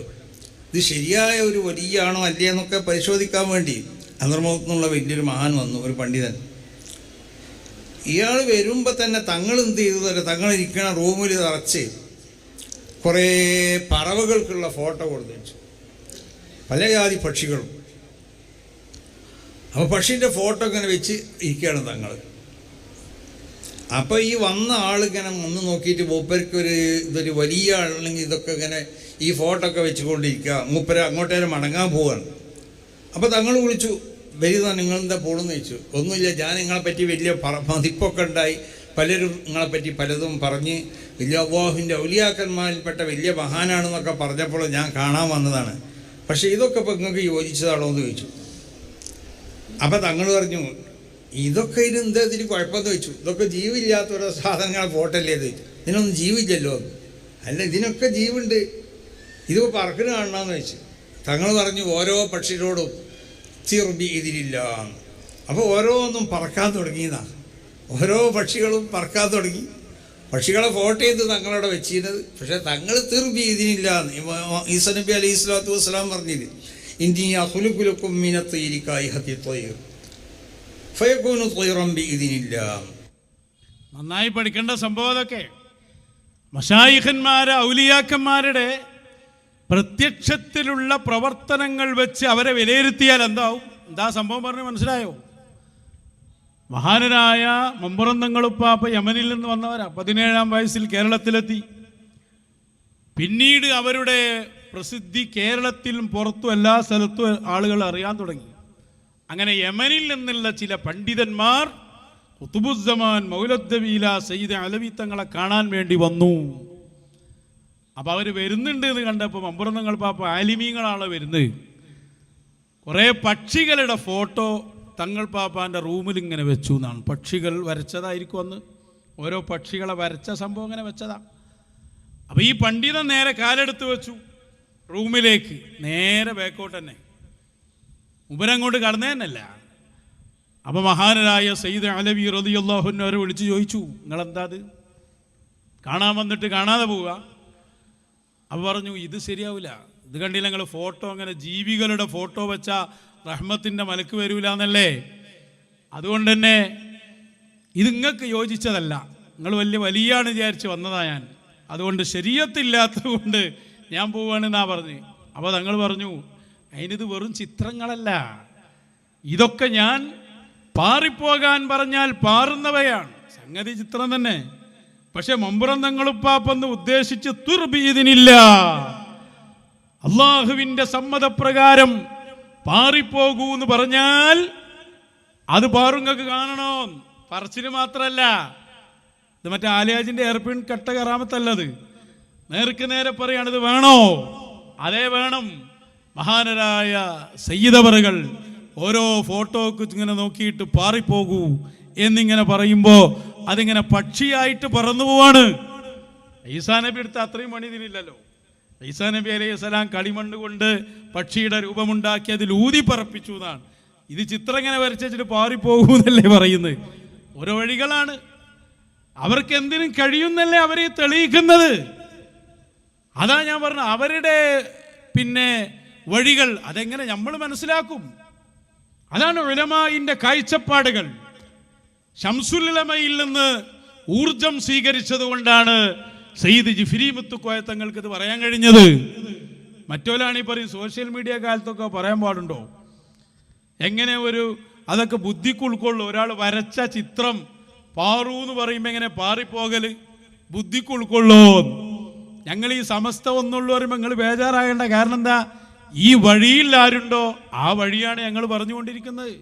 ഇത് ശരിയായ ഒരു വലിയാണോ അല്ലേ എന്നൊക്കെ പരിശോധിക്കാൻ വേണ്ടി അന്തർമുഖത്തുനിന്നുള്ള വലിയൊരു മഹാൻ വന്നു, ഒരു പണ്ഡിതൻ. ഇയാൾ വരുമ്പോൾ തന്നെ തങ്ങൾ എന്ത് ചെയ്തു തരാം, തങ്ങളിരിക്കണ റൂമിൽ നിറച്ച് കുറേ പറവകൾക്കുള്ള ഫോട്ടോ കൊടുത്തു വെച്ചു, പല ജാതി പക്ഷികളും. അപ്പോൾ പക്ഷീൻ്റെ ഫോട്ടോ ഇങ്ങനെ വെച്ച് ഇരിക്കുകയാണ് തങ്ങൾ. അപ്പോൾ ഈ വന്ന ആളിങ്ങനെ ഒന്ന് നോക്കിയിട്ട് മൂപ്പർക്കൊരു ഇതൊരു വലിയ ആളല്ലെങ്കിൽ ഇതൊക്കെ ഇങ്ങനെ ഈ ഫോട്ടോ ഒക്കെ വെച്ചുകൊണ്ടിരിക്കുക. മൂപ്പര് അങ്ങോട്ടേരെ മടങ്ങാൻ പോവുകയാണ്. അപ്പോൾ തങ്ങൾ വിളിച്ചു, വരുന്ന നിങ്ങളെന്താ പോണെന്ന് ചോദിച്ചു. ഒന്നുമില്ല, ഞാൻ നിങ്ങളെപ്പറ്റി വലിയ മതിപ്പൊക്കെ ഉണ്ടായി, പലരും നിങ്ങളെപ്പറ്റി പലതും പറഞ്ഞ് വലിയ അല്ലാഹുവിൻ്റെ ഔലിയാക്കന്മാരിൽപ്പെട്ട വലിയ മഹാനാണെന്നൊക്കെ പറഞ്ഞപ്പോൾ ഞാൻ കാണാൻ വന്നതാണ്. പക്ഷേ ഇതൊക്കെ ഇപ്പോൾ നിങ്ങൾക്ക് യോജിച്ചതാണോ എന്ന് ചോദിച്ചു. അപ്പം തങ്ങൾ പറഞ്ഞു, ഇതൊക്കെ ഇതിനെന്താ ഇതിന് കുഴപ്പമെന്ന് വെച്ചു. ഇതൊക്കെ ജീവില്ലാത്ത ഓരോ സാധനങ്ങളെ ഫോട്ടല്ലേ ഇത്, ഇതിനൊന്നും ജീവില്ലല്ലോ. അല്ല, ഇതിനൊക്കെ ജീവുണ്ട്, ഇതിപ്പോൾ പറക്കിന് കാണണമെന്ന് വെച്ചു. തങ്ങൾ പറഞ്ഞു ഓരോ പക്ഷിയോടും തിർബി ഇതിലില്ല. അപ്പോൾ ഓരോന്നും പറക്കാൻ തുടങ്ങിയതാണ്. ഓരോ പക്ഷികളും പറക്കാൻ തുടങ്ങി. പക്ഷികളെ ഫോട്ടോ ചെയ്ത് തങ്ങളവിടെ വെച്ചിരുന്നത്. പക്ഷേ തങ്ങൾ തിർബി ഇതിനില്ല. ഈസാ നബി അലൈഹി സ്വലാത്തു വസ്സലാം പറഞ്ഞത് ഇന്നി അഖ്ലുഖുലക്കും മിനത്തീരിക്കായി ഹത്തി ത്വയ്ർ ഫയകൂനു ത്വയ്റൻ ബിഇദ്നില്ല. നന്നായി പഠിക്കേണ്ട സംഭവം അതൊക്കെ. മശായിഖന്മാരെ ഔലിയാക്കന്മാരുടെ പ്രത്യക്ഷത്തിലുള്ള പ്രവർത്തനങ്ങൾ വെച്ച് അവരെ വിലയിരുത്തിയാൽ എന്താവും? എന്താ സംഭവം പറഞ്ഞ് മനസ്സിലായോ? മഹാനരായ മമ്പുറം തങ്ങളുപ്പാപ്പ യമനിൽ നിന്ന് വന്നവരാ. 17-ാം വയസ്സിൽ കേരളത്തിലെത്തി. പിന്നീട് അവരുടെ പ്രസിദ്ധി കേരളത്തിലും പുറത്തും എല്ലാ സ്ഥലത്തും ആളുകൾ അറിയാൻ തുടങ്ങി. അങ്ങനെ യമനിൽ നിന്നുള്ള ചില പണ്ഡിതന്മാർ ഖുതുബുസ്സമാൻ മൗലദ്ദവീല സയ്യിദ് അലവി തങ്ങളെ കാണാൻ വേണ്ടി വന്നു. അപ്പം അവർ വരുന്നുണ്ട് എന്ന് കണ്ടപ്പോൾ മമ്പുറം തങ്ങൾ പാപ്പ ആലിമീങ്ങളാണ് വരുന്നത്. കുറേ പക്ഷികളുടെ ഫോട്ടോ തങ്ങൾ പാപ്പാൻ്റെ റൂമിൽ ഇങ്ങനെ വെച്ചു എന്നാണ്. പക്ഷികൾ വരച്ചതായിരിക്കും അന്ന്. ഓരോ പക്ഷികളെ വരച്ച സംഭവം ഇങ്ങനെ വെച്ചതാ. അപ്പോൾ ഈ പണ്ഡിതൻ നേരെ കാലെടുത്ത് വെച്ചു റൂമിലേക്ക്, നേരെ ബാക്കോട്ട് തന്നെ. ഉപരങ്ങോട്ട് കടന്നു തന്നെയല്ല, അപ്പോൾ മഹാനരായ സയ്യിദ് അലവി റളിയല്ലാഹു അൻഹു അവരെ വിളിച്ച് ചോദിച്ചു, നിങ്ങളെന്താ അത് കാണാൻ വന്നിട്ട് കാണാതെ പോവുക? അപ്പോൾ പറഞ്ഞു, ഇത് ശരിയാവില്ല, ഇത് കണ്ടില്ല നിങ്ങൾ ഫോട്ടോ, അങ്ങനെ ജീവികളുടെ ഫോട്ടോ വെച്ചാൽ റഹ്മത്തിൻ്റെ മലക്ക് വരൂല എന്നല്ലേ, അതുകൊണ്ട് തന്നെ ഇത് നിങ്ങൾക്ക് യോജിച്ചതല്ല, നിങ്ങൾ വലിയാണ് വിചാരിച്ച് വന്നതാ ഞാൻ, അതുകൊണ്ട് ശരീഅത്തില്ലാത്തത് കൊണ്ട് ഞാൻ പോവുകയാണെന്നാ പറഞ്ഞു. അപ്പോൾ തങ്ങൾ പറഞ്ഞു, അതിനിത് വെറും ചിത്രങ്ങളല്ല, ഇതൊക്കെ ഞാൻ പാറിപ്പോകാൻ പറഞ്ഞാൽ പാറുന്നവയാണ്, സംഗതി ചിത്രം തന്നെ. പക്ഷെ മമ്പുറം തങ്ങളുപ്പാപ്പെന്ന് ഉദ്ദേശിച്ച് തുർബീദിനില്ല, അള്ളാഹുവിൻ്റെ സമ്മതപ്രകാരം പാറിപ്പോകൂ എന്ന് പറഞ്ഞാൽ അത് പാറുങ്ങൾക്ക് കാണണോ? പറച്ചിന് മാത്രമല്ല, ഇത് മറ്റേ ആലിയാജിൻ്റെ എയർപിൻ കട്ട കറാമത്തല്ലത്, നേർക്ക് നേരെ പറയാണ്, ഇത് വേണോ? അതേ വേണം. മഹാനരായ സയ്യിദവറുകൾ ഓരോ ഫോട്ടോക്ക് ഇങ്ങനെ നോക്കിയിട്ട് പാറിപ്പോകൂ എന്നിങ്ങനെ പറയുമ്പോൾ അതിങ്ങനെ പക്ഷിയായിട്ട് പറന്നു പോവാണ്. ഈസാ നബി എടുത്ത അത്രയും പണി ഇതിനില്ലല്ലോ. ഈസാ നബി അലൈഹി സ്വലാം കളിമണ്ണ് കൊണ്ട് പക്ഷിയുടെ രൂപമുണ്ടാക്കി അതിൽ ഊതി പറപ്പിച്ചു എന്നാണ്. ഇത് ചിത്രം ഇങ്ങനെ വരച്ചിട്ട് പാറിപ്പോകൂ എന്നല്ലേ പറയുന്നത്. ഓരോ വഴികളാണ്, അവർക്ക് എന്തിനും കഴിയുന്നല്ലേ അവരെ തെളിയിക്കുന്നത്. അതാ ഞാൻ പറഞ്ഞത്, അവരുടെ വഴികൾ അതെങ്ങനെ നമ്മൾ മനസ്സിലാക്കും? അതാണ് ഉലമാഇന്റെ കാഴ്ചപ്പാടുകൾ. ശംസുൽ ഉലമയിൽ നിന്ന് ഊർജം സ്വീകരിച്ചത് കൊണ്ടാണ് സയ്യിദ് ജിഫ്രി മുത്തുക്കോയ തങ്ങൾക്ക് ഇത് പറയാൻ കഴിഞ്ഞത്. മറ്റോലാണീ പറയും സോഷ്യൽ മീഡിയ കാലത്തൊക്കെ പറയാൻ പാടുണ്ടോ? എങ്ങനെ അതൊക്കെ ബുദ്ധിക്ക് ഉൾക്കൊള്ളു. ഒരാൾ വരച്ച ചിത്രം പാറൂ എന്ന് പറയുമ്പോൾ എങ്ങനെ പാറിപ്പോകല് ബുദ്ധിക്ക് ഉൾക്കൊള്ളൂ? ഞങ്ങൾ ഈ സമസ്ത ഒന്നുള്ളൂ പറയുമ്പോൾ നിങ്ങൾ ബേജാറാകേണ്ട. കാരണം എന്താ? ഈ വഴിയിൽ ആരുണ്ടോ ആ വഴിയാണ് ഞങ്ങൾ പറഞ്ഞുകൊണ്ടിരിക്കുന്നത്.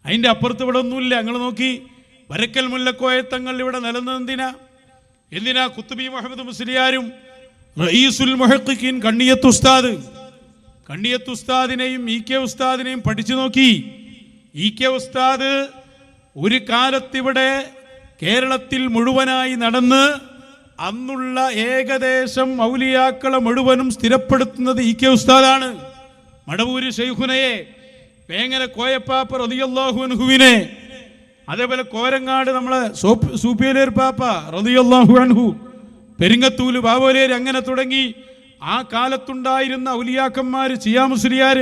അതിൻ്റെ അപ്പുറത്ത് ഇവിടെ ഒന്നുമില്ല. ഞങ്ങൾ നോക്കി, വരക്കൽ മുല്ലക്കോയത്തങ്ങൾ ഇവിടെ എന്തിനാ കുത്തുബി മുഹമ്മദ് മുസ്ലിയാരും റഈസുൽ മുഹഖ്ഖീൻ കണ്ണിയത്ത് ഉസ്താദിനെയും ഇ.കെ. ഉസ്താദിനെയും പഠിച്ചു നോക്കി. ഇ.കെ. ഉസ്താദ് ഒരു കാലത്തിവിടെ കേരളത്തിൽ മുഴുവനായി നടന്ന് അന്നുള്ള ഏകദേശം ഔലിയാക്കളെ മുഴുവനും സ്ഥിരപ്പെടുത്തുന്നത് ഇ.കെ. ഉസ്താദാണ്. മടവൂര് ശൈഖുനയെ, വേങ്ങര കോയപ്പാപ്പ റളിയല്ലാഹു അൻഹുവിനെ, അതേപോലെ കോരങ്ങാട് നമ്മളെ സൂപ്പിയലേർ പാപ്പ റളിയല്ലാഹു അൻഹു, പെരിങ്ങത്തൂല് ബാബോലേര്, അങ്ങനെ തുടങ്ങി ആ കാലത്തുണ്ടായിരുന്ന ഔലിയാക്കന്മാർ, ചിയാ മുസ്ലിയാർ,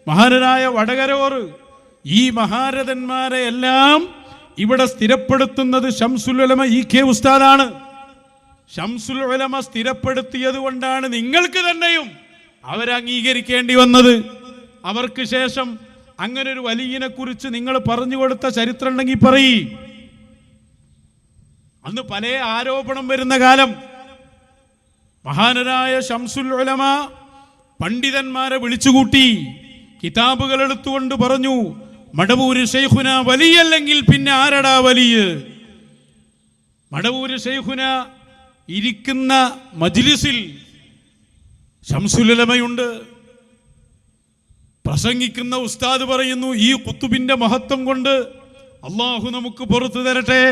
മഹാനരായ വടകരോർ, ഈ മഹാരഥന്മാരെ എല്ലാം ഇവിടെ സ്ഥിരപ്പെടുത്തുന്നത് ശംസുൽ ഉലമ ഇ.കെ. ഉസ്താദാണ്. ശംസുൽ ഉലമ സ്ഥിരപ്പെടുത്തിയത് കൊണ്ടാണ് നിങ്ങൾക്ക് തന്നെയും അവരെ അംഗീകരിക്കേണ്ടി വന്നത്. അവർക്ക് ശേഷം അങ്ങനെ ഒരു വലിയനെ കുറിച്ച് നിങ്ങൾ പറഞ്ഞു കൊടുത്ത ചരിത്രം ഉണ്ടെങ്കിൽ പറയ്. അന്ന് പല ആരോപണം വരുന്ന കാലം, മഹാനരായ ശംസുൽ ഉലമ പണ്ഡിതന്മാരെ വിളിച്ചുകൂട്ടി, കിതാബുകൾ എടുത്തുകൊണ്ട് പറഞ്ഞു, മടവൂര് ശൈഖുന വലിയല്ലെങ്കിൽ പിന്നെ ആരടാ വലിയ? മടവൂര് ശൈഖുന ഇരിക്കുന്ന മജ്ലിസിൽ ശംസുൽ ഉലമയുണ്ട്. പ്രസംഗിക്കുന്ന ഉസ്താദ് പറയുന്നു, ഈ കുത്തുബിന്റെ മഹത്വം കൊണ്ട് അള്ളാഹു നമുക്ക് പുറത്തു തരട്ടെ.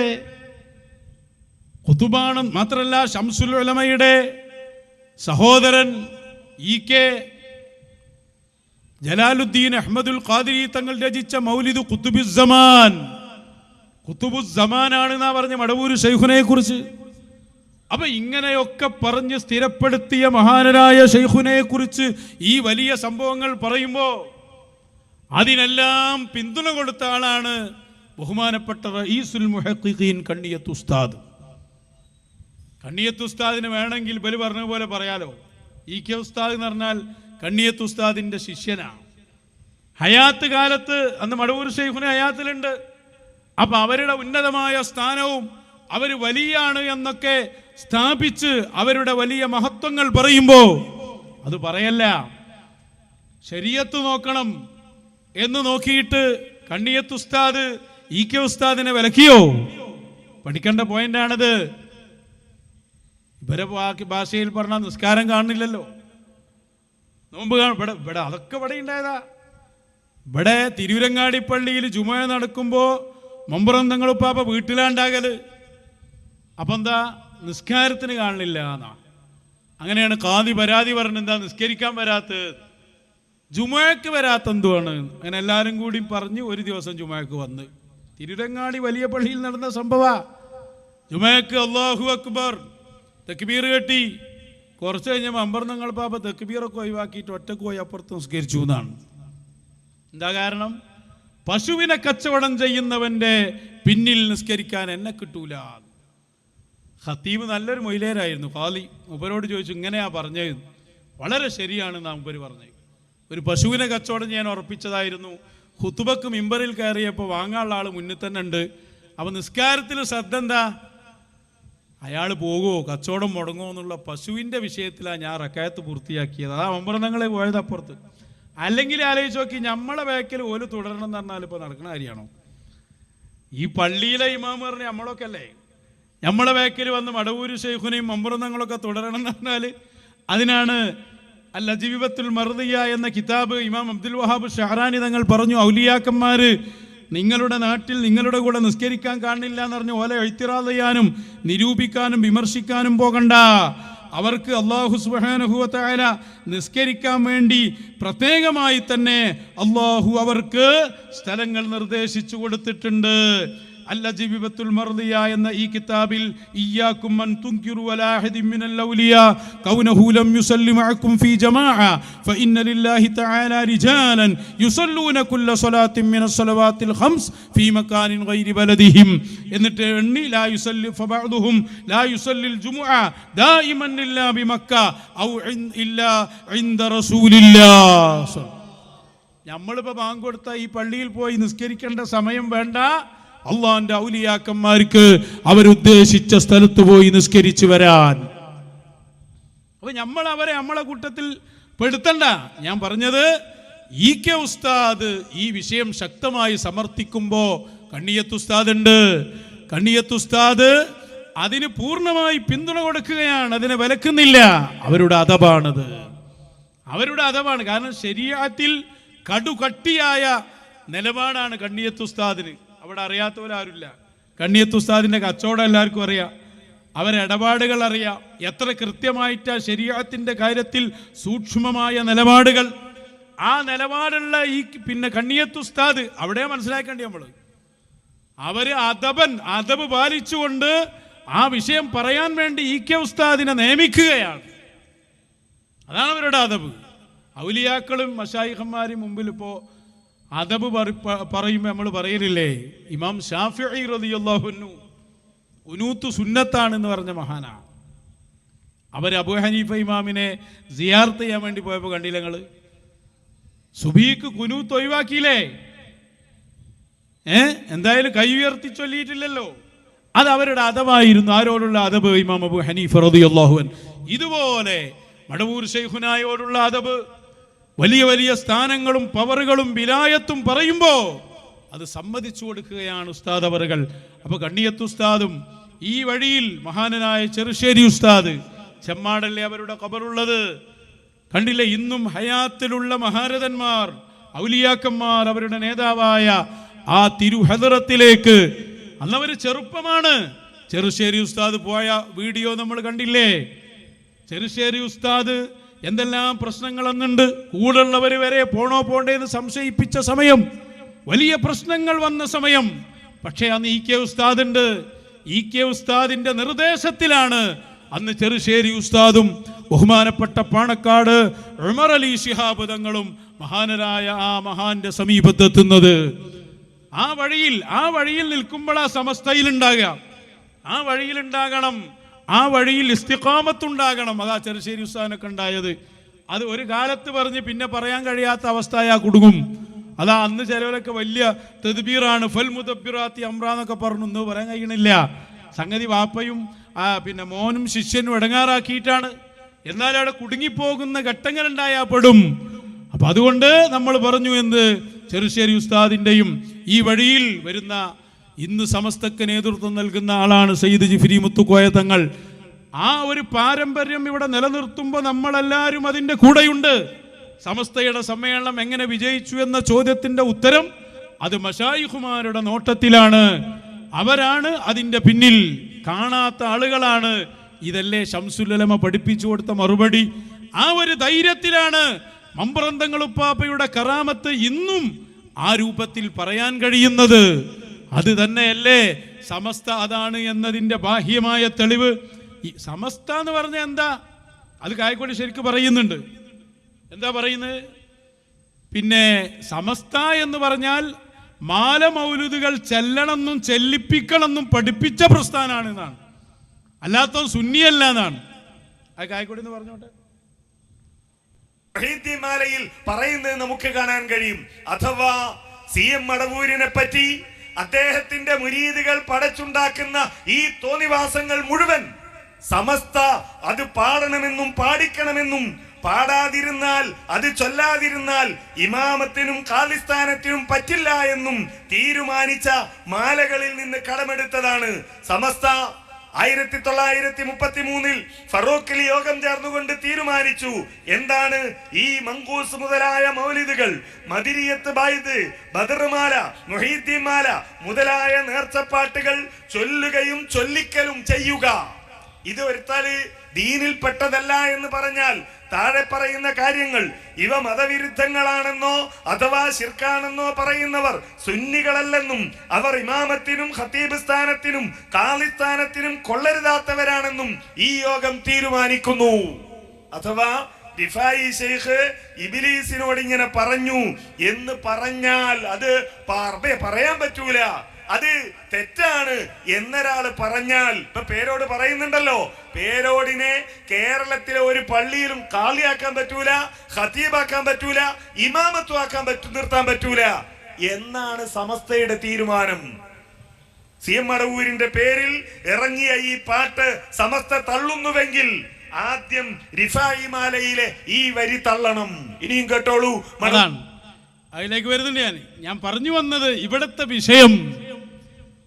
കുത്തുബാണ് മാത്രമല്ല, ശംസുൽ ഉലമയുടെ സഹോദരൻ ഇ.കെ. ജലാലുദ്ദീൻ അഹ്മദുൽ ഖാദിരി തങ്ങൾ രചിച്ച മൗലിദ് ഖുതുബുസ്സമാനാണെന്നാ പറഞ്ഞ മടവൂര് ശൈഖുനയെ കുറിച്ച്. അപ്പൊ ഇങ്ങനെയൊക്കെ പറഞ്ഞ് സ്ഥിരപ്പെടുത്തിയ മഹാനരായ ശൈഖുനയെ കുറിച്ച് ഈ വലിയ സംഭവങ്ങൾ പറയുമ്പോൾ അതിനെല്ലാം പിന്തുണ കൊടുത്ത ആളാണ് ബഹുമാനപ്പെട്ട റഈസുൽ മുഹഖ്ഖീൻ കണ്ണിയത്ത് ഉസ്താദ്. കണ്ണിയത്ത് ഉസ്താദിന് വേണമെങ്കിൽ ബലി പറഞ്ഞ പോലെ പറയാലോ. ഇ.കെ. ഉസ്താദ് എന്ന് പറഞ്ഞാൽ കണ്ണിയത്ത് ഉസ്താദിന്റെ ശിഷ്യനാണ്. ഹയാത്ത് കാലത്ത് അന്ന് മടവൂർ ശൈഖുന ഹയാത്തിലുണ്ട്. അപ്പൊ അവരുടെ ഉന്നതമായ സ്ഥാനവും അവർ വലിയാണ് എന്നൊക്കെ സ്ഥാപിച്ച് അവരുടെ വലിയ മഹത്വങ്ങൾ പറയുമ്പോൾ അത് പറയല്ല, ശരീഅത്ത് നോക്കണം എന്ന് നോക്കിയിട്ട് കണ്ണിയത്ത് ഉസ്താദ് ഇ.കെ. ഉസ്താദിനെ വിലക്കിയോ? പഠിക്കേണ്ട പോയിന്റാണിത്. ഇവരെ ഭാഷയിൽ പറഞ്ഞാൽ നിസ്കാരം കാണുന്നില്ലല്ലോ, നോമ്പ് ഇവിടെ അതൊക്കെ ഇവിടെ ഉണ്ടായതാ. ഇവിടെ തിരുവരങ്ങാടി പള്ളിയിൽ ജുമുഅ നടക്കുമ്പോൾ മമ്പുറം തങ്ങളുപ്പാപ്പ വീട്ടിലാണ്ടാകല്. അപ്പം എന്താ നിസ്കാരത്തിന് കാണുന്നില്ല എന്നാ. അങ്ങനെയാണ് ഖാദി പരാതി പറഞ്ഞ് എന്താ നിസ്കരിക്കാൻ വരാത്തത്. ജുമുഅക്ക് വരാത്ത എന്തുവാണ്? അങ്ങനെ എല്ലാവരും കൂടി പറഞ്ഞ് ഒരു ദിവസം ജുമുഅക്ക് വന്ന്. തിരുരങ്ങാടി വലിയ പള്ളിയിൽ നടന്ന സംഭവ. ജുമുഅക്ക് അല്ലാഹു അക്ബർ തക്ബീർ കെട്ടി. കുറച്ച് കഴിഞ്ഞപ്പോൾ അമ്പർന്നങ്ങൾ പാപ്പ തക്ബീറൊക്കെ ഒഴിവാക്കിയിട്ട് ഒറ്റക്ക് പോയി അപ്പുറത്ത് നിസ്കരിച്ചു എന്നാണ്. എന്താ കാരണം? പശുവിനെ കച്ചവടം ചെയ്യുന്നവന്റെ പിന്നിൽ നിസ്കരിക്കാൻ എന്നെ കിട്ടൂല. ഖത്തീബ് നല്ലൊരു മൊയിലേരായിരുന്നു. ഖാലി മൂപ്പരോട് ചോദിച്ചു, ഇങ്ങനെയാ പറഞ്ഞത്? വളരെ ശരിയാണ് നാം മൂപ്പര് പറഞ്ഞത്. ഒരു പശുവിനെ കച്ചവടം ചെയ്യാൻ ഉറപ്പിച്ചതായിരുന്നു. ഖുതുബക്ക് മിമ്പറിൽ കയറിയപ്പോൾ വാങ്ങാനുള്ള ആൾ മുന്നിൽ തന്നെ ഉണ്ട്. അപ്പോൾ നിസ്കാരത്തിൽ ശ്രദ്ധ എന്താ? അയാൾ പോകുമോ, കച്ചവടം മുടങ്ങുമോ എന്നുള്ള പശുവിൻ്റെ വിഷയത്തിലാണ് ഞാൻ റക്കായത്ത് പൂർത്തിയാക്കിയത്. അതാ അമ്പർന്നങ്ങളെ പോയത് അപ്പുറത്ത്. അല്ലെങ്കിൽ ആലോചിച്ച് നോക്കി, നമ്മളെ ബാക്കിൽ ഓല് തുടരണം എന്ന് പറഞ്ഞാൽ ഇപ്പോൾ നടക്കുന്ന കാര്യമാണോ? ഈ പള്ളിയിലെ ഇമാം പറഞ്ഞ് നമ്മളൊക്കെ അല്ലേ നമ്മളെ ബാക്കിൽ വന്ന് മടവൂര് ശൈഖുനെയും അമ്പർന്നങ്ങളൊക്കെ തുടരണം എന്ന് പറഞ്ഞാൽ അതിനാണ് അൽ അജീബത്തുൽ മർദിയ എന്ന കിതാബ് ഇമാം അബ്ദുൽ വഹാബ് ഷഹറാനി തങ്ങൾ പറഞ്ഞു, ഔലിയാക്കന്മാർ നിങ്ങളുടെ നാട്ടിൽ നിങ്ങളുടെ കൂടെ നിസ്കരിക്കാൻ കാണില്ല എന്ന് പറഞ്ഞ് ഓലെ ഇത്തിറാദ് ചെയ്യാനും നിരൂപിക്കാനും വിമർശിക്കാനും പോകണ്ട. അവർക്ക് അല്ലാഹു സുബ്ഹാനഹു വ തആല നിസ്കരിക്കാൻ വേണ്ടി പ്രത്യേകമായി തന്നെ അല്ലാഹു അവർക്ക് സ്ഥലങ്ങൾ നിർദ്ദേശിച്ചു കൊടുത്തിട്ടുണ്ട്. അൽ-അജീബത്തുൽ മർദിയ എന്ന ഈ കിതാബിൽ ഇയ്യാകും മൻ തുൻകിറു വലാ അഹദിൻ മിനൽ ഔലിയാ കൗനഹു ലം യുസല്ലി മഅകും ഫീ ജമാഅ ഫഇന്ന ലില്ലാഹി തആല റിജാലൻ യുസല്ലൂന കുല്ല സ്വലാത്തിൻ മിനസ് സ്വലവാത്തിൽ ഖംസ് ഫീ മകാനിൻ ഗൈരി ബലദിഹിം. എന്നിട്ട് എണ്ണി ലാ യുസല്ലി ഫബഅദുഹും ലാ യുസല്ലിൽ ജുമുഅ ദായിമൻ ഇല്ലാ ബിമക്ക ഔ ഇല്ലാ ഇൻദ റസൂലില്ലാഹ്. നമ്മളിപ്പോൾ ബാങ്ക് കൊടുത്ത ഈ പള്ളിയിൽ പോയി നിസ്കരിക്കേണ്ട സമയം വേണ്ട. അള്ളാന്റെ ഔലിയാക്കന്മാർക്ക് അവരുദ്ദേശിച്ച സ്ഥലത്ത് പോയി നിസ്കരിച്ചു വരാൻ. അപ്പൊ നമ്മൾ അവരെ നമ്മളെ കൂട്ടത്തിൽ പെടുത്തണ്ട. ഞാൻ പറഞ്ഞത് ഇ.കെ. ഉസ്താദ് ഈ വിഷയം ശക്തമായി സമർത്ഥിക്കുമ്പോ കണ്ണിയത്ത് ഉസ്താദ് ഉണ്ട്. കണ്ണിയത്ത് ഉസ്താദ് അതിന് പൂർണ്ണമായി പിന്തുണ കൊടുക്കുകയാണ്, അതിനെ വിലക്കുന്നില്ല. അവരുടെ അദബാണത്, അവരുടെ അദബാണ്. കാരണം ശരീഅത്തിൽ കടുകട്ടിയായ നിലപാടാണ് കണ്ണിയത്ത് ഉസ്താദിന്. അവിടെ അറിയാത്തവരാരുമില്ല. കണ്ണിയത്ത് ഉസ്താദിന്റെ കച്ചവടം എല്ലാവർക്കും അറിയാം, അവരിടപാടുകൾ അറിയാം, എത്ര കൃത്യമായിട്ടാ ശരീഅത്തിന്റെ കാര്യത്തിൽ സൂക്ഷ്മമായ നിലപാടുകൾ. ആ നിലപാടുള്ള ഈ കണ്ണിയത്ത് ഉസ്താദ് അവിടെ മനസ്സിലാക്കേണ്ടി നമ്മൾ. അവര് അദബ് പാലിച്ചുകൊണ്ട് ആ വിഷയം പറയാൻ വേണ്ടി ഇ.കെ. ഉസ്താദിനെ നിയമിക്കുകയാണ്. അതാണ് അവരുടെ അദബ്. ഔലിയാക്കളും മശായിഖന്മാരും മുമ്പിൽ ഇപ്പോൾ അദബ് പറയുമ്പോൾ നമ്മൾ പറയലില്ലേ, ഇമാം ഷാഫിഈ റളിയല്ലാഹു അൻഹു ഉനൂത്ത് സുന്നത്താണെന്ന് പറഞ്ഞ മഹാനാ. അവർ അബൂ ഹനീഫ ഇമാമിനെ സിയാറത്ത് ചെയ്യാൻ വേണ്ടി പോയപ്പോൾ കണ്ടില്ല നിങ്ങൾ? സുബീക്ക് കുനൂത്ത് ഒഴിവാക്കിയില്ലേ? എന്തായാലും കൈ ഉയർത്തി ചൊല്ലിയിട്ടില്ലല്ലോ. അത് അവരുടെ അദബായിരുന്നു. ആരോടുള്ള അദബ്? ഇമാം അബൂ ഹനീഫ റളിയല്ലാഹു അൻഹു. ഇതുപോലെ മടവൂർ ശൈഖുനായോടുള്ള അദബ്, വലിയ വലിയ സ്ഥാനങ്ങളും പവറുകളും വിലായത്തും പറയുമ്പോൾ അത് സമ്മതിച്ചു കൊടുക്കുകയാണ് ഉസ്താദ് അവറുകൾ. അപ്പൊ കണ്ണിയത്ത് ഉസ്താദും ഈ വഴിയിൽ മഹാനായ ചെറുശ്ശേരി ഉസ്താദ്, ചെമ്മാടല്ലേ അവരുടെ ഖബറുള്ളത്, കണ്ടില്ലേ? ഇന്നും ഹയാത്തിലുള്ള മഹാരഥന്മാർ ഔലിയാക്കന്മാർ അവരുടെ നേതാവായ ആ തിരുഹദറത്തിലേക്ക്, അന്നവര് ചെറുപ്പമാണ്. ചെറുശ്ശേരി ഉസ്താദ് പോയ വീഡിയോ നമ്മൾ കണ്ടില്ലേ? ചെറുശ്ശേരി ഉസ്താദ് എന്തെല്ലാം പ്രശ്നങ്ങൾ അന്നുണ്ട്. കൂടുള്ളവർ വരെ പോണോ പോണ്ടേന്ന് സംശയിപ്പിച്ച സമയം, വലിയ പ്രശ്നങ്ങൾ വന്ന സമയം. പക്ഷേ അന്ന് ഇ.കെ. ഉസ്താദ് ഉണ്ട്. ഇ.കെ. ഉസ്താദിന്റെ നിർദ്ദേശത്തിലാണ് അന്ന് ചെറുശ്ശേരി ഉസ്താദും ബഹുമാനപ്പെട്ട പാണക്കാട് ഉമർ അലി ശിഹാബ് തങ്ങളും മഹാനരായ ആ മഹാന്റെ സമീപത്തെത്തുന്നത്. ആ വഴിയിൽ നിൽക്കുമ്പോൾ ആ സമസ്തയിൽ ഉണ്ടാകുക, ആ വഴിയിൽ ഉണ്ടാകണം, ആ വഴിയിൽ ഇസ്തിഖാമത്തുണ്ടാകണം. അതാ ചെറുശ്ശേരി ഉസ്താദിനൊക്കെ ഉണ്ടായത്. അത് ഒരു കാലത്ത് പറഞ്ഞ് പിന്നെ പറയാൻ കഴിയാത്ത അവസ്ഥയാ കുടുങ്ങും. അതാ അന്ന് ചിലവരൊക്കെ വലിയ തദ്ബീറാണ്, ഫൽ മുദബ്ബിറാത്തി അംറാന്നൊക്കെ പറഞ്ഞു. ഇന്ന് പറയാൻ കഴിയണില്ല. സംഗതി വാപ്പയും മോനും ശിഷ്യനും ഇടങ്ങാറാക്കിയിട്ടാണ്. എന്നാൽ അവിടെ കുടുങ്ങിപ്പോകുന്ന ഘട്ടങ്ങൾ ഉണ്ടായാൽ പെടും. അപ്പൊ അതുകൊണ്ട് നമ്മൾ പറഞ്ഞു എന്ത്, ചെറുശ്ശേരി ഉസ്താദിന്റെയും ഈ വഴിയിൽ വരുന്ന ഇന്ന് സമസ്തക്ക് നേതൃത്വം നൽകുന്ന ആളാണ് സയ്യിദ് ജിഫ്രി മുത്തുക്കോയ തങ്ങൾ. ആ ഒരു പാരമ്പര്യം ഇവിടെ നിലനിർത്തുമ്പോൾ നമ്മളെല്ലാവരും അതിൻ്റെ കൂടെയുണ്ട്. സമസ്തയുടെ സമ്മേളനം എങ്ങനെ വിജയിച്ചു എന്ന ചോദ്യത്തിന്റെ ഉത്തരം അത് മശായിഖുമാരുടെ നോട്ടത്തിലാണ്. അവരാണ് അതിൻ്റെ പിന്നിൽ, കാണാത്ത ആളുകളാണ്. ഇതല്ലേ ശംസുൽ ഉലമ പഠിപ്പിച്ചു കൊടുത്ത മറുപടി. ആ ഒരു ധൈര്യത്തിലാണ് മമ്പ്രന്തങ്ങളുപ്പാപ്പയുടെ കറാമത്ത് ഇന്നും ആ രൂപത്തിൽ പറയാൻ കഴിയുന്നത് അത് തന്നെയല്ലേ സമസ്ത അതാണ് എന്നതിൻ്റെ ബാഹ്യമായ തെളിവ്. ഈ സമസ്ത എന്ന് പറഞ്ഞാൽ എന്താ? അത് കായക്കൊടി ശരിക്കും പറയുന്നുണ്ട്. എന്താ പറയുന്നത്? പിന്നെ സമസ്ത എന്ന് പറഞ്ഞാൽ മാല മൗലൂദുകൾ ചെല്ലണമെന്നും ചെല്ലിപ്പിക്കണമെന്നും പഠിപ്പിച്ച പ്രസ്ഥാനാണ് എന്നാണ്, അല്ലാത്ത സുന്നിയല്ല എന്നാണ്. അത് കായക്കൊടി എന്ന് പറഞ്ഞോട്ടെ. മാലയിൽ പറയുന്നത് നമുക്ക് കാണാൻ കഴിയും. അഥവാ CM മടവൂരിനെ പറ്റി അദ്ദേഹത്തിന്റെ മുരീദുകൾ പടച്ചുണ്ടാക്കുന്ന ഈ തോന്നിവാസങ്ങൾ മുഴുവൻ സമസ്ത അത് പാടണമെന്നും പാടിക്കണമെന്നും പാടാതിരുന്നാൽ അത് ചൊല്ലാതിരുന്നാൽ ഇമാമത്തിനും ഖാലിസ്ഥാനത്തിനും പറ്റില്ല എന്നും തീരുമാനിച്ച മാലകളിൽ നിന്ന് കടമെടുത്തതാണ് സമസ്ത. 1933 ഫറൂഖിൽ യോഗം ചേർന്നുകൊണ്ട് തീരുമാനിച്ചു. എന്താണ്? ഈ മങ്കൂസ് മുതലായ മൗലിദുകൾ, മദിരിയത്ത് ബൈദ്, ബദർമാല, മുഹീദ്ദീൻ മാല മുതലായ നേർച്ചപ്പാട്ടുകൾ ചൊല്ലുകയും ചൊല്ലിക്കലും ചെയ്യുക. ഇത് ഒരുത്താല് ദീനിൽപ്പെട്ടതല്ല എന്ന് പറഞ്ഞാൽ താഴെ പറയുന്ന കാര്യങ്ങൾ ഇവ മതവിരുദ്ധങ്ങളാണെന്നോ അഥവാ ശിർക്കാണെന്നോ പറയുന്നവർ സുന്നികളല്ലെന്നും അവർ ഇമാമത്തിനും ഖതീബ് സ്ഥാനത്തിനും ഖാലിസ്ഥാനത്തിനും കൊള്ളരുതാത്തവരാണെന്നും ഈ യോഗം തീരുമാനിക്കുന്നു. അഥവാ റിഫായി ശൈഖ് ഇബ്ലീസിനോട് ഇങ്ങനെ പറഞ്ഞു എന്ന് പറഞ്ഞാൽ അത് പറയാൻ പറ്റൂല, അത് തെറ്റാണ് എന്നൊരാള് പറഞ്ഞാൽ, ഇപ്പൊ പേരോട് പറയുന്നുണ്ടല്ലോ, പേരോടിനെ കേരളത്തിലെ ഒരു പള്ളിയിലും കാളിയാക്കാൻ പറ്റൂല, ഖതീബാക്കാൻ പറ്റൂല, ഇമാമത്വമാക്കാൻ നിർത്താൻ പറ്റൂല എന്നാണ് സമസ്തയുടെ തീരുമാനം. CM മടവൂരിന്റെ പേരിൽ ഇറങ്ങിയ ഈ പാട്ട് സമസ്ത തള്ളുന്നുവെങ്കിൽ ആദ്യം റിഫായി മാലയിലെ ഈ വരി തള്ളണം. ഇനിയും കേട്ടോളൂ. അതിലേക്ക് വരുന്നുണ്ട്. ഞാൻ പറഞ്ഞു വന്നത് ഇവിടത്തെ വിഷയം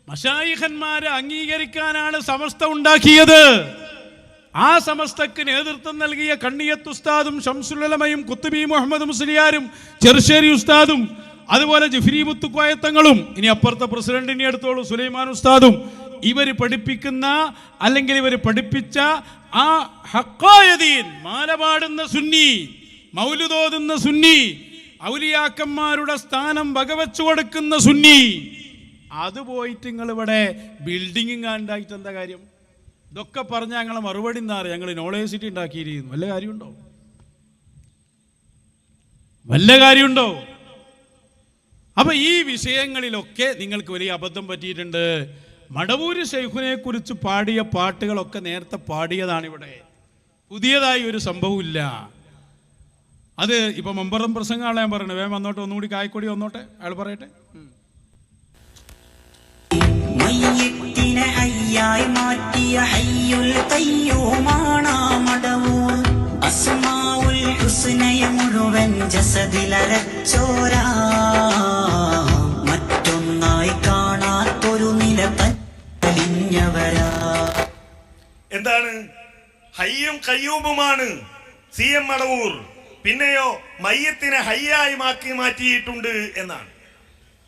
മശായിഖന്മാരെ അംഗീകരിക്കാനാണ് സമസ്ത ഉണ്ടാക്കിയത്. ആ സമസ്തക്ക് നേതൃത്വം നൽകിയ കണ്ണിയത്ത് ഉസ്താദും ഷംസുലുലമയും കുത്തുബി മുഹമ്മദ് മുസ്ലിയാരും ചെറുശ്ശേരി ഉസ്താദും അതുപോലെ ജിഫ്രി മുത്തുക്കോയത്തങ്ങളും, ഇനി അപ്പുറത്തെ പ്രസിഡന്റിനെ എടുത്തോളൂ സുലൈമാൻ ഉസ്താദും, ഇവർ പഠിപ്പിക്കുന്ന അല്ലെങ്കിൽ ഇവർ പഠിപ്പിച്ച ആ ഹഖായ ദീൻ, മാല പാടുന്ന സുന്നി, മൗലിദോതുന്ന സുന്നി, ഔലിയാക്കന്മാരുടെ സ്ഥാനം വകവെച്ചു കൊടുക്കുന്ന സുന്നി, അത് പോയിട്ട് നിങ്ങൾ ഇവിടെ ബിൽഡിംഗ് ഉണ്ടായിട്ട് എന്താ കാര്യം? ഇതൊക്കെ പറഞ്ഞാൽ ഞങ്ങളെ മറുപടി എന്താ അറിയാം? ഞങ്ങൾ നോളേജ് സിറ്റി ഉണ്ടാക്കിയിരിക്കുന്നു. വല്ല കാര്യമുണ്ടോ? വല്ല കാര്യമുണ്ടോ? അപ്പൊ ഈ വിഷയങ്ങളിലൊക്കെ നിങ്ങൾക്ക് വലിയ അബദ്ധം പറ്റിയിട്ടുണ്ട്. മടവൂര് ശൈഖുനെ കുറിച്ച് പാടിയ പാട്ടുകളൊക്കെ നേരത്തെ പാടിയതാണ്. ഇവിടെ പുതിയതായി ഒരു സംഭവമില്ല. അത് ഇപ്പൊ മമ്പറം പ്രസംഗമാണ് ഞാൻ പറയണത്. വേഗം വന്നോട്ടെ, ഒന്നുകൂടി കായക്കൊടി വന്നോട്ടെ, അയാൾ പറയട്ടെ. മയ്യിത്തിനെ ഹയ്യായി മാറ്റിയ ഹയ്യുൽ ഖയ്യൂമാണ് മടവൂർ. അസ്മാഉൽ ഹുസ്നയെ മുഴുവൻ ജസദിലരച്ചോരാ, മറ്റൊന്നായി കാണാത്തൊരു നില തലിഞ്ഞവരാ. എന്താണ്? ഹയ്യും ഖയ്യൂമുമാണ് CM മടവൂർ. പിന്നെയോ മയ്യത്തിനെ ഹയ്യായി മാറ്റിയിട്ടുണ്ട് എന്നാണ്.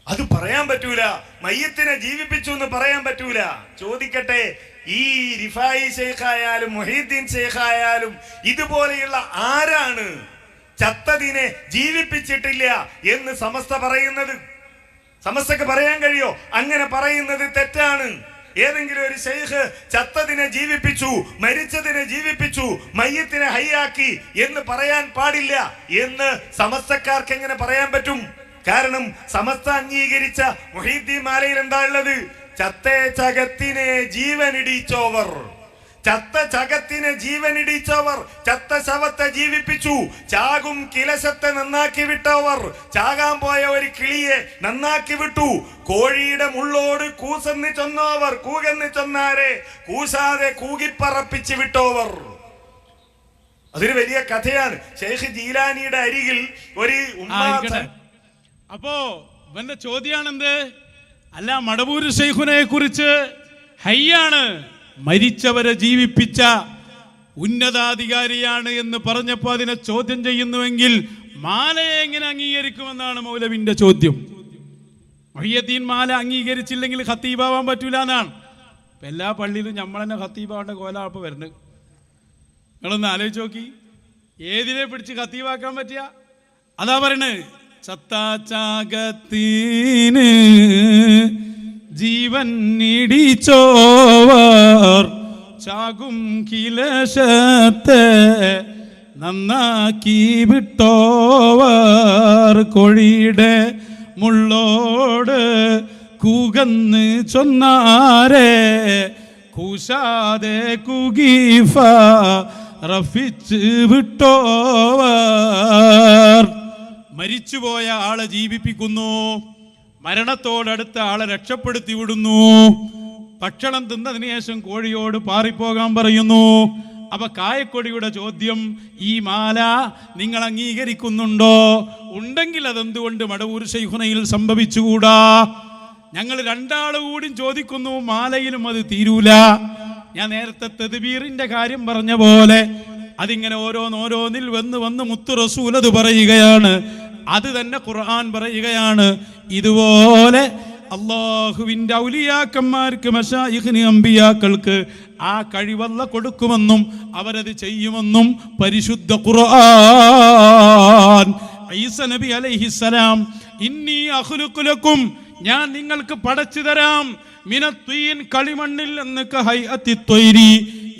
അത് പറയാൻ പറ്റൂല. മയ്യത്തിനെ ജീവിപ്പിച്ചു എന്ന് പറയാൻ പറ്റൂല. ചോദിക്കട്ടെ, ഈ റിഫായി ശൈഖായാലും മുഹീദ്ദീൻ ശൈഖായാലും ഇതുപോലെയുള്ള ആരാണ് ചത്തതിനെ ജീവിപ്പിച്ചിട്ടില്ല എന്ന് സമസ്ത പറയുന്നത്? സമസ്തക്ക് പറയാൻ കഴിയോ? അങ്ങനെ പറയുന്നത് തെറ്റാണ്. ഏതെങ്കിലും ഒരു ശൈഖ് ചത്തതിനെ ജീവിപ്പിച്ചു, മരിച്ചതിനെ ജീവിപ്പിച്ചു, മയ്യത്തിനെ ഹയ്യാക്കി എന്ന് പറയാൻ പാടില്ല എന്ന് സമസ്തക്കാർക്ക് എങ്ങനെ പറയാൻ പറ്റും? കാരണം സമസ്ത അംഗീകരിച്ച മുഹീദ്ദീൻ മാലയിൽ എന്താ ഉള്ളത്? ചത്തേ ചകത്തിനെ ജീവനിടിച്ചോവർ, ചത്ത ചകത്തിനെ ജീവനിടിച്ചവർ, ചത്ത ശവത്തെ ജീവിപ്പിച്ചു, ചാകും കിലശത്തെ നന്നാക്കി വിട്ടവർ, ചാകാൻ പോയ ഒരു കിളിയെ നന്നാക്കി വിട്ടു, കോഴിയുടെ മുള്ളോട് കൂസെന്ന് ചൊന്നവർ, കൂകെന്ന് ചൊന്നാരെ കൂസാതെ കൂകിപ്പറപ്പിച്ച് വിട്ടവർ. അതൊരു വലിയ കഥയാണ്. ഷെയ്ഖ് ജീലാനിയുടെ അരികിൽ ഒരു അപ്പോ ഇവന്റെ ചോദ്യാണെന്ത്? അല്ല, മടവൂര് ശൈഖുനെ കുറിച്ച് ഹയ്യാണ്, മരിച്ചവരെ ജീവിപ്പിച്ച ഉന്നതാധികാരിയാണ് എന്ന് പറഞ്ഞപ്പോൾ അതിനെ ചോദ്യം ചെയ്യുന്നുവെങ്കിൽ മാലയെ എങ്ങനെ അംഗീകരിക്കുമെന്നാണ് മൗലവിന്റെ ചോദ്യം. മുഹയ്യദ്ദീൻ മാല അംഗീകരിച്ചില്ലെങ്കിൽ ഖത്തീബാവാൻ പറ്റൂല എന്നാണ്. ഇപ്പം എല്ലാ പള്ളിയിലും നമ്മൾ തന്നെ ഖത്തീബാവേണ്ട കോലാണ് ഇപ്പോൾ വരുന്നത്. നിങ്ങളൊന്ന് ആലോചിച്ച് നോക്കി, ഏതിനെ പിടിച്ച് ഖത്തീബാക്കാൻ പറ്റിയ? അതാ പറയണ്, ചത്താചാകത്തിന് ജീവൻ നീടിച്ചോവർ ചാകും കിലശത്തെ നന്നാക്കി വിട്ടോവർ കൊഴിയുടെ മുള്ളോട് കൂകന്ന് ചൊന്നാരെ കൂശാതെ കുഗീഫ റഫിച്ച് വിട്ടോവർ. മരിച്ചുപോയ ആളെ ജീവിപ്പിക്കുന്നു, മരണത്തോടടുത്ത ആളെ രക്ഷപ്പെടുത്തി വിടുന്നു, ഭക്ഷണം തിന്നതിന് ശേഷം കോഴിയോട് പാറിപ്പോകാൻ പറയുന്നു. അപ്പൊ കായക്കൊടിയുടെ ചോദ്യം, ഈ മാല നിങ്ങൾ അംഗീകരിക്കുന്നുണ്ടോ? ഉണ്ടെങ്കിൽ അതെന്തുകൊണ്ട് മടവൂർ ശൈഖുനയിൽ സംഭവിച്ചുകൂടാ? ഞങ്ങൾ രണ്ടാള് കൂടി ചോദിക്കുന്നു, മാലയിലും അത് തീരൂല. ഞാൻ നേരത്തെ തദ്ബീറിന്റെ കാര്യം പറഞ്ഞ പോലെ അതിങ്ങനെ ഓരോന്നിൽ വന്ന് മുത്തു റസൂൽ അത് പറയുകയാണ്, അത് തന്നെ ഖുർആൻ പറയുകയാണ്. ഇതുപോലെ അള്ളാഹുവിൻ്റെ ഔലിയാക്കന്മാർക്ക്, മശായിഖിന്, അമ്പിയാക്കൾക്ക് ആ കഴിവല്ല കൊടുക്കുമെന്നും അവരത് ചെയ്യുമെന്നും പരിശുദ്ധ ഖുർആൻ. ഈസ നബി അലൈഹിസ്സലാം, ഇന്നി അഖ്ലുഖു ലക്കും, ഞാൻ നിങ്ങൾക്ക് പടച്ചു തരാം, മിനത്വീൻ, കളിമണ്ണിൽ നിന്ന്, കഹൈഅത്തി ത്വയ്രി,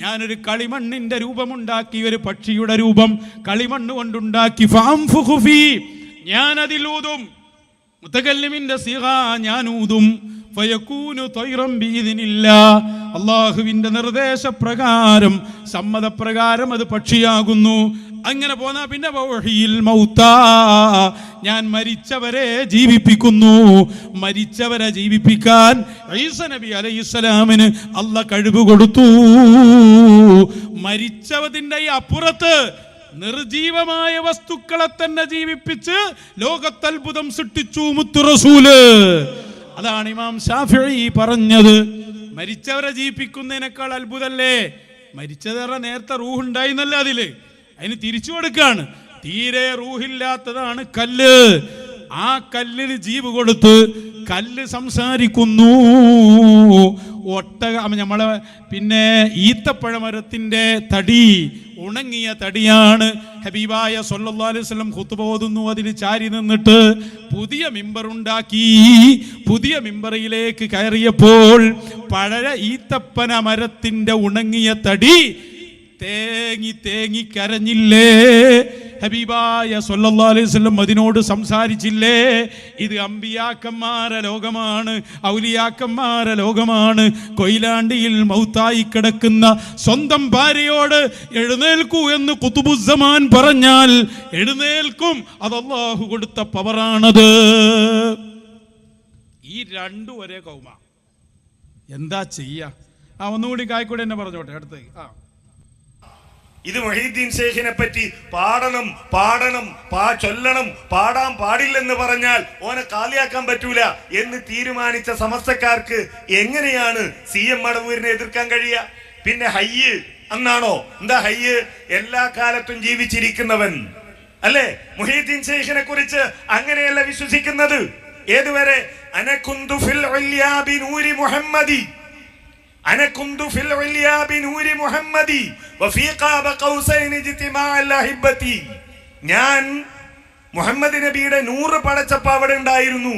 ഞാനൊരു കളിമണ്ണിന്റെ രൂപമുണ്ടാക്കി, ഒരു പക്ഷിയുടെ രൂപം കളിമണ്ണ് കൊണ്ടുണ്ടാക്കി, ഫഅൻഫുഖു ഫീ, ഞാൻ അതിലൂതും, മുതകല്ലിമിന്റെ സിഗ ഞാൻ ഊതും, ഫയകൂനു ത്വയ്റൻ ബിഇദ്നില്ലാഹ്, അല്ലാഹുവിന്റെ നിർദ്ദേശപ്രകാരം, സമ്മതപ്രകാരം അത് പക്ഷിയാകുന്നു. അങ്ങനെ പോന്നാ പിന്നെ വഹയിൽ മൗതാ, ഞാൻ മരിച്ചവരെ ജീവിപ്പിക്കുന്നു. മരിച്ചവരെ ജീവിപ്പിക്കാൻ ഈസ നബി അലൈഹിസ്സലാമിന് അല്ലാഹ് കഴിവ് കൊടുത്തു. മരിച്ചവതിൻ്റെ അപ്പുറത്ത് നിർജീവമായ വസ്തുക്കളെ തന്നെ ജീവിപ്പിച്ച് ലോകത്തത്ഭുതം സൃഷ്ടിച്ചു മുത്തു റസൂല്. അതാണ് ഇമാം ശാഫിഈ പറഞ്ഞത്, മരിച്ചവരെ ജീവിപ്പിക്കുന്നതിനേക്കാൾ അത്ഭുതല്ലേ മരിച്ചവരുടെ നേരത്തെ റൂഹ് ഉണ്ടായിരുന്നല്ല, അതിന് തിരിച്ചു കൊടുക്കാണ്. തീരെ റൂഹില്ലാത്തതാണ് കല്ല്. ആ കല്ലിന് ജീവ് കൊടുത്ത് കല്ല് സംസാരിക്കുന്നു. നമ്മളെ പിന്നെ ഈത്തപ്പഴമരത്തിൻ്റെ തടി, ഉണങ്ങിയ തടിയാണ്. ഹബീബായ സല്ലല്ലാഹു അലൈഹി വസല്ലം ഖുത്ബ ഓതുന്നു, അതിൽ ചാരി നിന്നിട്ട് പുതിയ മിമ്പറുണ്ടാക്കി. പുതിയ മിമ്പറിലേക്ക് കയറിയപ്പോൾ പഴയ ഈത്തപ്പന മരത്തിൻ്റെ ഉണങ്ങിയ തടി തേങ്ങി തേങ്ങി കരഞ്ഞില്ലേ? ഹബീബായ സല്ലല്ലാഹു അലൈഹി വസല്ലം അതിനോട് സംസാരിച്ചില്ലേ? ഇത് അമ്പിയാക്കന്മാരെ ലോകമാണ്, ഔലിയാക്കന്മാരെ ലോകമാണ്. കൊയിലാണ്ടിയിൽ മൗത്തായി കിടക്കുന്ന സ്വന്തം ഭാര്യയോട് എഴുന്നേൽക്കൂ എന്ന് ഖുതുബുസ്സമാൻ പറഞ്ഞാൽ എഴുന്നേൽക്കും. അത് അല്ലാഹു കൊടുത്ത പവറാണത്. ഈ രണ്ടും ഒരേ കൗമ. എന്താ ചെയ്യാ? ഒന്നുകൂടി കായ്ക്കൂടെ എന്നെ പറഞ്ഞോട്ടെ അടുത്തേക്ക്. ഇത് മൊഹീദ്ദീൻ ശൈഖിനെ പറ്റി പാടണം ചൊല്ലണം, പാടാൻ പാടില്ലെന്ന് പറഞ്ഞാൽ ഓനെ കാലിയാക്കാൻ പറ്റൂല എന്ന് തീരുമാനിച്ച സമസ്തക്കാർക്ക് എങ്ങനെയാണ് CM മടവൂരിനെ എതിർക്കാൻ കഴിയുക? പിന്നെ ഹയ്യ് എന്നാണോ? എന്താ ഹയ്യ്? എല്ലാ കാലത്തും ജീവിച്ചിരിക്കുന്നവൻ അല്ലേ? മുഹീദ്ദീൻ ശൈഖിനെ കുറിച്ച് അങ്ങനെയല്ല വിശ്വസിക്കുന്നത്. ഏതുവരെ? അനകുന്തു ഫിൽ ഉല്യാ ബിനൂരി മുഹമ്മദി, അനകുന്തു ഫിൽ ഉല്യാ ബിനൂരി മുഹമ്മദി വഫീ ഖാബ ഖൗസൈൻ ഇജ്തിമാഅ അൽഅഹിബ്ബതി, ഞാൻ മുഹമ്മദ് നബിയുടെ നൂറ് പടച്ചപ്പോൾ അവിടെ ഉണ്ടായിരുന്നു.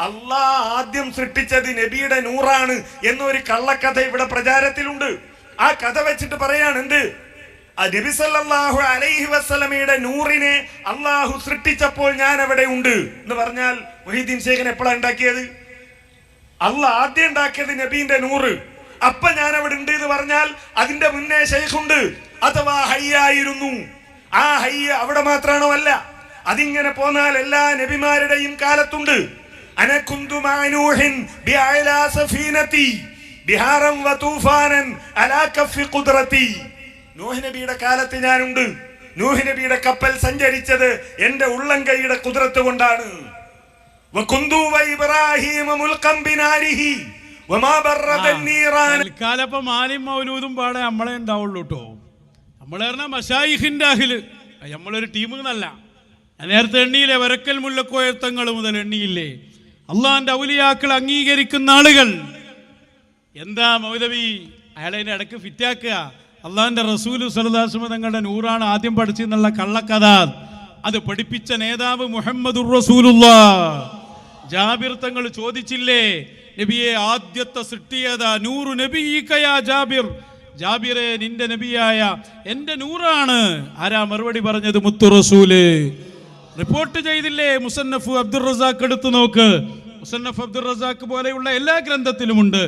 അള്ളാഹ് ആദ്യം സൃഷ്ടിച്ചത് നബിയുടെ നൂറാണ് എന്നൊരു കള്ളക്കഥ ഇവിടെ പ്രചാരത്തിലുണ്ട്. ആ കഥ വെച്ചിട്ട് പറയാണ് എന്ത്? നബി സല്ലല്ലാഹു അലൈഹി വസല്ലമയുടെ നൂറിനെ അള്ളാഹു സൃഷ്ടിച്ചപ്പോൾ ഞാൻ അവിടെ ഉണ്ട് എന്ന് പറഞ്ഞാൽ മുഹീദ്ദീൻ ശൈഖിനെ എപ്പോഴാണ് ഉണ്ടാക്കിയത്? അള്ളാഹ് ആദ്യം ഉണ്ടാക്കിയത് നബീന്റെ നൂറ്. അപ്പൊ ഞാൻ അവിടെ ഉണ്ട് എന്ന് പറഞ്ഞാൽ അതിന്റെ മുന്നേ ശൈഖുണ്ട്, അഥവാ ഹയ്യായിരുന്നു. ആ ഹയ്യ അവിടെ മാത്രമാണോ? അല്ല, അതിങ്ങനെ പോന്നാൽ എല്ലാ നബിമാരുടെയും കാലത്തുണ്ട്. അനകുന്തു മഅനൂഹിൻ ബിഅലാ സഫീനതി ബിഹാറൻ വതൂഫാനൻ അലാ കഫി ഖുദ്റതി, നൂഹ് നബിയുടെ കാലത്ത് ഞാനുണ്ട്. നൂഹ് നബിയുടെ കപ്പൽ സഞ്ചരിച്ചത് എന്റെ ഉള്ളംകൈയുടെ കുദ്റത്ത് കൊണ്ടാണ്. വകുന്തു വഇബ്രാഹീമ മുൽഖൻ ബിനാരിഹി വമാ ബറദൻ നീറാൻ. കാലപ്പം മാലിം മൗലൂദും പാടെ നമ്മളെ ഉണ്ടാവുള്ളൂ കേട്ടോ. നമ്മൾ പറഞ്ഞാൽ മശായിഖിന്റെ അഹില്, നമ്മളൊരു ടീം എന്നല്ല. നേരത്തെ എണ്ണിയില്ലേ, വരക്കൽ മുല്ലക്കോയത്തങ്ങൾ മുതൽ എണ്ണിയില്ലേ അള്ളാന്റെ ഔലിയാക്കൾ അംഗീകരിക്കുന്ന ആളുകൾ. എന്താ മൗലവി അയാളതിൻ്റെ ഇടയ്ക്ക് ഫിറ്റാക്കുക? അള്ളാഹിന്റെ റസൂല് സ്വല്ലല്ലാഹു അലൈഹി വസല്ലം തങ്ങളുടെ നൂറാണ് ആദ്യം പഠിച്ചെന്നുള്ള കള്ളക്കഥ. അത് പഠിപ്പിച്ച നേതാവ് മുഹമ്മദുർ റസൂലുള്ളാഹ്. ജാബിർ തങ്ങൾ ചോദിച്ചില്ലേ, നബിയെ ആദ്യത്തെ സൃഷ്ടിയതാ നൂറു നബിയിക്കയാ ജാബിർ, ജാബിറെ നിന്റെ നബിയായ എൻ്റെ നൂറാണ്. ആരാ മറുപടി പറഞ്ഞത്? മുത്തു റസൂല്. റിപ്പോർട്ട് ചെയ്തില്ലേ മുസന്നഫ് അബ്ദുർ റസാഖ്, എടുത്തു നോക്ക്. മുസന്നഫ് അബ്ദുർ റസാഖ് പോലെയുള്ള എല്ലാ ഗ്രന്ഥത്തിലുമുണ്ട്.